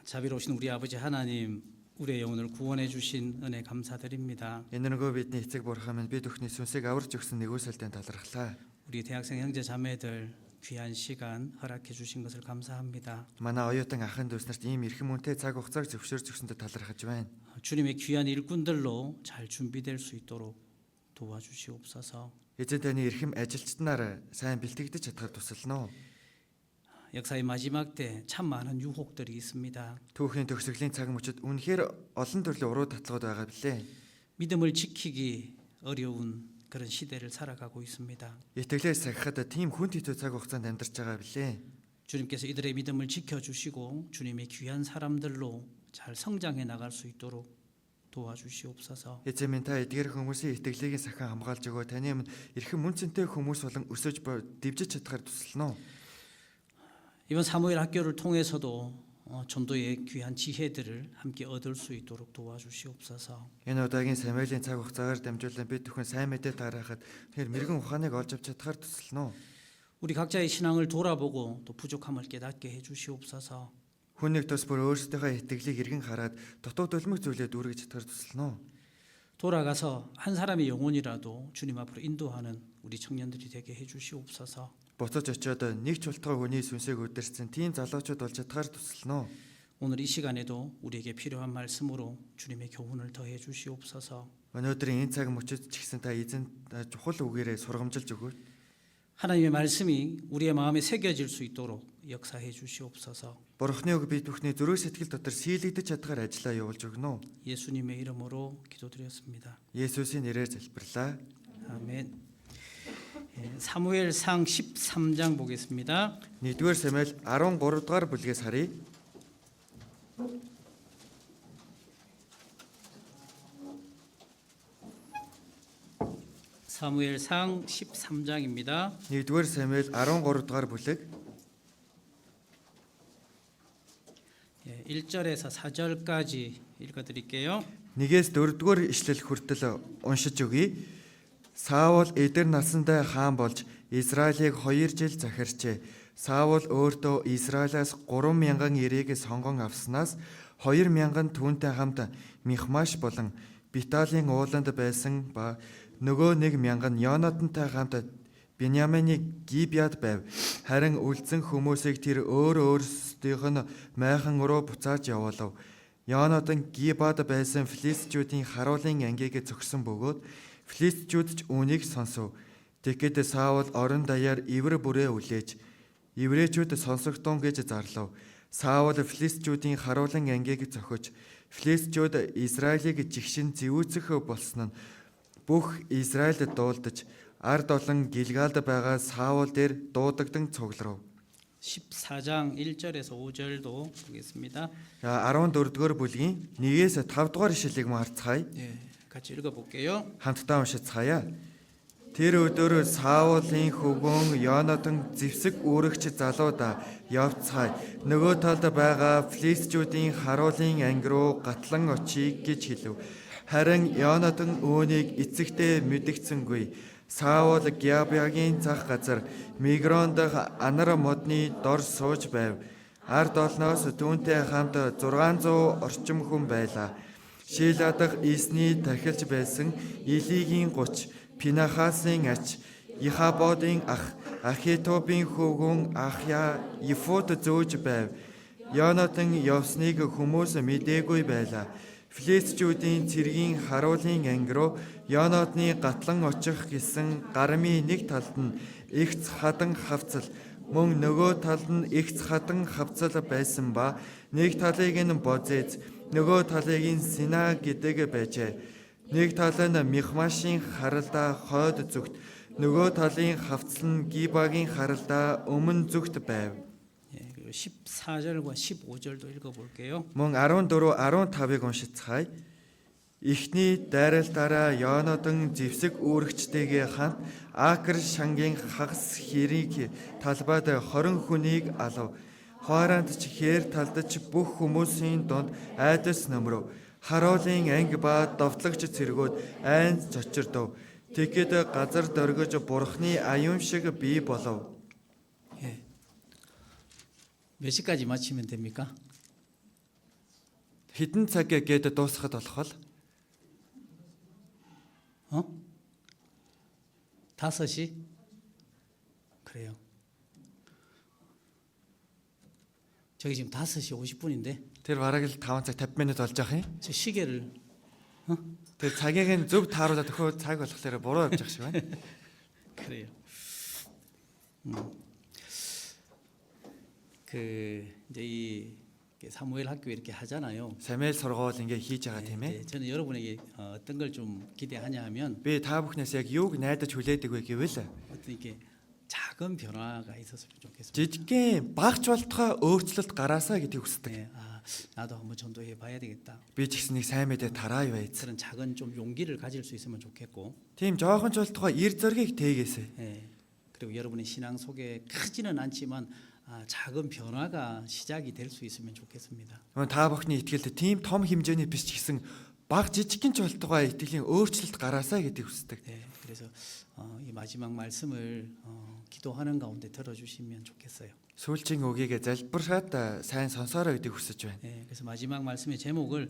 자비로우신 우리 아버지 하나님, 우리의 영혼을 구원해 주신 은혜 감사드립니다. Энэргөө бидний эцэг бурхан минь бид бүхний сүнсийг аварч өгсөн нэгүсэлтэнд талархлаа. 우리 대학생 형제 자매들 귀한 시간 허락해 주신 것을 감사합니다. Манай оюутан ахын дүүс нарт ийм эрхэм үнэтэй цаг хугацааг зөвшөөрч өгсөндө талархаж байна. 주님의 귀한 일꾼들로 잘 준비될 수 있도록 도와주시옵소서. Эзэн таны эрхэм ажилчднаар сайн бэлтгэгдэж чадхаар тусална уу? 역사의 마지막 때 참 많은 유혹들이 있습니다. Түүхийн төгсгөлийн цаг мөчид үнэхээр олон төрлийн уруу татлагууд байгаа билээ. 믿음을 지키기 어려운 그런 시대를 살아가고 있습니다. Итгэлээ сахихад тийм хүн хэцүү цаг хугацаанд амьдарч байгаа билээ. 주님께서 이들의 믿음을 지켜주시고 주님의 귀한 사람들로 잘 성장해 나갈 수 있도록 도와주시옵소서. Эзэн минь та эдгээр хүмүүсийн итгэлийг сахин хамгаалж өгөө. Таны өмнө эрхэм үнцэнтэй хүмүүс болон өсөж дэвжиж чадхаар тусална уу? 이번 사무엘 학교를 통해서도 전도의 귀한 지혜들을 함께 얻을 수 있도록 도와주시옵소서. Энэ удаагийн Самуэлийн цаг хугацаагаар дамжуулан бид бүхэн сайн мэдээ тараахад тэр мэрэгэн ухааныг олж авч чадхаар тусална уу? 우리 각자의 신앙을 돌아보고 또 부족함을 깨닫게 해주시옵소서. Хүн нэг тус бүр өөрсдийнхөө итгэлийг эргэн хараад дутуу төлмөг зүйлээ дүүргэж чадхаар тусална уу? 돌아가서 한 사람의 영혼이라도 주님 앞으로 인도하는 우리 청년들이 되게 해주시옵소서. Буцаж очиод нэг ч ултгай хүний сүнсийг өдөрсөн тийм залуучууд болж чадхаар тусална уу? 오늘 이 시간에도 우리에게 필요한 말씀으로 주님의 교훈을 더해 주시옵소서. Өнөөдрийн энэ цаг мөчид ч гэсэн та эзэн чухал үгээрээ сургамжилж өгөөч. 하나님의 말씀이 우리의 마음에 새겨질 수 있도록 역사해 주시옵소서. Бурхны үг бид бүхний зүрх сэтгэл дотор сийлэгдэж чадхаар ажиллаа явуулж өгнө үү? 예수님의 이름으로 기도드렸습니다. Есүсийн нэрээр залбирлаа. 아멘. 사무엘상 13장 보겠습니다. 1-р Самуэль 13 дугаар бүлгээс харъя. 사무엘상 13장입니다. 1-р Самуэль 13 дугаар бүлэг 1절에서 4절까지 읽어드릴게요. 1-ээс 4-р ишлэл хүртэл уншиж өгье. Саул эдэр насандаа хаан болж Израилийг 2 жил захирчээ. Саул өөртөө Израилаас 3,000 эрийг сонгон авснаас 2,000 түүнтэй хамт Михмаш болон Биталийн ууланд байсан ба нөгөө 1,000 Йонатантай хамт Биньямины Гибяд байв. Харин үлдсэн хүмүүсийг тэр өөрсдийнх нь майхан руу буцааж явуулав. Йонатан Гибад байсан филистичүүдийн харуулын ангийг зогсон бөгөөд филистичүүд ч үүнийг сонсов. Тэгэхэд Саул орон даяар ивэр бүрээ үлээж еврейчүүд сонсогдсон гэж зарлав. Саул филистичүүдийн харуулын ангийг зохиж филистичүүд Израилийг жигшин зэвүүцэх болсон нь бүх Израильд дуулдаж ард олон Гилгалд байгаа Саул дээр дуудагдан цугларав. 14장 1절에서 5절도 보겠습니다. 14-р бүлгийн 1-ээс 5 дугаар ишлэлийг харцгаая. 같이 읽어볼게요. Хамтдаа уншицгаая. Тэр өдөр Саулын хөвгөн Йонатан зэвсэг үүрэгч залуудаа явцгаая. Нөгөө талд байгаа филистичүүдийн харуулын анги руу гатлан очие гэж хэлв. Харин Йонатан үүнийг эцэгтэй мэдгцэнгүй. Саул Гибягийн зах газар Мигрон дахь анар модны дор сууж байв. Ард олноос түүнтэй хамт 600 орчим хүн байлаа. Шила дахь Исний тахилж байсан Илигийн 30, Пинахасын ач, Ихабодын ах, Ахитубын хөвгөн Ахя Ефод зөөж байв. Йонатан явсныг хүмүүс мэдээгүй байлаа. Филистичүүдийн цэргийн харуулын анги руу Йонатаны гатлан очих гэсэн гармын нэг талд нь эгц хадан хавцал, мөн нөгөө талд нь эгц хадан хавцал байсан ба нэг талыг нь Бозез, нөгөө талыг нь Сина гэдэг байжээ. Нэг тал нь Михмашийн харалдаа хойд зүгт, нөгөө талын хавцал нь Гибагийн харалдаа өмнө зүгт байв. 14절과 15절도 읽어볼게요. Мөн 14, 15-ыг уншицгаая. Эхний дайралтаараа Йонатан зэвсэг үүрэгчтэйгээ хамт Акр шангийн хагас хэрийг талбайд 20 хүнийг алав. Хооронд ч хээр талдч бүх хүмүүсийн донд айдас нөмрөв. Харуулын анги ба довтлогч цэргүүд айнз чочирдов. Тэгэхэд газар дөргиж бурхны аюун шиг бий болов. 몇 시까지 마치면 됩니까? хэдэн цаг гээд дуусгахад болох бол 5시? 그래요. 저기 지금 5시 50분인데 тэр бараг л 5 цаг 50 минут болж байгаа юм. 저 시계를 Тэр цагийг нь зөв тааруулаад өгөхөө цаг болохоор буруу явж байгаа шиг байна. 그래요. 그 이제 이 사무엘 학교 이렇게 하잖아요. Самуэль сургууль ингээ хийж байгаа тийм ээ. 저는 여러분에게 어떤 걸 좀 기대하냐 하면 Би та бүхнээс яг юуг найдаж хүлээдэг вэ гэвэл 어떤 이렇게 작은 변화가 있었으면 좋겠습니다. жижигхэн багч болтгой өөрчлөлт гараасаа гэдгийг хүсдэг. 네, 나도 한번 전도해 봐야 되겠다. Би ч гэсэн нэг сайн мэдээ тараая байц. 그런 작은 좀 용기를 가질 수 있으면 좋겠고, Тийм жоохон ч болтгой эр зоргийг тээгээсэй. 예, 그리고 여러분의 신앙 속에 크지는 않지만 작은 변화가 시작이 될 수 있으면 좋겠습니다. Та бүхний итгэлд тийм том хэмжээний биш ч гэсэн баг жижигхэн ч болтгой итгэлийн өөрчлөлт гараасаа гэдгийг хүсдэг. 네, 그래서 이 마지막 말씀을 기도하는 가운데 들어주시면 좋겠어요. Сүүлчийн үгийг залбиршаад сайн сонсоорой гэдгийг хүсэж байна. 네, 그래서 마지막 말씀의 제목을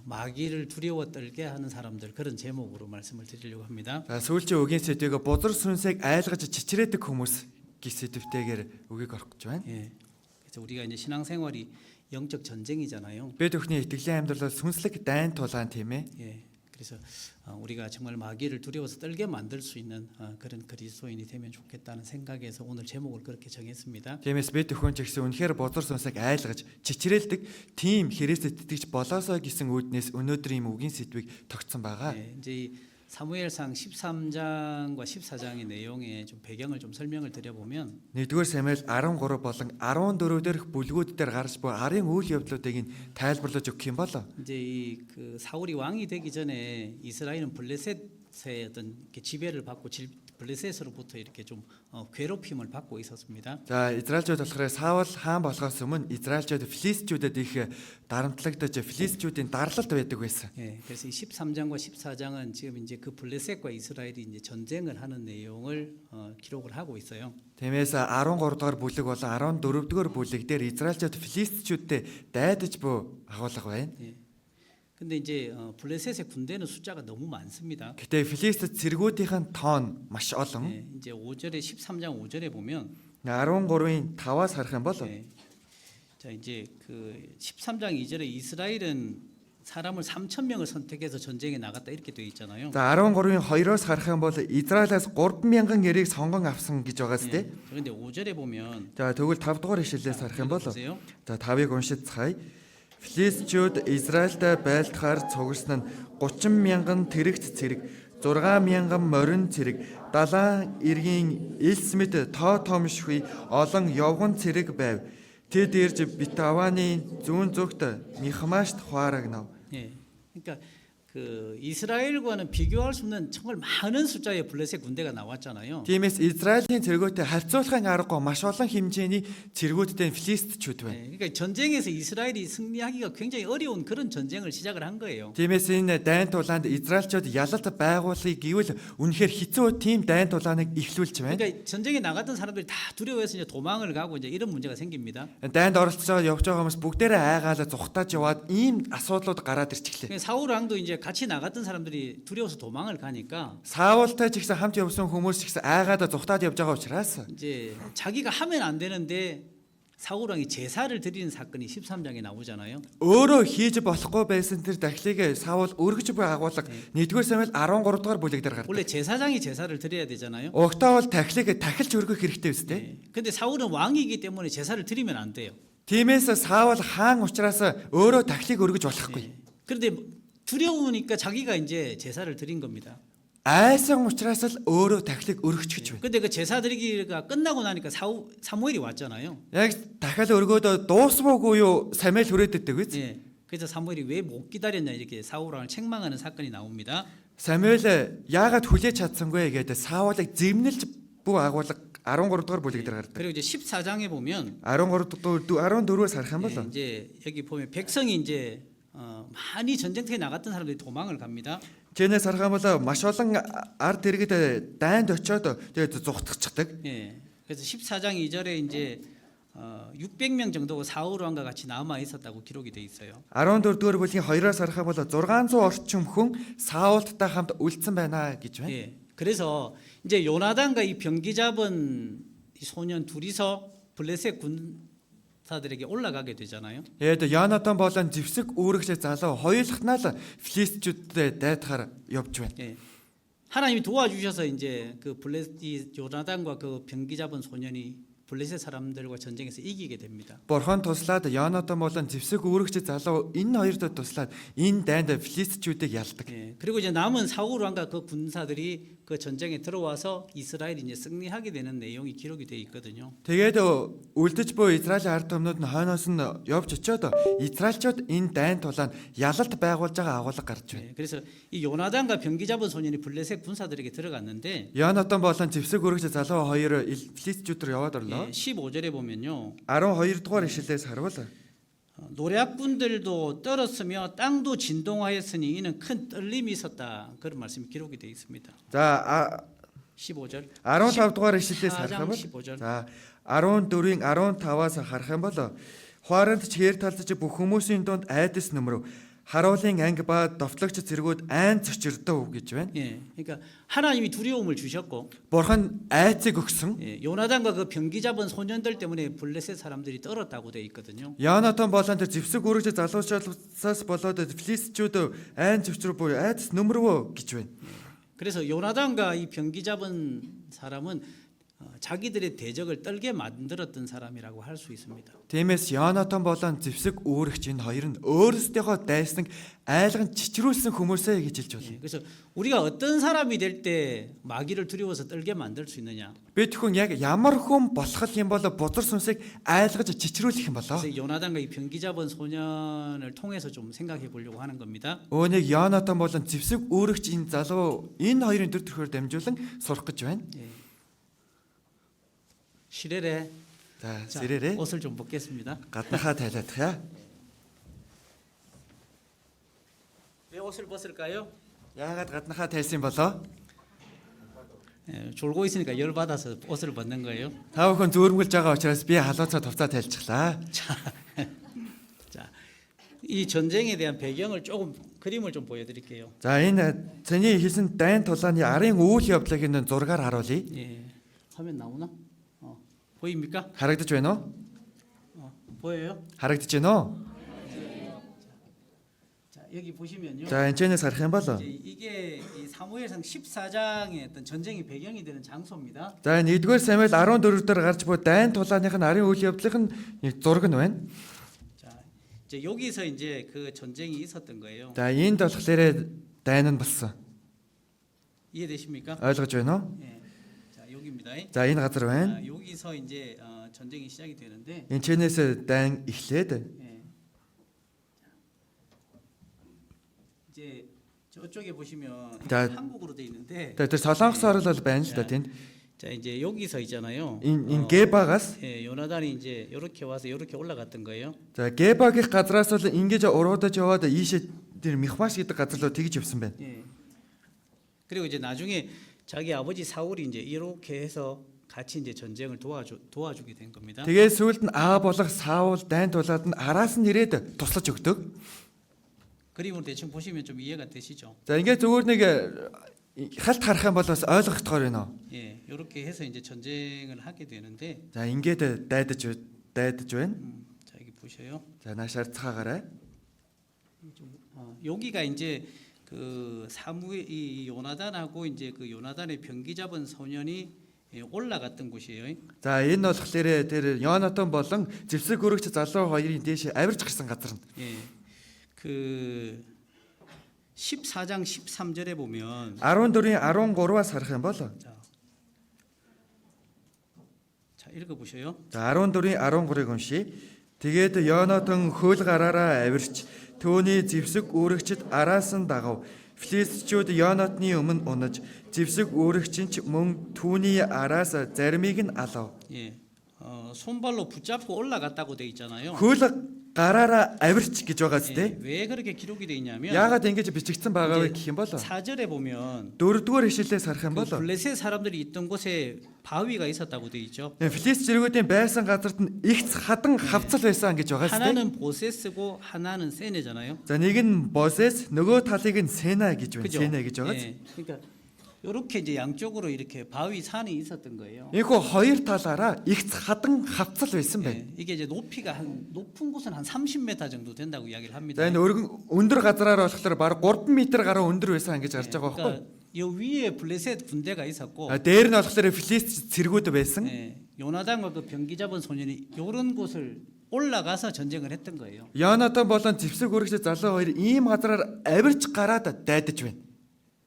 마귀를 두려워 떨게 하는 사람들 그런 제목으로 말씀을 드리려고 합니다. За сүүлчийн үгийн сэдвийг бузар сүнсийг айлгаж чичрээдэг хүмүүс гэх сэдвтэйгээр үгийг орох гэж байна. 예, 그래서 우리가 이제 신앙생활이 영적 전쟁이잖아요. Бид бүхний итгэлийн амьдрал сүнслэг дайн тулаан тийм ээ. 예, 그래서 우리가 정말 마귀를 두려워서 떨게 만들 수 있는 그런 그리스도인이 되면 좋겠다는 생각에서 오늘 제목을 그렇게 정했습니다. Тиймээс бид өхөн ч гэсэн үнэхээр бузар сүнсийг айлгаж чичрээлдэг тийм Христэд итгэж болоосоо гэсэн үүднээс өнөөдрийн үгийн сэдвийг тогтсон байгаа. 예, 이제 이 사무엘상 13장과 14장의 내용에 좀 배경을 좀 설명을 드려보면 1-р Самуэль 13 болон 14 дээрх бүлгүүд дээр гарч буй арын үйл явдлуудыг нь тайлбарлаж өгөх юм бол 이제 이 그 사울이 왕이 되기 전에 이스라엘은 블레셋의 어떤 이렇게 지배를 받고 블레셋으로부터 이렇게 좀 괴롭힘을 받고 있었습니다. за Израильчууд болохоор Саул хаан болохоос өмнө Израильчууд Филистичүүдэд их дарамтлагдаж Филистичүүдийн дарлалт байдаг байсан. 예, 그래서 이 13장과 14장은 지금 이제 그 블레셋과 이스라엘이 이제 전쟁을 하는 내용을 기록을 하고 있어요. Тиймээс 13 дугаар бүлэг болон 14 дугаар бүлэг дээр Израильчууд Филистичүүдтэй дайдаж буй агуулга байна. 예. 근데 이제 블레셋의 군대는 숫자가 너무 많습니다. Гэтэ Филистич цэргүүдийн тоон маш олон. 예, 이제 5절에 13장 5절에 보면 13-ийн 5-аас харах юм бол 예, 자 이제 그 13장 2절에 이스라엘은 사람을 3천 명을 선택해서 전쟁에 나갔다 이렇게 되어 있잖아요. за 13-ийн 2-оос харах юм бол Израилаас 3,000 нэрийг сонгон авсан гэж байгаа сте. 그런데 5절에 보면 За тэгвэл 5 дугаар ишлэлээс харах юм бол 보세요. за 5-ыг уншиж цаая. Филистичүүд Израильтай байлдахаар цугсан нь 30,000 тэрэгт цэрэг, 6,000 морин цэрэг, 70 эргийн элс мэд тоо томшгүй олон явган цэрэг байв. Тэд ирж Битаваны зүүн зүгт Михмашт хуарагнав. 예, 그러니까 그 이스라엘과는 비교할 수 없는 정말 많은 숫자의 블레셋 군대가 나왔잖아요. Тиймээс Израилийн цэргүүтэй харьцуулахын аргагүй маш олон хэмжээний цэргүүдтэй Филистичүүд байна. 예, 그러니까 전쟁에서 이스라엘이 승리하기가 굉장히 어려운 그런 전쟁을 시작을 한 거예요. Тиймээс энэ дайн тулаанд Израильчууд ялалт байгуулахыг гэвэл үнэхээр хэцүү тийм дайн тулааныг эхлүүлж байна. 그러니까 전쟁에 나갔던 사람들이 다 두려워해서 이제 도망을 가고 이제 이런 문제가 생깁니다. Дайнд оролцоод явж байгаа хүмүүс бүгдээрээ айгаалаа зүхтааж яваад ийм асуудлууд гараад ирчихлээ. 그러니까 사울 왕도 이제 같이 나갔던 사람들이 두려워서 도망을 가니까 Саултай ч ихсэн хамт явсан хүмүүс ч ихсэн айгаадаа зүхтаад явж байгаа учраас 이제 자기가 하면 안 되는데 사울 왕이 제사를 드리는 사건이 13장에 나오잖아요. өөрөө хийж болохгүй байсан тэр дахлыг Саул өргөж буй агуулга 1-р Самуэль 13 дугаар бүлэг дээр гардаг. 원래 제사장이 제사를 드려야 되잖아요. Угтаа бол дахлыг дахилж өргөх хэрэгтэй үстэй. 네. 근데 사울은 왕이기 때문에 제사를 드리면 안 돼요. Тиймээс Саул хаан учраас өөрөө дахлыг өргөж болохгүй. 네. 그런데 두려우니까 자기가 이제 제사를 드린 겁니다. Айсан учраас л өөрөө дахлыг өргөж гэж байна. 근데 그 제사 드리기가 끝나고 나니까 사무엘이 왔잖아요. Яг дахиад өргөөд дуусмаагүй юу Самуэль хүрээд иддэг үз. 예. 그래서 사무엘이 왜 못 기다렸냐 이렇게 사울 왕을 책망하는 사건이 나옵니다. Самуэль яагаад хүлээж чадсангүй гэдэг Саулыг зэмнэлж бүх агуулга 13 дугаар бүлэг дээр гардаг. 그리고 이제 14장에 보면 14-аас харах юм бол 예, 이제 여기 보면 백성이 이제 많이 전쟁터에 나갔던 사람들이 도망을 갑니다. Жинээс харах юм бол маш олон ард иргэд дайнд очиод тэгээд зүхтчихдаг. 예. 그래서 14장 2절에 이제 600명 정도가 사울 왕과 같이 남아 있었다고 기록이 돼 있어요. 14 дугаар бүлгийн 2-оос харах юм бол 600 орчим хүн Саулттай хамт үлдсэн байна гэж байна. 예. 그래서 이제 요나단과 이 병기 잡은 이 소년 둘이서 블레셋 군사들에게 올라가게 되잖아요. Тэгээд Янатан болон Зевсэг үүрэгч залуу хоёулахнаа л Филистичүүдтэй дайдахаар явж байна. 예. 하나님이 도와주셔서 이제 이 요나단과 그 병기 잡은 소년이 블레셋 사람들과 전쟁에서 이기게 됩니다. Бурхан туслаад Янатан болон Зевсэг үүрэгч залуу энэ хоёртой туслаад энэ дайнд Филистичүүдийг ялдаг. 예. 그리고 이제 남은 사울 왕과 그 군사들이 그 전쟁에 들어와서 이스라엘이 이제 승리하게 되는 내용이 기록이 돼 있거든요. Тэгээд үлдэж буй Израилийн ард түмнүүд нь хойноос нь явж очиод Израильчууд энэ дайн тулаанд ялалт байгуулж байгаа агуулга гарч байна. 예. 그래서 이 요나단과 병기 잡은 소년이 블레셋 군사들에게 들어갔는데 Янатан болон Зевсэг үүрэгч залуу хоёр Филистичүүд рүү яваад орлоо. 예, 15절에 보면요. 12 дугаар ишлэлээс харвал 노략군들도 떨었으며 땅도 진동하였으니 이는 큰 떨림이 있었다. 그런 말씀이 기록이 되어 있습니다. За 15절. 15 дугаар ишлэлээс 14장 харах юм бол 15절. за 14-ийн 15-аас харах юм бол Хуаранд чээр талдаж бүх хүмүүсийн дунд айдас нөмрөв. Харуулын анги ба довтлогч зэргүүд айн цочирдов гэж байна. 예. 그러니까 하나님이 두려움을 주셨고 Бурхан айцыг өгсөн. 예, 요나단과 그 병기 잡은 소년들 때문에 블레셋 사람들이 떨었다고 되어 있거든요. Янатан болон тэр Зевсэг үүрэгч залуучаас болоод Филистичүүд айн цочров буюу айдас нөмрөв гэж байна. 그래서 요나단과 이 병기 잡은 사람은 자기들의 대적을 떨게 만들었던 사람이라고 할 수 있습니다. Тиймээс Янатан болон Зевсэг үүрэгч энэ хоёр нь өөрсдийнхөө дайсныг айлган чичрүүлсэн хүмүүсээ гэж хэлж байна. 예, 그래서 우리가 어떤 사람이 될 때 마귀를 두려워서 떨게 만들 수 있느냐? Бид хүн яг ямар хүн болох юм бол бузар сүнсийг айлгаж чичрүүлэх юм болоо. 그래서 요나단과 이 병기 잡은 소년을 통해서 좀 생각해 보려고 하는 겁니다. Өөнийг Янатан болон Зевсэг үүрэгч энэ залуу энэ хоёрын төр төрхөөр дамжуулан сурах гэж байна. 예. 시레레 За 자, зэрээрээ 옷을 좀 벗겠습니다. гаднахаа тайлаадах. 왜 옷을 벗을까요? Яагаад гаднахаа тайлсан болоо? 예, 졸고 있으니까 열 받아서 옷을 벗는 거예요. Та бүхэн зөөрмөлж байгаа учраас би халууцаа товцоо тайлцглаа. 자, 이 전쟁에 대한 배경을 조금 그림을 좀 보여드릴게요. За энэ цэний хийсэн дайн тулааны арын үйл явдлыг энэ зургаар харуулъя. 예, 화면 나오나? 보입니까? Харагдаж байна уу? 보여요? Харагдаж байна уу? 자, 여기 보시면요. За энэчнээс харах юм бол 이제 이게 이 사무엘상 14장의 어떤 전쟁의 배경이 되는 장소입니다. за 1-р Самуэль 14 дээр гарч буй дайн тулааных нь арын үйл явдлын зураг нь байна. 자, 이제 여기서 이제 그 전쟁이 있었던 거예요. За энд болохоор дайн нь болсон. 이해되십니까? ойлгож байна уу? 예. 자, 여기입니다. За энэ газар байна. 여기서 이제 전쟁이 시작이 되는데 Энэчнээс дайн эхлээд 예. 이제 저쪽에 보시면 자, 한국으로 돼 있는데 тэр Солонгос орол бол байна л да тэнд. 자, 이제 여기서 있잖아요. Энэ Гебагаас 예, 요나단이 이제 이렇게 와서 이렇게 올라갔던 거예요. за Гебагийн газраас бол ингэж уруудаж яваад ийшээ тэр Михмаш гэдэг газар руу тэгж явсан байна. 예. 그리고 이제 나중에 자기 아버지 사울이 이제 이렇게 해서 같이 이제 전쟁을 도와주게 된 겁니다. Тэгээд сүүлд нь Аа болох Саул дайн тулаад нь араас нь ирээд туслаж өгдөг. 그림을 대충 보시면 좀 이해가 되시죠? За ингээд зүгээр нэг халт харах юм бол бас ойлгохдохоор байна. 예, 이렇게 해서 이제 전쟁을 하게 되는데, За ингээд дайдаж байна. 자 여기 보셔요. За наашаар цаагаарай. 여기가 이제 그 사무엘 이 요나단하고 이제 그 요나단의 병기 잡은 소년이 올라갔던 곳이에요. За энэ болохоор тэр Йонатан болон Зевсэг өргөч залуу хоёрын дээш авирч гарсан газар нь. 예, 그 14장 13절에 보면 14-ийн 13-аас харах юм бол 자 읽어보셔요. за 14-ийн 13-ыг уншия. Тэгээд Йонатан хөл гараараа авирч түүний Зевсэг өргөчд араас нь дагав. Филистичүүд Йонатны өмнө унаж Зевсэг өргөч нь мөн түүний араас заримыг нь алав. 예, 손발로 붙잡고 올라갔다고 돼 있잖아요. Хөл гараараа авирч гэж байгаа зү. 예, 왜 그렇게 기록이 돼 있냐면 Яагаад ингэж бичигдсэн байгаа вэ 이제 гэх юм бол 4절에 보면 4-р ишлэлээс харах юм 그 бол 블레셋 사람들이 있던 곳에 바위가 있었다고 돼 있죠. Филист жиргүүдийн байсан газарт нь их хадан хавцал байсан гэж байгаа зү. 하나는 보세스고 하나는 세네잖아요. За нэг нь Босес, нөгөө талыг нь Сена гэж байна. 그죠? Сена гэж байгаа. 예, 그러니까 이렇게 이제 양쪽으로 이렇게 바위 산이 있었던 거예요. Энэхүү хоёр талаараа их хадан хавцал байсан байна. 예, 이게 이제 높이가 한 높은 곳은 한 30m 정도 된다고 이야기를 합니다. За энэ өргөн өндөр газараар болохоор бараг 3 м гаруй өндөр байсан гэж гарч байгаа байхгүй. 그러니까 요 위에 블레셋 군대가 있었고, Дээр нь болохоор Филист цэргүүд байсан. 예, 요나단과 그 병기 잡은 소년이 이런 곳을 올라가서 전쟁을 했던 거예요. Янатан болон зэвсэг үрэгч залуу хоёр ийм газараар авирч гараад дайдаж байна.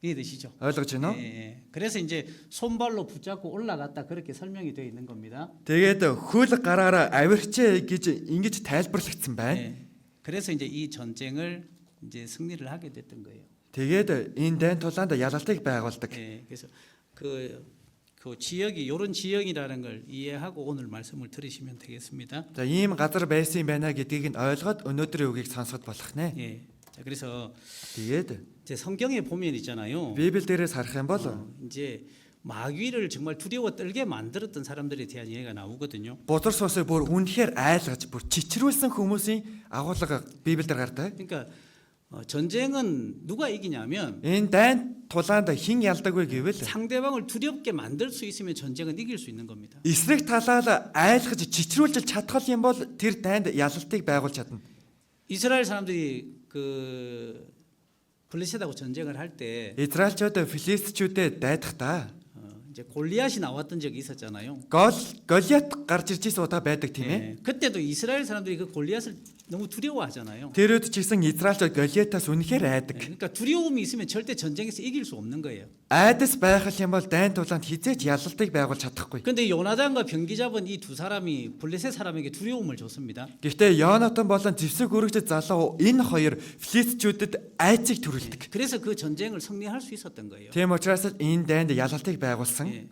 이해되시죠? ойлгож байна уу? 예, 예. 그래서 이제 손발로 붙잡고 올라갔다 그렇게 설명이 되어 있는 겁니다. Тэгээд хөл гараараа авирчээ гэж ингэж тайлбарлагдсан байна. 예. 그래서 이제 이 전쟁을 이제 승리를 하게 됐던 거예요. Тэгээд энэ дайн тулаанд ялалтыг байгуулдаг. 예. 그래서 그 지역이 이런 지역이라는 걸 이해하고 오늘 말씀을 들으시면 되겠습니다. За ийм газар байсан юм байна гэдгийг нь ойлгоод өнөөдрийн үгийг сонсоход болох нэ. 예. 자, 그래서 Тэгээд 제 성경에 보면 있잖아요. Библи дээрээс харах юм бол 이제 마귀를 정말 두려워 떨게 만들었던 사람들에 대한 이야기가 나오거든요. бузар суусыг бүр үнэхээр айлгаж бүр чичрүүлсэн хүмүүсийн агуулга Библиэлд гардаг. 그러니까 전쟁은 누가 이기냐면 Энэ дайн тулаанд хэн ялдаг вэ гэвэл 상대방을 두렵게 만들 수 있으면 전쟁은 이길 수 있는 겁니다. эсрэг талаа айлгаж чичрүүлж чадхал юм бол тэр дайнд ялалтыг байгуулж чадна. 이스라엘 사람들이 그 블레셋하고 전쟁을 할 때 Израильчууд Филистичүүдэд дайдахдаа 이제 골리앗이 나왔던 적이 있었잖아요. Голиат гарч ирж байсан удаа байдаг тийм ээ. 예, 그때도 이스라엘 사람들이 그 골리앗을 너무 두려워하잖아요. Тэр үед ч гэсэн Израильчууд Голиатаас үнэхээр 예, айдаг. 그러니까 두려움이 있으면 절대 전쟁에서 이길 수 없는 거예요. Айдас байх юм бол дайн тулаанд хизээж ялалтыг байгуулж чадахгүй. 근데 요나단과 병기 잡은 이 두 사람이 블레셋 사람에게 두려움을 줬습니다. Гэхдээ Йонатан болон зэвсэг үрэгч залуу энэ хоёр Филистичүүдэд айцыг төрүүлдэг. 그래서 그 전쟁을 승리할 수 있었던 거예요. Тийм учраас энэ дайнд ялалтыг байгуулсан. 예.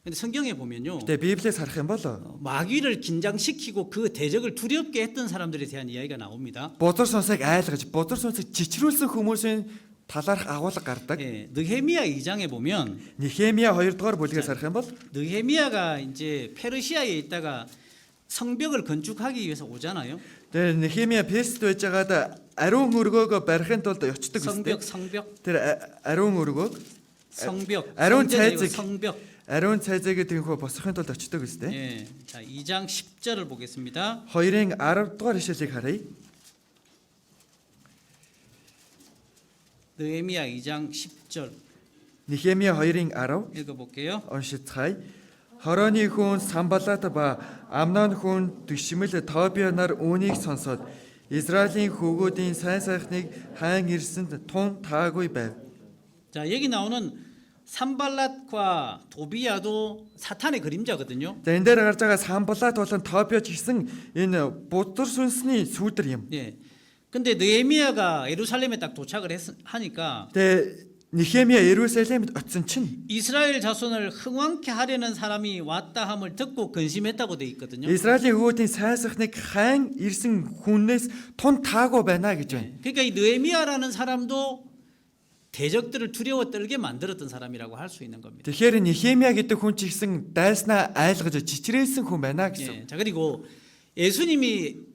근데 성경에 보면요. Гэтэ Библиэс харах юм бол 마귀를 긴장시키고 그 대적을 두렵게 했던 사람들에 대한 이야기가 나옵니다. бузар сонсыг айлгаж, бузар сонсыг чичрүүлсэн хүмүүсийн талаарх агуулга гардаг. 예, 느헤미야 2장에 보면 Нехемия 2-р бүлгээс харах юм бол 느헤미야가 이제 페르시아에 있다가 성벽을 건축하기 위해서 오잖아요. тэр Нехемия Перст байж байгаад ариун өргөөгөө барихын тулд очдог 성벽, үстэй. 성벽, Тэр ариун өргөөг 성벽, 아론 성전이 아니고 차이직. 성벽. ариун цайзыг тэрхүү босхын тулд очдог үстэй. 예, 자 2장 10절을 보겠습니다. 2-ын 10-р ишлэлийг харъя. 느헤미야 2장 10절 Нехемия 2-ын 10 읽어볼게요. уншицгаая. Хорооны хүн Самбалат ба Амнон хүн Түшмэл Тобиа нар үүнийг сонсоод Израилийн хүүгүүдийн сайн сайхныг хаан ирсэнд тун таагүй байв. 자 여기 나오는 산발랏과 도비야도 사탄의 그림자거든요. За энэ дээр гарч байгаа Самбалат болон Тобиа ч гэсэн энэ будар сүнсний сүүдэр юм. 예. 근데 느헤미야가 예루살렘에 딱 도착을 하니까 Тэгээ Нехемия Иерусалимд очсон чинь 이스라엘 자손을 흥왕케 하려는 사람이 왔다 함을 듣고 근심했다고 돼 있거든요. Израилийн хүүгүүдийн сайн сайхныг хаан ирсэн хүнээс тун таагүй байна гэж байна. 그러니까 이 느헤미야라는 사람도 대적들을 두려워 떨게 만들었던 사람이라고 할 수 있는 겁니다. Тэгэхээр Нехемия гэдэг хүн ч гэсэн дайснаа айлгаж чичрээсэн хүн байна 예. гэсэн. 자 그리고 예수님이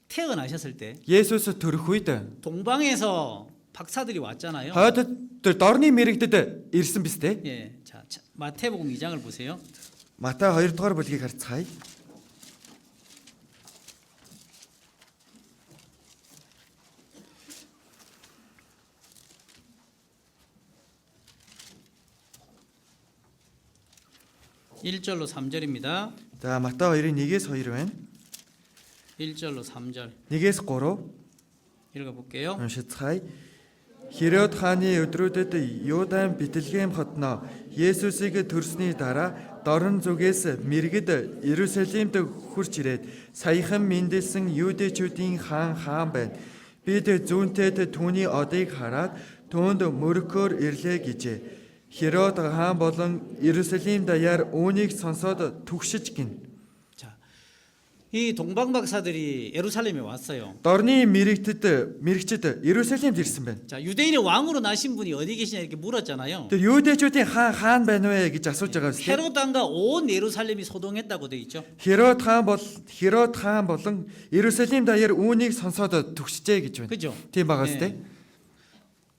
태어나셨을 때 Есүс төрөх үед 동방에서 박사들이 왔잖아요. хойдод тэр дорны мэрэгдэд ирсэн биз дээ. 예. 자 마태복음 2장을 보세요. Матай 2-р бүлгийг харцгаая. (1절로 3절입니다) За Матай 2-ын 1-ээс 2 байна. 1절로 3절 1-ээс 3 읽어볼게요. уншицгаая. Херод хааны өдрүүдэд Юудан Бэтлехэм хотноо Есүсийг төрсний дараа дорн зүгээс мэрэгд Иерусалимд хурж ирээд саяхан мэндэлсэн юудэчүүдийн хаан байна. Бид зүүнтэд түүний одыг хараад түүнд мөрөкөөр ирлээ гэжээ. Херод хаан болон Иерусалим даяар үүнийг сонсоод түгшиж гин. 자, 이 동방 박사들이 예루살렘에 왔어요. Дорны мэрэгчд Иерусалимд ирсэн байна. 자, 유대인의 왕으로 나신 분이 어디 계시냐 이렇게 물었잖아요. Тэр юудэчүүдийн хаан байна вэ гэж асууж байгаа үстэй. 헤롯 왕과 온 예루살렘이 소동했다고 돼 있죠. Херод хаан болон Иерусалим даяар үүнийг сонсоод түгшжээ гэж байна. 그죠? Тийм байгаа үстэй.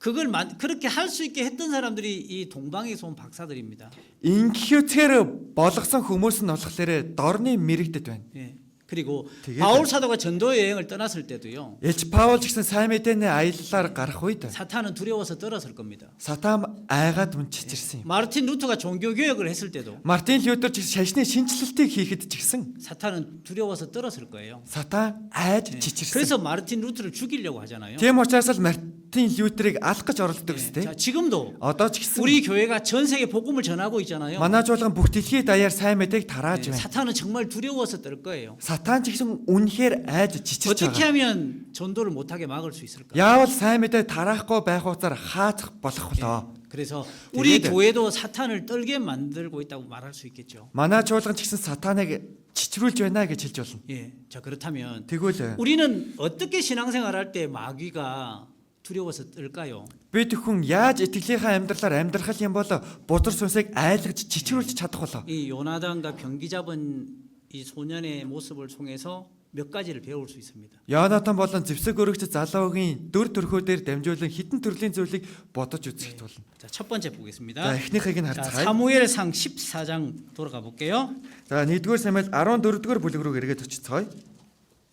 그렇게 할 수 있게 했던 사람들이 이 동방에서 온 박사들입니다. Ингэхүйцээр болгосон хүмүүс нь болохоор дорны мэрэгдэд байна. 예. 그리고 되게 바울 사도가 전도 여행을 떠났을 때도요. Элч Паул ч гэсэн сайн мэдээний аяллаар гарах үед 사탄은 두려워서 떨었을 겁니다. Сатан айгаад мөн чичирсэн юм. 마르틴 루터가 종교 개혁을 했을 때도 Мартин Лютер ч шашны шинжилэлтийг хийхэд ч гэсэн 사탄은 두려워서 떨었을 거예요. Сатан айж чичирсэн. 그래서 마르틴 루터를 죽이려고 하잖아요. Тийм учраас л Мартин Лютерийг алах гэж оролддог 자, үстэй. 지금도 Одоо ч гэсэн 우리 교회가 전 세계 복음을 전하고 있잖아요. манай жуулган бүх дэлхийд даяар сайн мэдээг тарааж байна. 사탄은 정말 두려워서 떨 거예요. Сатан ч гэсэн үнэхээр айж чичирч 어떻게 байгаа. 하면 전도를 못하게 막을 수 있을까? Яавал сайн мэдээ тараахгүй байх утгаар хаацах болох болоо. 그래서 우리 되게 교회도 사탄을 떨게 만들고 있다고 말할 수 있겠죠. Манай жуулган ч гэсэн Сатаныг чичрүүлж байна гэж хэлж болно. 예, 자 그렇다면 Тэгвэл 우리는 어떻게 신앙생활할 때 마귀가 두려워서 떨까요? бид хүн яаж итгэлийнхаа амьдралаар амьдрах юм бол бузар сүнсийг айлгаж чичрүүлж чадах болоо. 이 요나단과 병기 잡은 이 소년의 모습을 통해서 몇 가지를 배울 수 있습니다. Йонатан болон зэвсэг өргөч залуугийн дүр төрхөөр дамжуулан хитэн төрлийн зүйлийг бодож үзэхэд болно. 자, 첫 번째 보겠습니다. За эхнийхийг нь 자, харцгаая. 사무엘상 14장 돌아가 볼게요. За 1-р Самуэль 14-р бүлэг рүү эргээд очицгоё.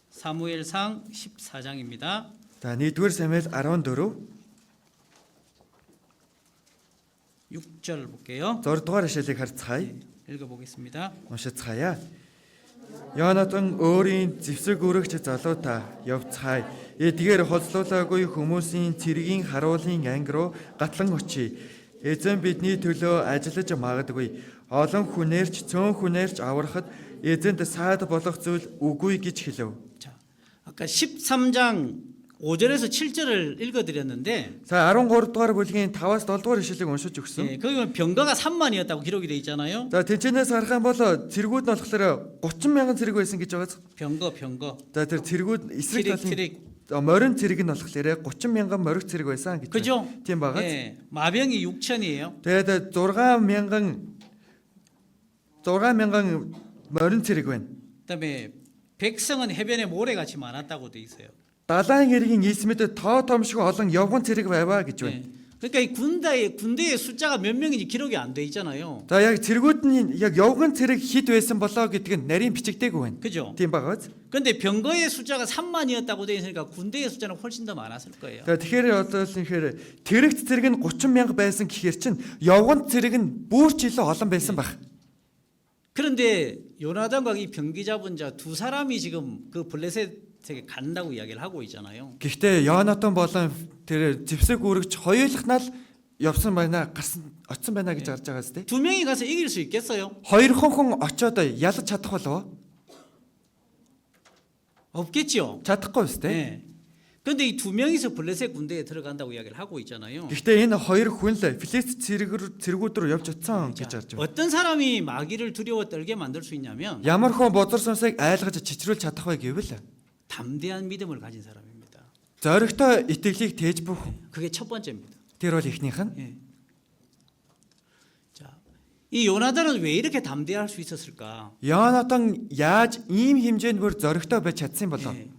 사무엘상 14장입니다. За 1-р Самуэль 14 6절 볼게요. 6-р ишлэлийг харцгаая. 읽어 보겠습니다. Уншицгаая. Йонатан өөрийн зэвсэг өргөч залуутаа явцгаая. Эдгээр хоцлуулаагүй хүмүүсийн цэргийн харуулын анги руу гатлан очие. Эзэн бидний төлөө ажиллаж магадгүй. Олон хүнээрч цөөн хүнээрч аврахад эзэнд саад болох зүйл үгүй гэж хэлв. 자, 아까 13장 5절에서 7절을 읽어드렸는데 За 13 дугаар бүлгийн 5-аас 7 дугаар ишлэлийг уншиж өгсөн. 예, 거기 보면 병거가 3만이었다고 기록이 돼 있잖아요. За тэнцэнээс харах юм бол цэргүүд нь болохоор 30 мянган цэрэг байсан гэж байгаа. 병거. За тэр цэргүүд эсрэг 트릭. талын морин цэрэг нь болохоор 30 мянган мориг цэрэг байсан гэж. 그죠? Тийм байгаа. 예, 마병이 6천이에요. Тэгээд 6 мянган морин цэрэг байна. 그다음에 백성은 해변에 모래같이 많았다고 돼 있어요. Далайн иргэн нийсмэд тоо том шиг олон явган цэрэг байваа гэж байна. 예. 그러니까 이 군대의 숫자가 몇 명인지 기록이 안 돼 있잖아요. За яг цэргүүд нь яг явган цэрэг хэд байсан болоо гэдг нь нарийн бичигдээгүй байна. 그죠? Тийм байгааз. 근데 병거의 숫자가 3만이었다고 돼 있으니까 군대의 숫자는 훨씬 더 많았을 거예요. За тэгэхээр одоо л ихэр тэрэгт цэрэг нь 30 мянга байсан гэхээр чин явган цэрэг нь бүр ч илүү олон байсан байх. 그런데 요나단과 이 병기 잡은 자 두 사람이 지금 그 블레셋에게 간다고 이야기를 하고 있잖아요. Гэхдээ Йонатан болон тэр зэвсэг үргэж хоёулах нь л явсан байна, очсон байна гэж гарч байгаа зү. 두 명이 가서 이길 수 있겠어요? Хоёр хүн очоод ялж чадах болов? 없겠죠. Чадахгүй зү. 네. 그런데 이 두 명이서 블레셋 군대에 들어간다고 이야기를 하고 있잖아요. Гэхдээ энэ хоёр хүн л Филист цэргүүд рүү явж очсон гэж 자, харж байна. 어떤 사람이 마귀를 두려워 떨게 만들 수 있냐면 Ямар хүн бузар сүнсийг айлгаж чичрүүлж чадах вэ гэвэл 담대한 믿음을 가진 사람입니다. зоригтой итгэлийг тээж бүх. 그게 첫 번째입니다. Тэр бол ихнийх нь. 예. 자, 이 요나단은 왜 이렇게 담대할 수 있었을까? Йонатан яаж ийм хэмжээнд бүр зоригтой байж чадсан болов? 예.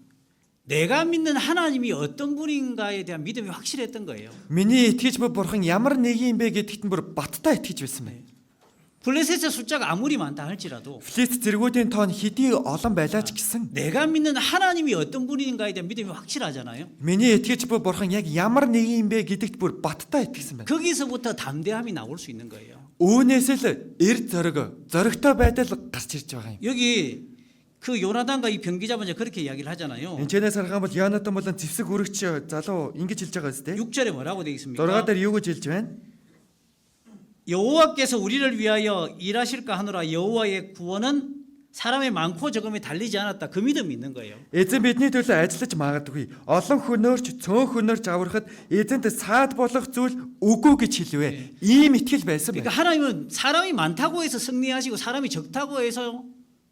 내가 믿는 하나님이 어떤 분인가에 대한 믿음이 확실했던 거예요. Миний итгэж буй бурхан ямар нэг юм бэ гэдэгт нь бүр баттай итгэж байсан байна. 블레셋의 숫자가 아무리 많다 할지라도 Филист цэргүүдийн тоон хэдий олон байлаа ч гэсэн 내가 믿는 하나님이 어떤 분인가에 대한 믿음이 확실하잖아요. миний итгэж буй бурхан яг ямар нэг юм бэ гэдэгт бүр баттай итгэсэн байна. 거기서부터 담대함이 나올 수 있는 거예요. Үүнээс л эрд зоригтой байдал гарч ирж байгаа юм. 여기 그 요나단과 이 병기 잡은 자 그렇게 이야기를 하잖아요. Энэчнээс харах юм бол Йонатан болон зэвсэг өргөч залуу ингэж хэлж байгаа зү. 6절에 뭐라고 되어 있습니까? 6 дээр юу гэж хэлж байна? 여호와께서 우리를 위하여 일하실까 하노라. 여호와의 구원은 사람의 많고 적음에 달리지 않았다. 그 믿음이 있는 거예요. Эзэн бидний төлөө ажиллаж магадгүй. Олон хөнөөрч цөөн хөнөөрч аврахад эзэнт саад болох зүйл үгүй гэж хэлвэ. Ийм итгэл байсан 그러니까 байна. 하나님은 사람이 많다고 해서 승리하시고 사람이 적다고 해서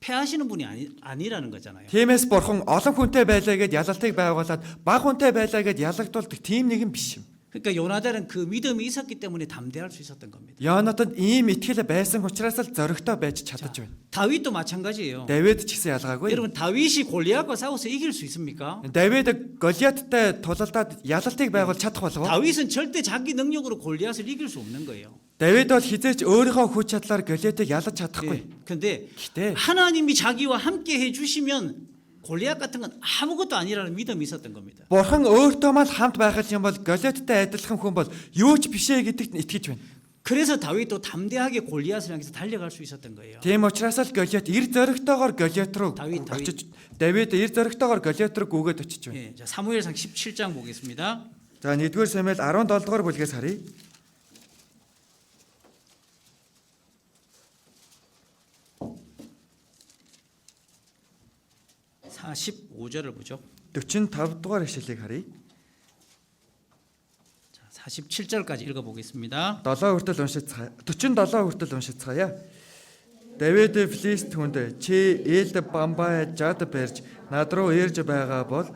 패하시는 분이 아니라는 거잖아요. Тиймээс бурхан олон хүнтэй байлаа гэд ялалтыг байгуулад бага хүнтэй байлаа гэд ялагдуулдаг тийм нэгэн биш юм. 그러니까 요나단은 그 믿음이 있었기 때문에 담대할 수 있었던 겁니다. Йонатанд ийм итгэл байсан учраас л зоригтой байж чадаж байна. 다윗도 마찬가지예요. Давид ч гэсэн ялгаагүй. 여러분 다윗이 골리앗과 싸워서 이길 수 있습니까? Давид Голиаттай тулалдаад ялалтыг байгуулж чадах болов уу? 다윗은 절대 자기 능력으로 골리앗을 이길 수 없는 거예요. Давид бол хизээч өөрийнхөө хүч чадлаар Голиатыг ялаж чадахгүй. 근데 Гэхдээ 하나님이 자기와 함께 해 주시면 골리앗 같은 건 아무것도 아니라는 믿음이 있었던 겁니다. бурхан өөртөө мал хамт байх юм бол Голиаттай адилхан хүн бол юу ч бишээ гэдэгт итгэж байна. 그래서 다윗도 담대하게 골리앗을 향해서 달려갈 수 있었던 거예요. Тийм учраас л Голиат эр зоригтойгоор Голиат руу Давид. очиж Давид эр зоригтойгоор Голиат руу гүгээд очиж байна. 예, 자 사무엘상 17장 보겠습니다. За 1-р Самуэль 17 дугаар бүлгээс харъя. 45절을 보죠. 45 дугаар ишлэлийг харъя. 자, 47절까지 읽어 보겠습니다. 7 хүртэл уншицгаая. 47 хүртэл уншицгаая. Давид Филист хүнд чи Элд Бамбай жад барьж над руу ирж байгаа бол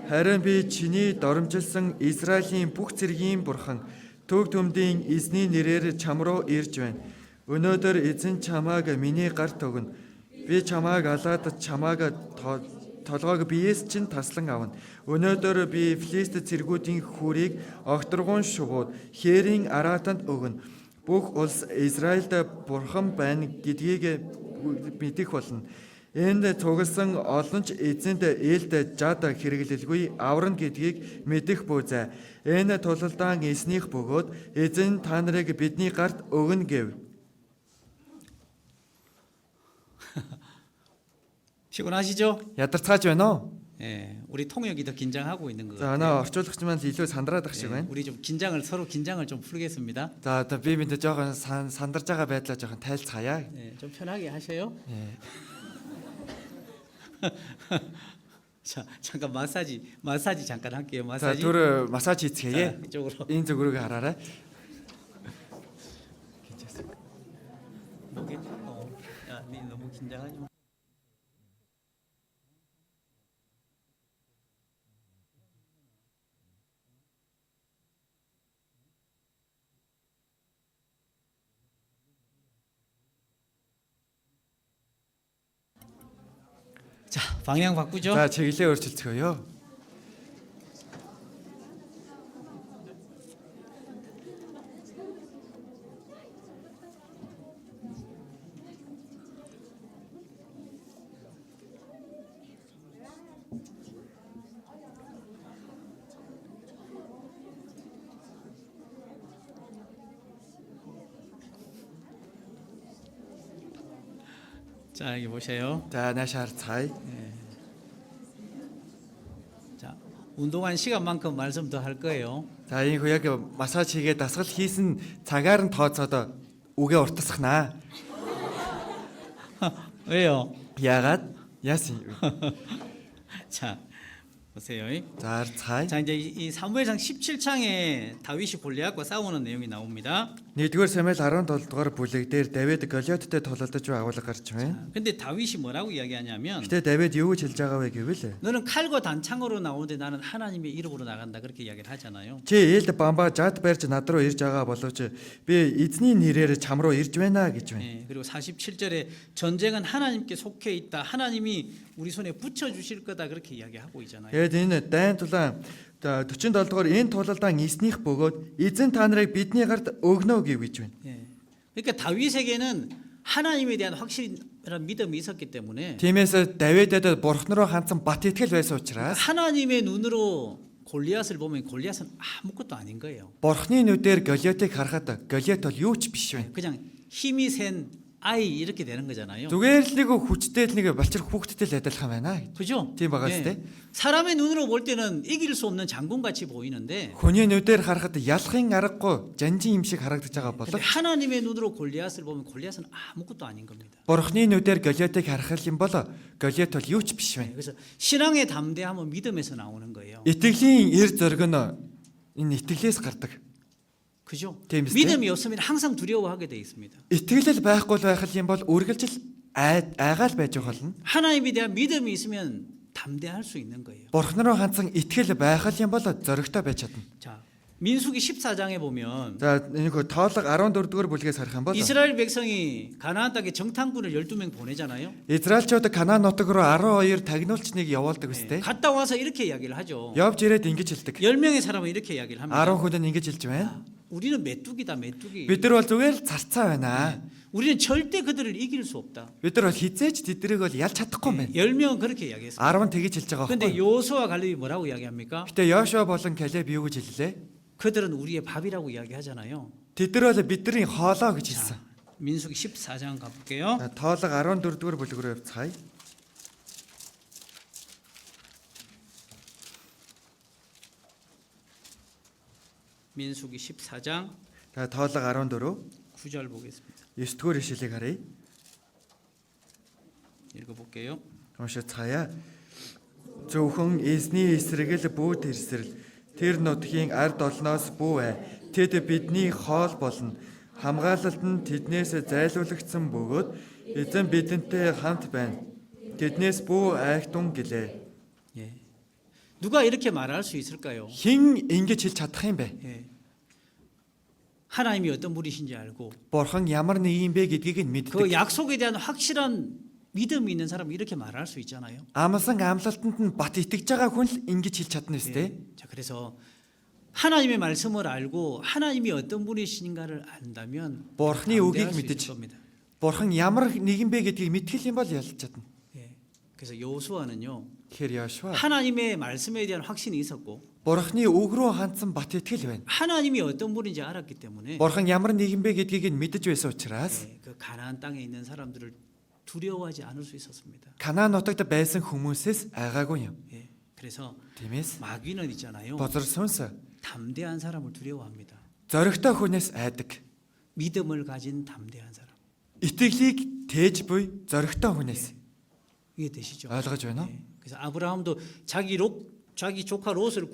харин би чиний доромжилсан Израилийн бүх цэргийн бурхан төг төмдийн эзний нэрээр чам руу ирж байна. Өнөөдөр эзэн чамааг миний гарт өгнө. Би чамааг алаад чамааг толгойг биеэс чинь таслан авна. Өнөөдөр би Филист цэргүүдийн хүрийг огторгон шувууд хээрийн аратанд өгнө. Бүх улс Израильд бурхан байна гэдгийг мэдэх болно. Энд цугласан олон ч эзэнд ээлд жад хэрэглэлгүй аврна гэдгийг мэдэх бүзэ. Энэ тулалдаан эснийх бөгөөд эзэн та нарыг бидний гарт өгнө гэв. 피곤하시죠? Ядарцгааж байна уу? 예, 우리 통역이 더 긴장하고 있는 것 За 같아요. нөө орчуулагч маань илүү сандраад ах шиг 예, байна. 우리 좀 서로 긴장을 좀 풀겠습니다. За одоо би мэдээ жоохон сандарж байгаа байдлаа жоохон тайлцгаая. 예, 좀 편하게 하세요. 예. 자, 잠깐 마사지 잠깐 할게요. За 마사지. түр массаж хийцгээе. 자, 이쪽으로. Энэ зүгрүүг хараарай. 목에 야, 니 너무 긴장하지 마. 자, 방향 바꾸죠. За чиглэлээ өөрчилцгөөё. 자, 여기 보세요. За наашаар цай. 자, 운동한 시간만큼 말씀 더 할 거예요. За энэ хүү яг массаж хийгээд дасгал хийсэн цагаар нь тооцоод үгээ уртасгнаа. 왜요? Яагаад? Яасан юм? 자, 보세요. За цай. 자, 이제 이 사무엘상 17장에 다윗이 골리앗과 싸우는 내용이 나옵니다. 1-р Самуэль 17 дугаар бүлэг дээр Давид Голиаттай тулалдаж буй агуулга гарч байна. 근데 다윗이 뭐라고 이야기하냐면 Гэтэ Давид юу гэж хэлж байгаа вэ гэвэл 너는 칼과 단창으로 나오는데 나는 하나님의 이름으로 나간다 그렇게 이야기를 하잖아요. чи Элд Бамба жад барьж над руу ирж байгаа боловч би эзний нэрээр чам руу ирж байна гэж байна. 예, 그리고 47절에 전쟁은 하나님께 속해 있다. 하나님이 우리 손에 붙여 주실 거다 그렇게 이야기하고 있잖아요. Тэгээд энэ дайн тулаан 47 дугаар энэ тулалдаан эснийх бөгөөд эзэн та нарыг бидний гарт өгнө гэж байна. 예. 그러니까 다윗에게는 하나님에 대한 확실한 믿음이 있었기 때문에 Тиймээс Давидэд бурхан руу хандсан бат итгэл байсан учраас 하나님의 눈으로 골리앗을 보면 골리앗은 아무것도 아닌 거예요. бурхны нүдээр Голиатыг харахад Голиат бол юу ч биш байна. 그냥 힘이 센 아이 이렇게 되는 거잖아요. Зүгээр л нэг хүчтэй л нэг балчир хүүхдтэй л адилхан байна. 그죠? Тийм байгаа 예. зү. 사람의 눈으로 볼 때는 이길 수 없는 장군 같이 보이는데 Хүний нүдээр харахад ялахын аргагүй жанжин юм шиг харагдаж байгаа 근데 боловч 하나님의 눈으로 골리앗을 보면 골리앗은 아무것도 아닌 겁니다. бурхны нүдээр Голиатыг харах юм бол Голиат бол юу ч биш байна. 그래서 신앙의 담대함은 믿음에서 나오는 거예요. Итгэлийн эр зориг нь энэ итгэлээс гардаг. 그죠? Тийм биз дээ. 믿음이 없으면 항상 두려워하게 돼 있습니다. Итгэл байхгүй байх юм бол үргэлжил айгаал байж байгаа болно. 하나님에 대한 믿음이 있으면 담대할 수 있는 거예요. Бурхан руу хандсан итгэл байх юм бол зоригтой байж чадна. 자, 민수기 14장에 보면 За энэ хөө тоолго 14 дугаар бүлгээс харах юм бол 이스라엘 백성이 가나안 땅에 정탐꾼을 12명 보내잖아요. Израильчууд Канаан нутаг руу 12 тагнуулчныг явуулдаг үстэй. 갔다 와서 이렇게 이야기를 하죠. Явж ирээд ингэж хэлдэг. 10명의 사람은 이렇게 이야기를 합니다. 10 хүн нь ингэж хэлж байна. 우리는 메뚜기다 메뚜기. Бид нар бол зүгээр л зарцаа байна. 우리는 절대 그들을 이길 수 없다. Бид нар бол хизээч тэднийг бол ялж чадахгүй юм байна. 10명은 그렇게 이야기했어요. 10 тэгж хэлж байгаа 근데 байхгүй. 요수와 갈렙이 뭐라고 이야기합니까? Гэтэ Йошуа болон Калеб юу гэж хэллээ? 그들은 우리의 밥이라고 이야기하잖아요. Тэд нар бол бидний хоолоо гэж хэлсэн. 민수기 14장 가볼게요. За, тоолго 14 дугаар бүлэг рүү явцгаая. 민수기 14장 За, тоолго 14 9절 보겠습니다. 9 дугаар ишлэлийг харъя. 읽어볼게요. Уншицгаая. Зөвхөн эзний эсрэг л бүү тэрсэрл тэр нутгийн ард олноос бүү ээ. Тэд бидний хоол болно. Хамгаалалт нь тэднээс зайлуулагдсан бөгөөд эзэн бидэнтэй хамт байна. Тэднээс бүү айхтун гэлээ. 예. 누가 이렇게 말할 수 있을까요? Хин ингэж хэлж чадах юм бэ? 예. 하나님이 어떤 분이신지 알고 Бурхан ямар нэг юм бэ гэдгийг нь 그 мэддэг. 약속에 대한 확실한 믿음이 있는 사람은 이렇게 말할 수 있잖아요. Амлсан амлалтанд нь бат итгэж байгаа хүн л ингэж хэлж чадна 예. үстэй. 자, 그래서 하나님의 말씀을 알고 하나님이 어떤 분이신가를 안다면 Бурханы 담대할 үгийг 수 있을 мэдэж 겁니다. Бурхан ямар нэг юм бэ гэдгийг мэдгэл юм бол ялж чадна. 예. 그래서 여호수아는요. Тэгэхээр Йошуа 하나님의 말씀에 대한 확신이 있었고 Бурханы үг рүү хандсан бат итгэл байна. 하나님이 어떤 분인지 알았기 때문에 Бурхан ямар нэг юм бэ гэдгийг нь мэдэж байсан учраас 예, 그 가나안 땅에 있는 사람들을 두려워하지 않을 수 있었습니다. Канаан нутагт байсан хүмүүсээс айгаагүй юм. 예. 그래서 Тиймээс 마귀는 있잖아요. бозор сүнс 담대한 사람을 두려워합니다. зоригтой хүнээс айдаг. 믿음을 가진 담대한 사람. Итгэлийг тээж буй зоригтой хүнээс 이해되시죠? ойлгож байна уу? 예. 그래서 아브라함도 자기 조카 롯을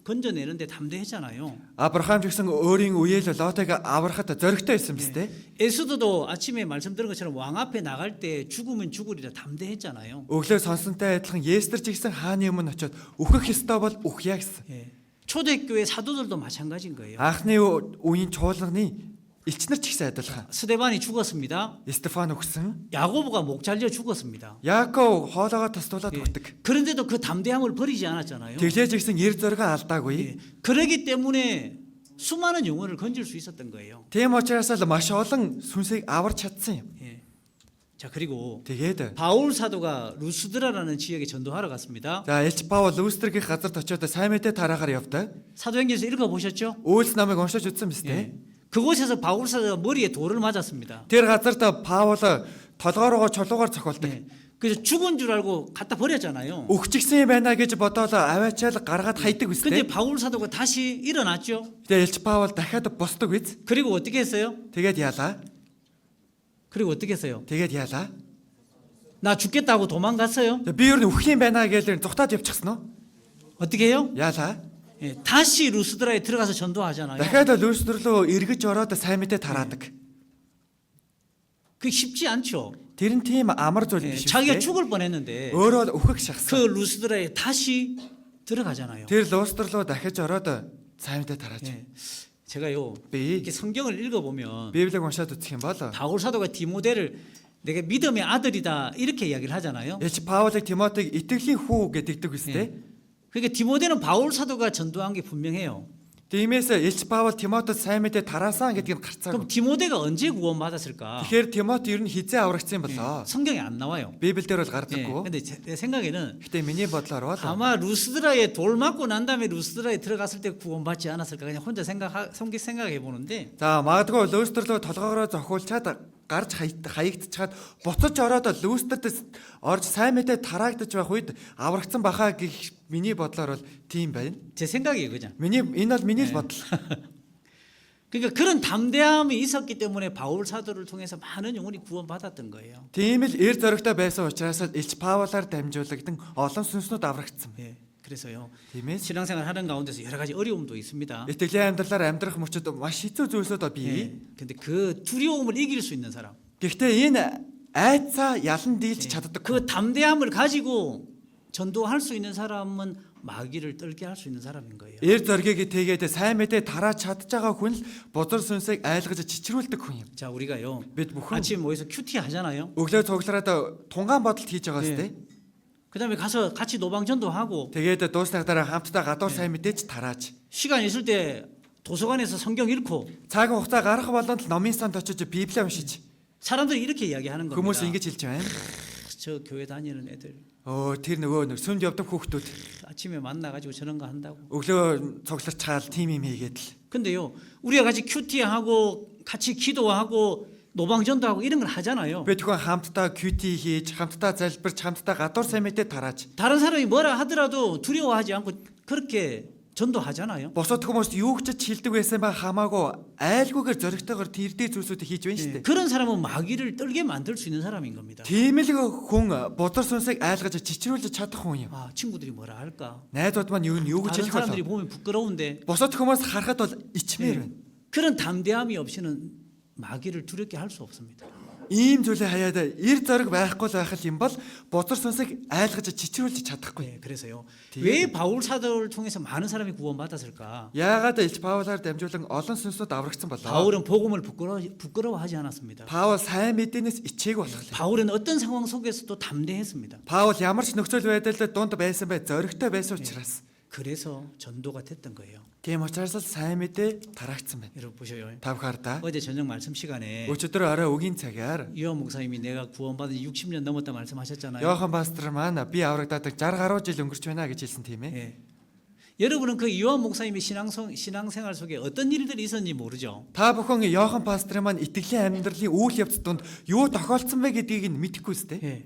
건져내는데 담대했잖아요. Авраам ч гэсэн өөрийн үеэл Лотыг аврахад зоригтой байсан биз дээ. 에스더도 아침에 말씀 들은 것처럼 왕 앞에 나갈 때 죽으면 죽으리라 담대했잖아요. Өглөө сонсонтой адилхан Естер ч гэсэн хааны өмнө очиод үхэх ёстой бол үхье гэсэн. 예. 초대교회 사도들도 마찬가지인 거예요. Анхны үеийн чуулганы элчнэр ч гэсэн адилхан. 스데반이 죽었습니다. Стефан өгсөн. 야고보가 목 잘려 죽었습니다. Яаков хоолоогоо тасдуулаад 예. өгдөг. 그런데도 그 담대함을 버리지 않았잖아요. Тэглээж гисэн эр зоригоо 예. алдаагүй. 그러기 때문에 수많은 영혼을 건질 수 있었던 거예요. Тийм учраас л маш олон сүнсийг аварч чадсан юм. 예. 자, 그리고 Тэгээд 바울 사도가 루스드라라는 지역에 전도하러 갔습니다. за Элч Паул Люстргийн газарт очиод сайн мэдээ тараахаар явдаг. 사도행전에서 읽어 보셨죠? Үйлс намыг уншиж үзсэн биз дээ. 예. 그곳에서 바울 사도가 머리에 돌을 맞았습니다. Тэр газарт Паул толгоороо чулуугаар цохолдог. 예. 그래서 죽은 줄 알고 갖다 버렸잖아요. Өгчихсэн юм байна гэж бодоод аваачаал гаргаад хайдаг биз 근데 дээ. 바울 사도가 다시 일어났죠. Тэгээд Элч Паул дахиад босдог биз. 그리고 어떻게 했어요? Тэгээд яалаа. 그리고 어떻게 했어요? Тэгээд яалаа. 나 죽겠다고 도망갔어요. Би юу н үхэх юм байна гэж зүхтаад явчихсан уу? 어떻게 해요? Яалаа. 예. 다시 루스드라에 들어가서 전도하잖아요. Дахиад Люстр руу эргэж ороод сайн мэдээ тараадаг. 그게 쉽지 않죠. Тэр нь тийм амар зүйл 예. биш 자기가 үү? 죽을 뻔했는데 Өөрөө үхэх 그 шахсан. 루스드라에 다시 들어가잖아요. Тэр Люстр руу дахиж ороод сайн мэдээ тарааж. 예. 제가요 Би 이렇게 성경을 읽어보면 Библийг уншаад үзэх юм бол 바울 사도가 디모데를 내가 믿음의 아들이다 이렇게 이야기를 하잖아요. Элч Паулыг Тимотиг итгэлийн хүү гэдэг үстэй. 그러니까 디모데는 바울 사도가 전도한 게 분명해요. Тиймээс Элч Паул Тимотед сайн мэдээ тараасан гэдгийг гарцаагүй. 그럼 디모데가 언제 구원받았을까? Тэгэхээр Тимот ер нь хизээ аврагдсан болоо. 성경에 안 나와요. Библиэлд бол 예. гардаггүй. 근데 제 생각에는 Гэтэ миний бодлоор бол 아마 루스드라에 돌 맞고 난 다음에 루스드라에 들어갔을 때 구원받지 않았을까 그냥 혼자 생각해 보는데 за магадгүй Люстр руу толгоороо зохиулчаад гарч хаягдчихад буцаж ороод Люстрт орж сайн мэдээ тараагдаж байх үед аврагдсан бахаа гэх миний бодлоор бол тийм байна. 제 생각이에요, 그냥. Энэ бол миний л бодол. 그러니까 그런 담대함이 있었기 때문에 바울 사도를 통해서 많은 영혼이 구원받았던 거예요. Тийм л эр зоригтой байсан учраас Элч Паулаар дамжуулагдсан олон сүнснүүд аврагдсан. 예. 그래서요. Тиймээс 신앙생활 하는 가운데서 여러 가지 어려움도 있습니다. итгэлийн амьдралаар амьдрах мөчөд маш хэцүү зүйлсүүд 예. бий. 근데 그 두려움을 이길 수 있는 사람. Гэхдээ энэ айцаа ялан дийлж чаддаг. 그 담대함을 가지고 전도할 수 있는 사람은 마귀를 떨게 할 수 있는 사람인 거예요. Эр зоргийг тэгээд сайн мэдээ тарааж чадж байгаа хүн л бузар сүнсийг айлгаж чичрүүлдэг хүн юм. 자, 우리가요. Бид бүхэн 아침에 모여서 큐티 하잖아요. өглөө цуглараад тунгаан бодолт хийж байгаа 예. сте. 그다음에 가서 같이 노방전도 하고 Тэгээд дуусных дараа хамтдаа гадуур сайн мэдээж тарааж. 시간 있을 때 도서관에서 성경 읽고 Цаг хугацаа гарах болгонд л номын санд очиж Библийг уншиж. 사람들이 이렇게 이야기하는 겁니다. Хүмүүс ингэж хэлж байна. 저 교회 다니는 애들 Тэр нөгөө сүмд явдаг хүүхдүүд 아침에 만나가지고 저런 거 한다고. өглөө цугларч чаал тим юм хийгээд л. 근데요, 우리가 같이 큐티하고 같이 기도하고 노방전도 하고 이런 걸 하잖아요. Бид хүн хамтдаа QT хийж, хамтдаа залбирч, хамтдаа гадуур сайн мэдээ тарааж. 다른 사람이 뭐라 하더라도 두려워하지 않고 그렇게 전도하잖아요. Босоод хүмүүст юу ч хэлдэг байсан ба хамаагүй айлгүйгээр зоригтойгоор тэр дээр зүйлсүүдийг хийж байна шүү дээ. 그런 사람은 마귀를 떨게 만들 수 있는 사람인 겁니다. Тийм л хүн бузар сүнсийг айлгаж чичрүүлж чадах хүн юм. 아, 친구들이 뭐라 할까? Найзууд маань юу гэж 다른 хэлэх 사람들이 вэ? 보면 부끄러운데 Босоод хүмүүс харахад бол ичмээр байна. 그런 담대함이 없이는 마귀를 두렵게 할 수 없습니다. Ийм зүйлээ хаяад эр зориг байхгүй л байх юм бол бузар сүнсийг айлгаж чичрүүлж чадахгүй. 네, 그래서요. 뒤에 왜 바울 사도를 통해서 많은 사람이 구원받았을까? Яагаад Илч Паулаар дамжуулан олон сүнсүүд аврагдсан болоо? 바울은 복음을 부끄러워하지 않았습니다. Паул сайн мэдээнээс ичээг болохлаа. 바울은 어떤 상황 속에서도 담대했습니다. Паул ямар ч нөхцөл байдлаар дунд байсан бай, зоригтой байсан учраас 그래서 전도가 됐던 거예요. тийм учраас л сайн мэдээ тараагдсан байна. 여러분 보셔요. Та бүхаарда 어제 저녁 말씀 시간에 өчигдөр орой үгийн цагаар 이원 목사님이 내가 구원받은 지 60년 넘었다 말씀하셨잖아요. Йохан пастор маань би аврагдаад 60 гаруй жил өнгөрч байна гэж хэлсэн тийм ээ. 예. 여러분은 그 이원 목사님의 신앙생활 속에 어떤 일들이 있었는지 모르죠. Та бүхэн Йохан пастор маань итгэлийн амьдралын үйл явц донд юу тохиолдсон бэ гэдгийг нь мэдэхгүй үстэй. 예.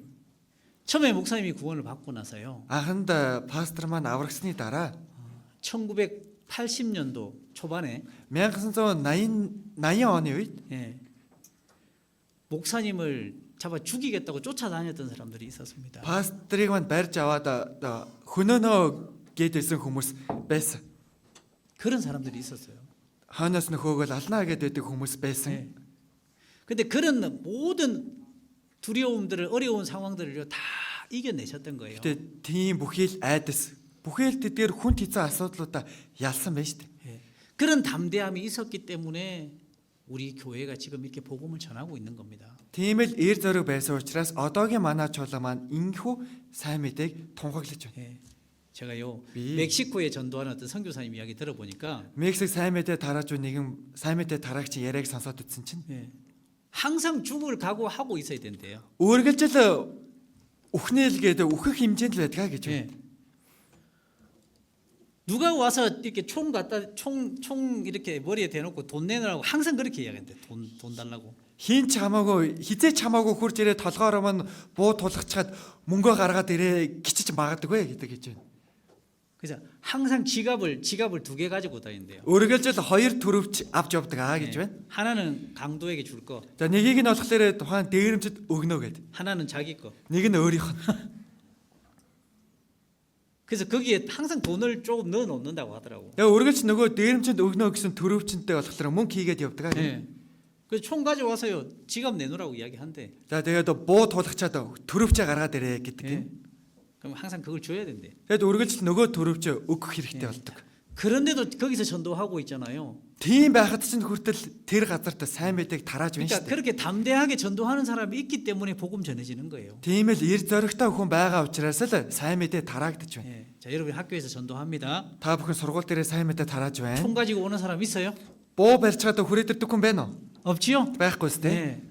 처음에 목사님이 구원을 받고 나서요. Анханд пастор маань аврагсны дараа 1980년도 초반에 1980 оны үед 예. 목사님을 잡아 죽이겠다고 쫓아다녔던 사람들이 있었습니다. пастрыг маань барьж аваад хөнөөнөө гэдсэн хүмүүс байсан. 그런 사람들이 있었어요. Хойноос нөхөөгөл алнаа гэдэг хүмүүс байсан. 예. 근데 그런 모든 두려움들을 어려운 상황들을 다 이겨내셨던 거예요. Гэтэ тийм бүхий л айдас. Бүхий л тэдгээр хүн хэцүү асуудлуудаа ялсан байна шүү дээ. 예. 그런 담대함이 있었기 때문에 우리 교회가 지금 이렇게 복음을 전하고 있는 겁니다. Тийм л эр зориг байсан учраас одоогийн манай чуулга маань инхүү сайн мэдээг тунхаглаж байна. 예. 제가요 비- 멕시코에 전도하는 어떤 선교사님 이야기 들어보니까 Мексик сайн мэдээ тарааж нэгэн сайн мэдээ тараагч яриаг сонсоод үзсэн чинь 예. 항상 죽을 각오하고 있어야 된대요. үргэлжил үхнээл гэдэг үхэх хэмжээнд л байдгаа гэж 예. байна. 누가 와서 이렇게 총 갖다 총 이렇게 머리에 대놓고 돈 내놓으라고 항상 그렇게 이야기한대. 돈 달라고. Хин ч хамаагүй хизээч хамаагүй хурж ирээ толгоороо маань буу тулгачаад мөнгөө гаргаад ирээ гिचж магадгүй гэдэг гэж байна. 그래서 항상 지갑을 2개 가지고 다닌대요. Үргэлжил хоёр төрөвч авч явдаг гэж 예. байна. 하나는 강도에게 줄 거, За нэгийг нь болохоор тухайн дээрэмчд өгнө гэд. 하나는 자기 거. Нэг нь өөрийнх нь. 그래서 거기에 항상 돈을 조금 넣어 놓는다고 하더라고. Яг үргэлж нөгөө дээрэмчд өгнө гэсэн төрөвчнтэй болохоор мөнгө хийгээд явдаг. 예. 그래서 총 가져와서요. 지갑 내놓으라고 이야기한대. За тэгээд буу тулгачаад төрөвчээ гаргаад ирээ гэдэг. 예. 그럼 항상 그걸 줘야 된대. Тэгэд үргэлж нөгөө төрөвчөө өгөх хэрэгтэй болдог. 그런데도 거기서 전도하고 있잖아요. Тийм байхад чинь хүртэл тэр газарт сайн мэдээг тарааж байна 그러니까 шүү дээ. 그렇게 담대하게 전도하는 사람이 있기 때문에 복음 전해지는 거예요. Тийм л эр зоригтой хүн байгаа учраас л сайн мэдээ тараагдаж байна. 예. 자, 여러분 학교에서 전도합니다. Та бүхэн сургууль дээрээ сайн мэдээ тарааж байна. 총 가지고 오는 사람 있어요? Буу барьцгаад хүрээдэрдэг хүн байна уу? 없지요? Байхгүй сте. 네.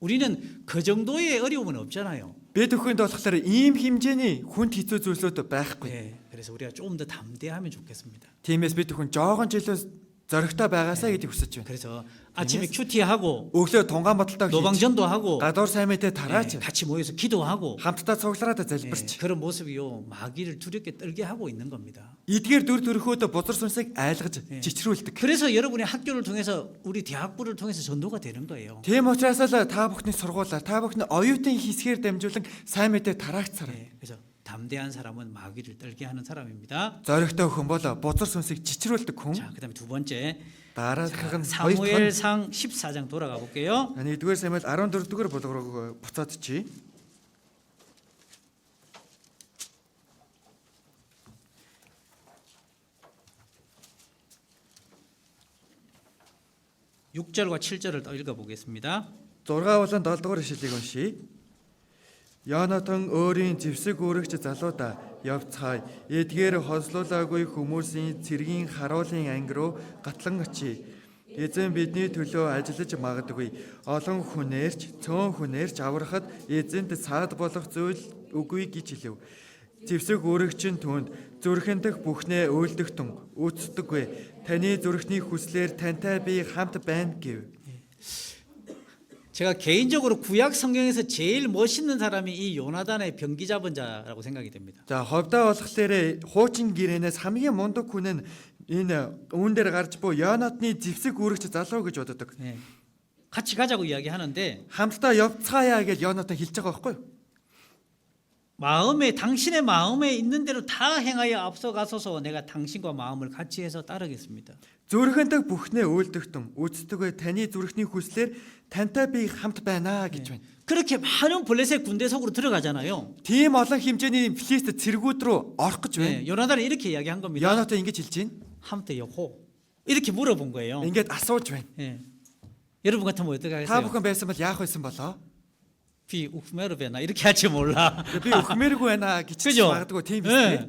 우리는 그 정도의 어려움은 없잖아요. Бид бүхэнд болохоор ийм хэмжээний хүнд хэцүү зүйлсүүд байхгүй. 네. 그래서 우리가 조금 더 담대하면 좋겠습니다. Тиймээс бид бүхэн жоохон жилээс зоригтой байгаасаа гэдгийг хүсэж байна. 그래서 아침에 큐티하고 Өглөө тунгаан бодолтой хийж 노방전도 하고 гадуур сайн мэдээ тарааж 같이 모여서 기도하고 хамтдаа цуглараад залбирч 그런 모습이요 마귀를 두렵게 떨게 하고 있는 겁니다. эдгээр дүр төрхөөд бузар сүнсийг айлгаж жичрүүлдэг. 그래서 여러분의 학교를 통해서 우리 대학부를 통해서 전도가 되는 거예요. Тийм учраас л та бүхний сургуулаа та бүхний оюутан хийсгээр дамжуулан сайн мэдээ тараагдсаар. 네. 그래서 담대한 사람은 마귀를 떨게 하는 사람입니다. Зоригтой хүн бол бузар сүнсийг жичрүүлдэг хүн. 자, 그다음에 두 번째 Дараалах нь хоёр дахь нь 사무엘상 14장 돌아가 볼게요. 1-р Самуэль 14-р болгоо руу буцаад чи. 6절과 7절을 더 읽어 보겠습니다. 6 болон 7 дугаар ишлэлийг уншийе. Йонатан өөрийн зэвсэг үүрэгч залуудаа явцгаая. Эдгээр хослуулаагүй хүмүүсийн цэргийн харуулын анги руу гатлан очие. Эзэн бидний төлөө ажиллаж магадгүй. Олон хүнээрч, цөөн хүнээрч аврахад эзэнт саад болох зүйл үгүй гэж хэлв. Зэвсэг үүрэгчин түүнд зүрхэн дэх бүхнээ өөлдөгтөн үцдэггүй. Таны зүрхний хүслээр тантай би хамт байна гэв. 제가 개인적으로 구약 성경에서 제일 멋있는 사람이 이 요나단의 병기 잡은 자라고 생각이 됩니다. За ховдоо болохоор хуучин гэрээнээс хамгийн мундаг хүн нь энэ үүн дээр гарч буй Йонатны зэвсэг үүрэгч залуу гэж боддог. 예. 같이 가자고 이야기하는데 Хамтдаа явцгаая гэж Йонатан хэлж байгаа байхгүй юу? 마음에 당신의 마음에 있는 대로 다 행하여 앞서가소서 내가 당신과 마음을 같이 해서 따르겠습니다. Зүрхэндээ бүхнээ өөлдөгтөн үцдэггүй таны зүрхний хүслээр тантай би хамт байна гэж байна. 그렇게 많은 블레셋 군대 속으로 들어가잖아요. Тийм олон хэмжээний Филист цэргүүд рүү орох гэж байна. 예, 요나단은 이렇게 이야기한 겁니다. Йонатан ингэж хэлж байна. 함대 여호 이렇게 물어본 거예요. Ингээд асууж байна. 예. 여러분 같으면 어떻게 Та 하겠어요? бүхэн байсан бол яах байсан болоо? 비 우프메르베나 이렇게 할지 몰라. Би өхмээргүй байна гэж хэлж 그죠? магадгүй тийм 예. биз дээ.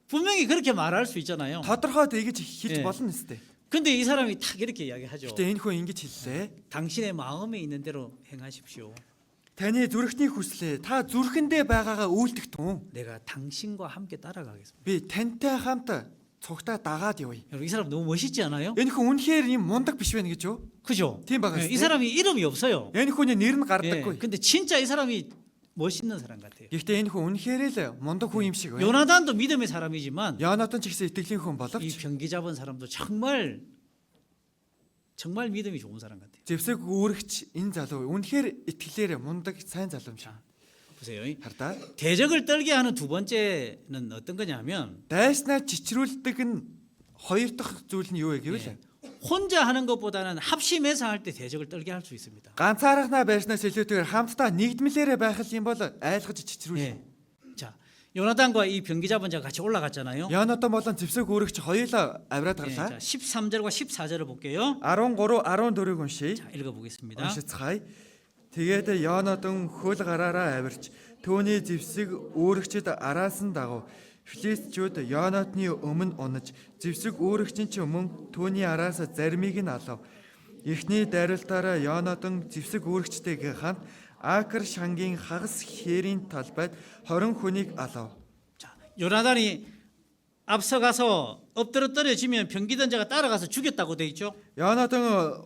분명히 그렇게 말할 수 있잖아요. Тодорхойд ингэж хэлж 예. болно нэстэ. 근데 이 사람이 탁 이렇게 이야기하죠. Гэтэ энэ хүн ингэж хэллээ. 당신의 마음에 있는 대로 행하십시오. Таны зүрхний хүслээ та зүрхэндээ байгаагаа үйлдэгтэн. 내가 당신과 함께 따라가겠습니다. Би тантай хамт цугтаа дагаад явъя. 여러분 이 사람 너무 멋있지 않아요? Энэ хүн үнэхээр юм мундаг биш байна гэж юу? 그죠? Тийм байгаа 예, шүү 이 дээ. 사람이 이름이 없어요. Энэ хүний нэр нь 예, гардаггүй. 근데 진짜 이 사람이 멋있는 사람 같아요. Гэхдээ энэ хүн үнэхээр л мундаг хүн юм шиг байна. 요나단도 믿음의 사람이지만 Йонатан ч гэсэн итгэлийн хүн 이 боловч 병기 잡은 사람도 정말 믿음이 좋은 사람 같아요. зэвсэг үүрэгч энэ залуу үнэхээр итгэлээр мундаг сайн залуу юм шиг. 보세요. Хардаа. 대적을 떨게 하는 두 번째는 어떤 거냐면 Дайснаа чичрүүлдэг нь хоёр дахь зүйл нь юу вэ гэвэл 예, 혼자 하는 것보다는 합심해서 할 때 대적을 떨게 할 수 있습니다. ганцаархнаа байснаас илүүтэйгээр хамтдаа нэгдмэлээрээ байх юм бол айлгаж чичрүүл. 예. 자, 요나단과 이 병기 잡은 자가 같이 올라갔잖아요. Йонатан болон зэвсэг үүрэгч хоёулаа авираад 예, гарлаа. 자, 13절과 14절을 볼게요. 13 14-ыг уншийе. 자, 읽어보겠습니다. Уншицгаая. Тэгээд Йонатан хөл гараараа авирч түүний зэвсэг үүрэгчд араас нь дагав. Филистчүүд Йонатны өмнө унаж зэвсэг үүрэгчин ч мөн түүний араас заримыг нь алав. Эхний дайралтаараа Йонатан зэвсэг үүрэгчтэйгээ хамт Акр шангийн хагас хээрийн талбайд 20 хүнийг алав. 자, 요나단이 앞서가서 엎드려 떨어지면 병기던 자가 따라가서 죽였다고 돼 있죠. Йонатны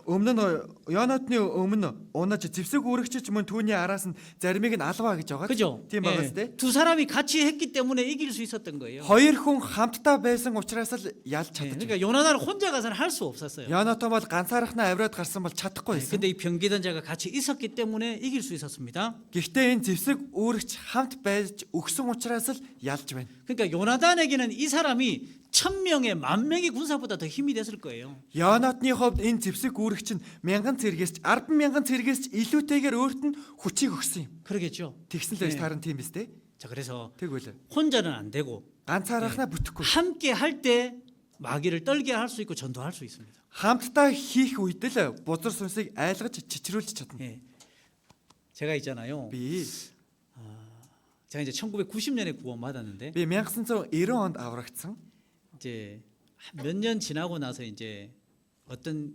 өмнө унаж зэвсэг үүрэгч ч мөн түүний араас нь заримыг нь алваа гэж байгаа. 그죠? Тийм байгаа сте. 두 사람이 같이 했기 때문에 이길 수 있었던 거예요. Хоёр хүн хамтдаа байсан учраас л ялж 예, чадчих. 그러니까 요나단은 혼자 가서는 할 수 없었어요. Yonatan бол ганцаархнаа авираад гарсан бол чадахгүй 예, байсан. 근데 이 병기던 자가 같이 있었기 때문에 이길 수 있었습니다. Гэхдээ энэ зэвсэг үүрэгч хамт байж өгсөн учраас л ялж байна. 그러니까 요나단에게는 이 사람이 1000명의 10,000명의 군사보다 더 힘이 됐을 거예요. Йонатны хувьд энэ зэвсэг үүрэгч нь 1000 цэргээс 10,000 цэргээс илүүтэйгээр өөрт нь хүчийг өгсөн юм. 그러겠죠. Тэгсэн л байж тааран тийм биз дээ. 자, 그래서 Тэгвэл 혼자는 안 되고 ганцаархнаа бүтэхгүй. 함께 할 때 마귀를 떨게 할 수 있고 전도할 수 있습니다. Хамтдаа хийх үед л бузар сүнсийг айлгаж чичрүүлж чадна. 예. 제가 있잖아요. Би 제가 이제 1990년에 구원 받았는데 би 1990 онд аврагдсан. 이제 몇 년 지나고 나서 이제 어떤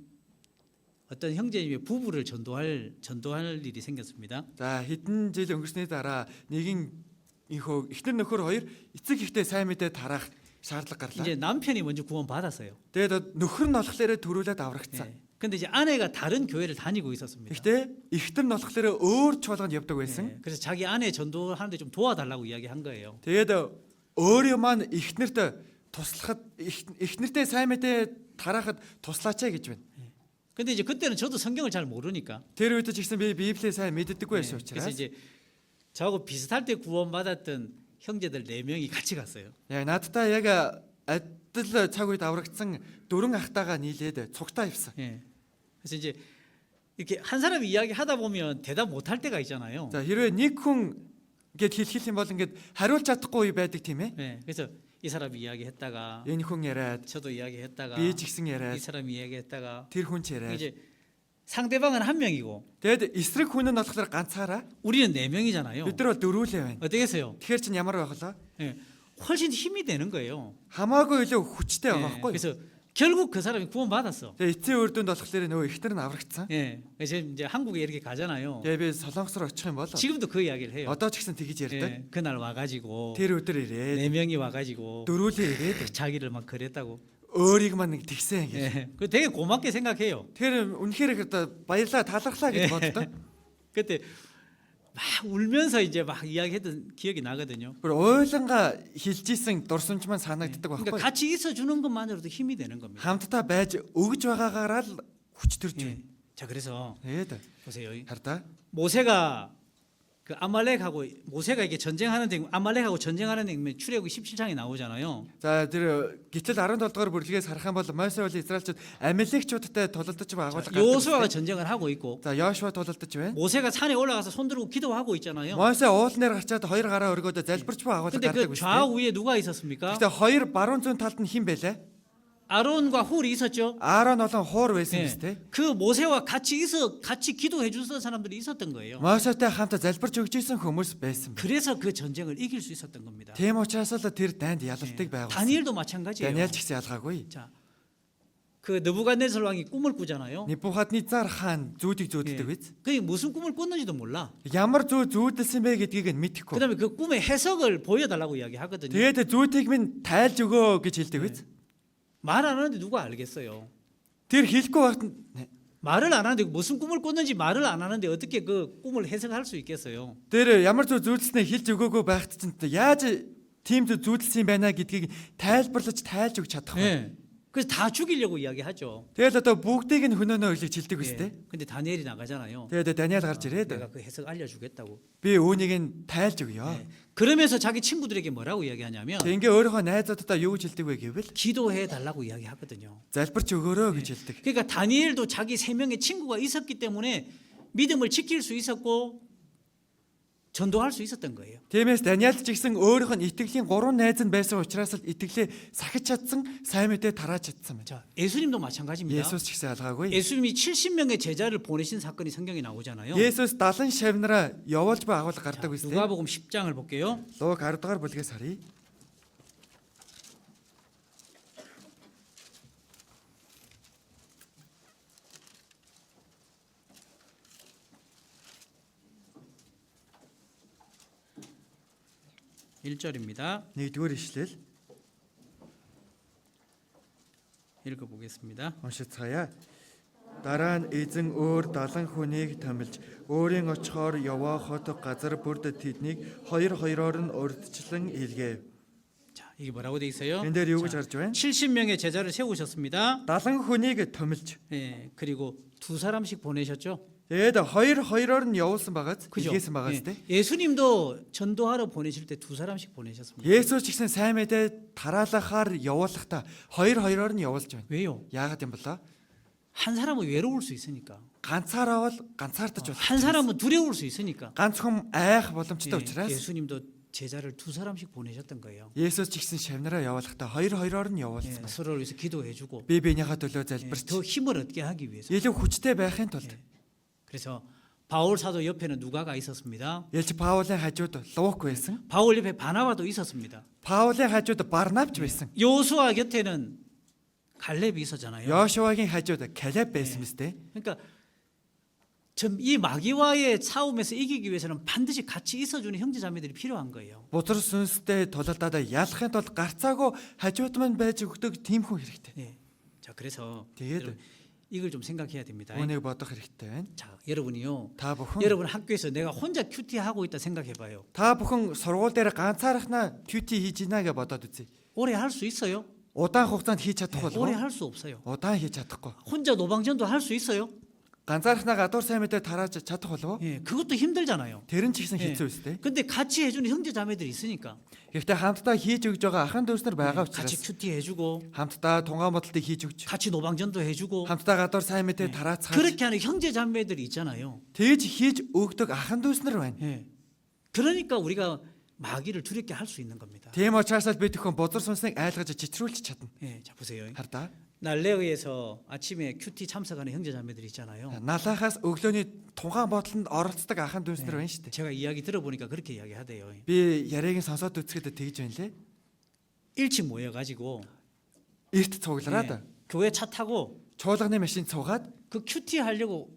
형제님의 부부를 전도할 일이 생겼습니다. За хэдэн жил өнгөрсний дараа нэгэн ихнэр нөхөр хоёр эцэг ихтэй сайн мэдээ тараах шаардлага гарлаа. 이제 남편이 먼저 구원 받았어요. Тэгээд нөхөр нь болохоор төрүүлээд аврагдсан. 예. 근데 이제 아내가 다른 교회를 다니고 있었습니다. Гэхдээ ихтер нь болохоор өөр чуулганд явдаг байсан. 예. 그래서 자기 아내 전도하는데 좀 도와달라고 이야기한 거예요. Тэгээд өөрөө маань ихнэрт туслахад ихнэртэй сайн мэдээ тараахад туслаач гэж байна. 근데 이제 그때는 저도 성경을 잘 모르니까. Тэр үед ч гэсэн би Библийг сайн мэддэггүй байсан 그래서 учраас 이제 저하고 비슷할 때 구원 받았던 형제들 4명이 같이 갔어요. яг надтай яг адил цаг үед аврагдсан 4 ахтайгаа нийлээд цугтаа ивсэн. 예. 그래서 이제 이렇게 한 사람이 이야기하다 보면 대답 못할 때가 있잖아요. За хэрвээ нэг хүн ингээд хэлхийл юм бол ингээд хариулж чадахгүй байдаг тийм ээ. 예. 그래서 이 사람이 이야기했다가 Энэ хүн яриад, 저도 이야기했다가 би ч гэсэн 이 яриад, 사람이 이야기했다가 тэр хүн ч яриад. 이제 상대방은 한 명이고 Тэгэд эсрэг хүн нь болохоор ганцаараа 우리는 네 명이잖아요. бид нар бол дөрүүлээ байна. 어떻겠어요? Тэгэхээр чинь ямар байх вэ? 예. 훨씬 힘이 되는 거예요. Хамаагүй илүү хүчтэй 예. байгаа байхгүй юу? 그래서 결국 그 사람이 구원받았어. Тэгээ эцсийн үр дүнд болохоор нөгөө ихтер нь аврагдсан. 예. 그래서 이제 한국에 이렇게 가잖아요. Тэгээ би Солонгос руу очих юм бол 지금도 그 이야기를 해요. одоо ч гэсэн тэгж ярьдаг. 예. 그날 와가지고 Тэр өдөр ирээд 네 명이 와가지고 дөрүүлээ ирээд 자기를 막 그랬다고. өөрийг маань нэг тэгсэн гэж. 예. 그 되게 고맙게 생각해요. Тэр үнэхээр одоо баярлаа талархлаа гэж боддог. 그때 막 울면서 이제 막 이야기했던 기억이 나거든요. Гүр уйланга хилжсэн дурсамж маань санагддаг 그러니까 байхгүй. 같이 있어 주는 것만으로도 힘이 되는 겁니다. Хамтдаа байж өгж байгаагаараа л хүч төрж 예. байна. 자 그래서 Тэгээд 보세요. хардаа 모세가 그 아말렉하고 모세가 이게 전쟁하는데 아말렉하고 전쟁하는데 출애굽기 17장에 나오잖아요. за тэр гítэл 17 дугаар бүлгээс харах юм бол Мосе бол Израильчууд Амилекчуудтай тулалдаж байгуулах 요수아가 전쟁을 하고 있고 За Йошуа тулалдаж байна. 모세가 산에 올라가서 손 들고 기도하고 있잖아요. Мосе уулнаар гарчаад хоёр гараа өргөөд залбирч байгуулах 근데 гардаг 그 биш. 좌우에 누가 있었습니까? Гэтэ хоёр баруун зүүн талд нь хэн бэлээ? 아론과 훌이 있었죠. Аарон болон Хуур байсан 예. биз дээ. 그 모세와 같이 기도해 주던 사람들이 있었던 거예요. Мосетай хамт залбирч өгч исэн хүмүүс байсан. 그래서 그 전쟁을 이길 수 있었던 겁니다. Тийм учраас л тэр дайнд ялалтыг байгуулсан. 다니엘도 마찬가지예요. Даниэл ч гэсэн ялгаагүй. 자, 그 느부갓네살 왕이 꿈을 꾸잖아요. Небухаднецар хаан зүүдийг зүүддэг 예. биз? 그게 무슨 꿈을 꿨는지도 몰라. Ямар зүү зүүдэлсэн бэ гэдгийг нь мэдэхгүй. 그다음에 그 꿈의 해석을 보여달라고 이야기하거든요. Тэгээд зүүдийг минь тайлж өгөө гэж хэлдэг биз? 말 안 하는데 누가 알겠어요? Тэр хэлэхгүй байхад 말을 안 하는데 무슨 꿈을 꿨는지 말을 안 하는데 어떻게 그 꿈을 해석할 수 있겠어요? тэр ямар зүү зүүдэлснээ хэлж өгөөгүй байхад чинь яаж тийм зүү зүүдэлсэн юм байна гэдгийг тайлбарлаж тайлж өгч чадах вэ? 예. 그래서 다 죽이려고 이야기하죠. Тэгэл одоо бүгдийг нь хөнөөнөө хэлж хэлдэг үстэй. 예. 근데 다니엘이 나가잖아요. Тэгээд Даниэл гарч ирээд 내가 그 해석 알려주겠다고. би үүнийг нь тайлж өгье. 예. 그러면서 자기 친구들에게 뭐라고 이야기하냐면 Тэг ингээ өөрийнхөө найзуудаа юу гэж хэлдэг вэ гэвэл 기도해 달라고 이야기하거든요. залбирч өгөөрөө гэж хэлдэг. 그러니까 다니엘도 자기 세 명의 친구가 있었기 때문에 믿음을 지킬 수 있었고 전도할 수 있었던 거예요. Тиймээс Даниэл ч гэсэн өөрийнх нь итгэлийн 3 найз нь байсан учраас л итгэлээ сахиж чадсан, сайн мэдээ тарааж чадсан байна. 자, 예수님도 마찬가지입니다. Есүс ч гэсэн ялгаагүй. 예수님이 70명의 제자를 보내신 사건이 성경에 나오잖아요. Есүс 70 шавнараа явуулж байгуулга гардаг үстэй. 누가복음 10장을 볼게요. Луг 10 дугаар бүлгээс харъя. (1절입니다) 1-р ишлэл 읽어보겠습니다. уншицгаая. Дараа нь эзэн өөр 70 хүнийг томилж өөрийн очихоор яваахот газар бүрд тэднийг хоёр хоёроор нь урдчлан илгээв. 자, 이게 뭐라고 돼 있어요? Энэ дээр юу гэж гарч байна? 70명의 제자를 세우셨습니다. 70 хүнийг томилж 예, 그리고 두 사람씩 보내셨죠. тэгээд хоёр хоёроор нь явуулсан байгааз 그죠? илгээсэн байгааз тэ. 예수님도 전도하러 보내실 때 두 사람씩 보내셨습니다. Есүс ч гэсэн сайн мэдээ тараалахаар явуулахдаа хоёр хоёроор нь явуулж байна. 왜요? Яагаад юм болоо? 한 사람은 외로울 수 있으니까. Ганцаараа бол ганцаардаж 한 사람은 두려울 수 있으니까. ганц хүм айх боломжтой 예, учраас 예수님도 제자를 두 사람씩 보내셨던 거예요. Есүс ч гэсэн шавнараа явуулахдаа хоёр хоёроор нь 예, явуулсан байна. 서로를 위해서 기도해주고 Би биенийхээ төлөө 예, залбирч 더 힘을 얻게 하기 위해서. илүү хүчтэй байхын тулд 그래서 바울 사도 옆에는 누가가 있었습니다. Ялч Паулын хажууд Лук байсан. 바울 옆에 바나바도 있었습니다. Паулын хажууд Барнабч байсан. 요수아 곁에는 갈렙이 있었잖아요. Йошуагийн хажууд Калеб байсан мэт те. 그러니까 이 마귀와의 싸움에서 이기기 위해서는 반드시 같이 있어주는 형제자매들이 필요한 거예요. Бузар сүнстэй тулалдаад ялахын тулд гарцаагүй хажууд мань байж өгдөг тийм хүн хэрэгтэй. 예. 자, 그래서 Тэгээд 여러분, 이걸 좀 생각해야 됩니다. үүнийг бодох хэрэгтэй байна. 자, 여러분이요. Та бүхэн 여러분 학교에서 내가 혼자 큐티 하고 있다 생각해 봐요. та бүхэн сургууль дээр ганцаархнаа 큐티 хийж ийна гэж бодоод үзье. 오래 할 수 있어요? Удаан хугацаанд хийж чадах 오래 болов уу? 할 수 없어요. Удаан хийж чадахгүй. 혼자 노방전도 할 수 있어요? ганцаархнаа гадуур сайн мэдээ тарааж чадах болов уу? 예, 그것도 힘들잖아요. Тэр нь ч гэсэн 예. хэцүү үстэй. 근데 같이 해주는 형제 자매들이 있으니까 Гэхдээ хамтдаа хийж өгж байгаа ахын дүүс нар байгаа 같이 учраас 큐티 해주고 хамтдаа тунгаан бодолтыг хийж өгч 같이 노방전도 해주고 хамтдаа гадуур сайн мэдээ тараацгааж 그렇게 하는 형제 자매들이 있잖아요. тэгж хийж өгдөг ахын дүүс нар байна. 예. 그러니까 우리가 마귀를 두렵게 할 수 있는 겁니다. Тийм учраас л бид бүхэн бузар сүнснийг айлгаж чичрүүлж чадна. 예, 자 보세요. Хардаа. 날레의에서 아침에 큐티 참석하는 형제 자매들이 있잖아요. Налахаас өглөөний тунгаан бодолд оролцдог ахын дүүс нар байна шүү дээ. 제가 이야기 들어보니까 그렇게 이야기하대요. Би яриаг нь сонсоод үзэхэд тэгж байна лээ. 일찍 모여가지고 Эрт цуглараад 교회 차 타고 чуулганы машин цугаад 그 큐티 하려고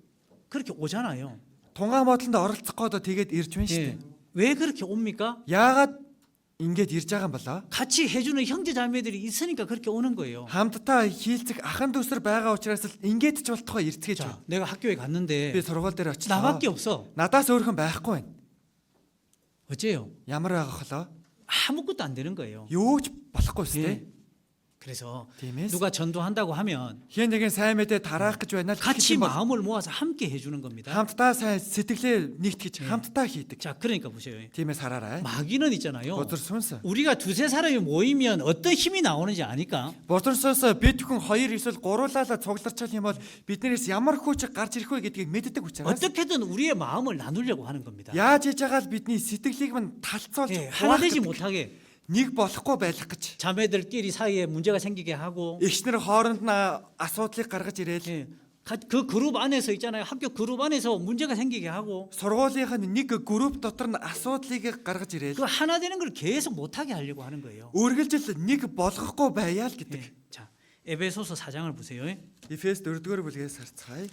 그렇게 오잖아요. тунгаан бодолд оролцох гээд тэгээд ирж байна шүү 예. дээ. 왜 그렇게 옵니까? Яагаад ингэж ирж байгаа юм болоо? 같이 해주는 형제 자매들이 있으니까 그렇게 오는 거예요. Хамтдаа хийлцэх ахын дүүс нар байгаа учраас л ингэж ч болтугай ирцгээж 자, байна. 내가 학교에 Би 갔는데 сургууль дээр очлоо. 나밖에 없어. Надаас өөрхөн байхгүй байна. 어째요? Ямар байгаа холоо? 아무것도 안 되는 거예요. Юу ч болохгүй 예. сте. 그래서 Тиймээс 누가 전도한다고 하면 хин нэгэн сайн мэдээ тараах гэж байна л 같이 гэх юм бол 마음을 모아서 함께 해주는 겁니다. хамтдаа сайн сэтгэлээ нэгтгэж хамтдаа хийдэг. 자, 그러니까 보세요. Тиймээс хараарай. 마귀는 있잖아요. Бузар сүнс. 우리가 두세 사람이 모이면 어떤 힘이 나오는지 아니까? Бузар сүнс бид хүн хоёр эсвэл гуруулаалаа цугларчаал юм бол биднээс ямар хүч гарч ирэх вэ гэдгийг мэддэг учраас 어떻게든 우리의 마음을 나누려고 하는 겁니다. яаж хийж байгаа л бидний сэтгэлийг мань талцуулж 예, 하나 되지 хуваах 못하게 нэг болохгүй байх гэж. 자매들끼리 사이에 문제가 생기게 하고 Эгчнэр хооронд нь асуудлыг гаргаж ирээл 예, 그 그룹 안에서 있잖아요. 학교 그룹 안에서 문제가 생기게 하고 сургуулийнх нь нэг групп дотор нь асуудлыг гаргаж ирээл 그 하나 되는 걸 계속 못하게 하려고 하는 거예요. үргэлжил нэг болгохгүй байяа л гэдэг. 예, 자, 에베소서 4장을 보세요. Эфес 4-р бүлгээс харцгаая.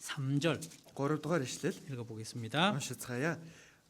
3절 3-р ишлэл 읽어보겠습니다. уншицгаая.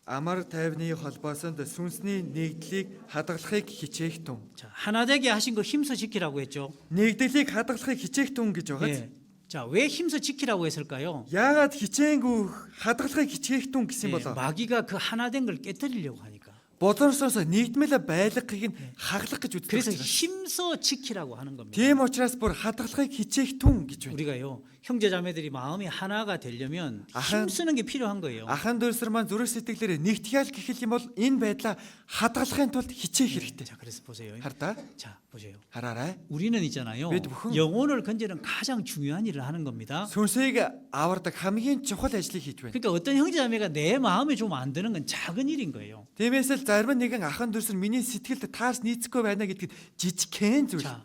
Амар тайвны холбоосонд сүнсний нэгдлийг хадгалахыг хичээх тун. 자, 하나 되게 하신 거 힘써 지키라고 했죠. Нэгдлийг хадгалахыг хичээх тун гэж байгаа. 예. 자, 왜 힘써 지키라고 했을까요? Яагаад хичээнгүй хадгалахыг хичээх тун гэсэн 예, болоо? 마귀가 그 하나 된 걸 깨뜨리려고 하니까. Бодорсоос нэгдмэл байлгахыг нь хаглах гэж үздэг. 그래서 учраас. 힘써 지키라고 하는 겁니다. Тийм учраас бүр хадгалахыг хичээх тун гэж байна. 우리가요 형제 자매들이 마음이 하나가 되려면 아한- 힘쓰는 게 필요한 거예요. Ахын дүүсэр маань зүрх сэтгэлээр нэгтгэл гэхэл юм бол энэ байдлаа хадгалахын тулд хичээх хэрэгтэй. 자, 그래서 보세요. Хардаа 자, 보세요. хараарай. 우리는 있잖아요. бид бүхэн- 영혼을 건지는 가장 중요한 일을 하는 겁니다. Сүнсийг авардаг хамгийн чухал ажлыг хийж байна. 그러니까 어떤 형제 자매가 내 마음에 좀 안 드는 건 작은 일인 거예요. Тиймээс л зарим нэгэн ахын дүүсэр миний сэтгэлд таарч нийцэхгүй байна гэдэг жижигхэн зүйл. 자,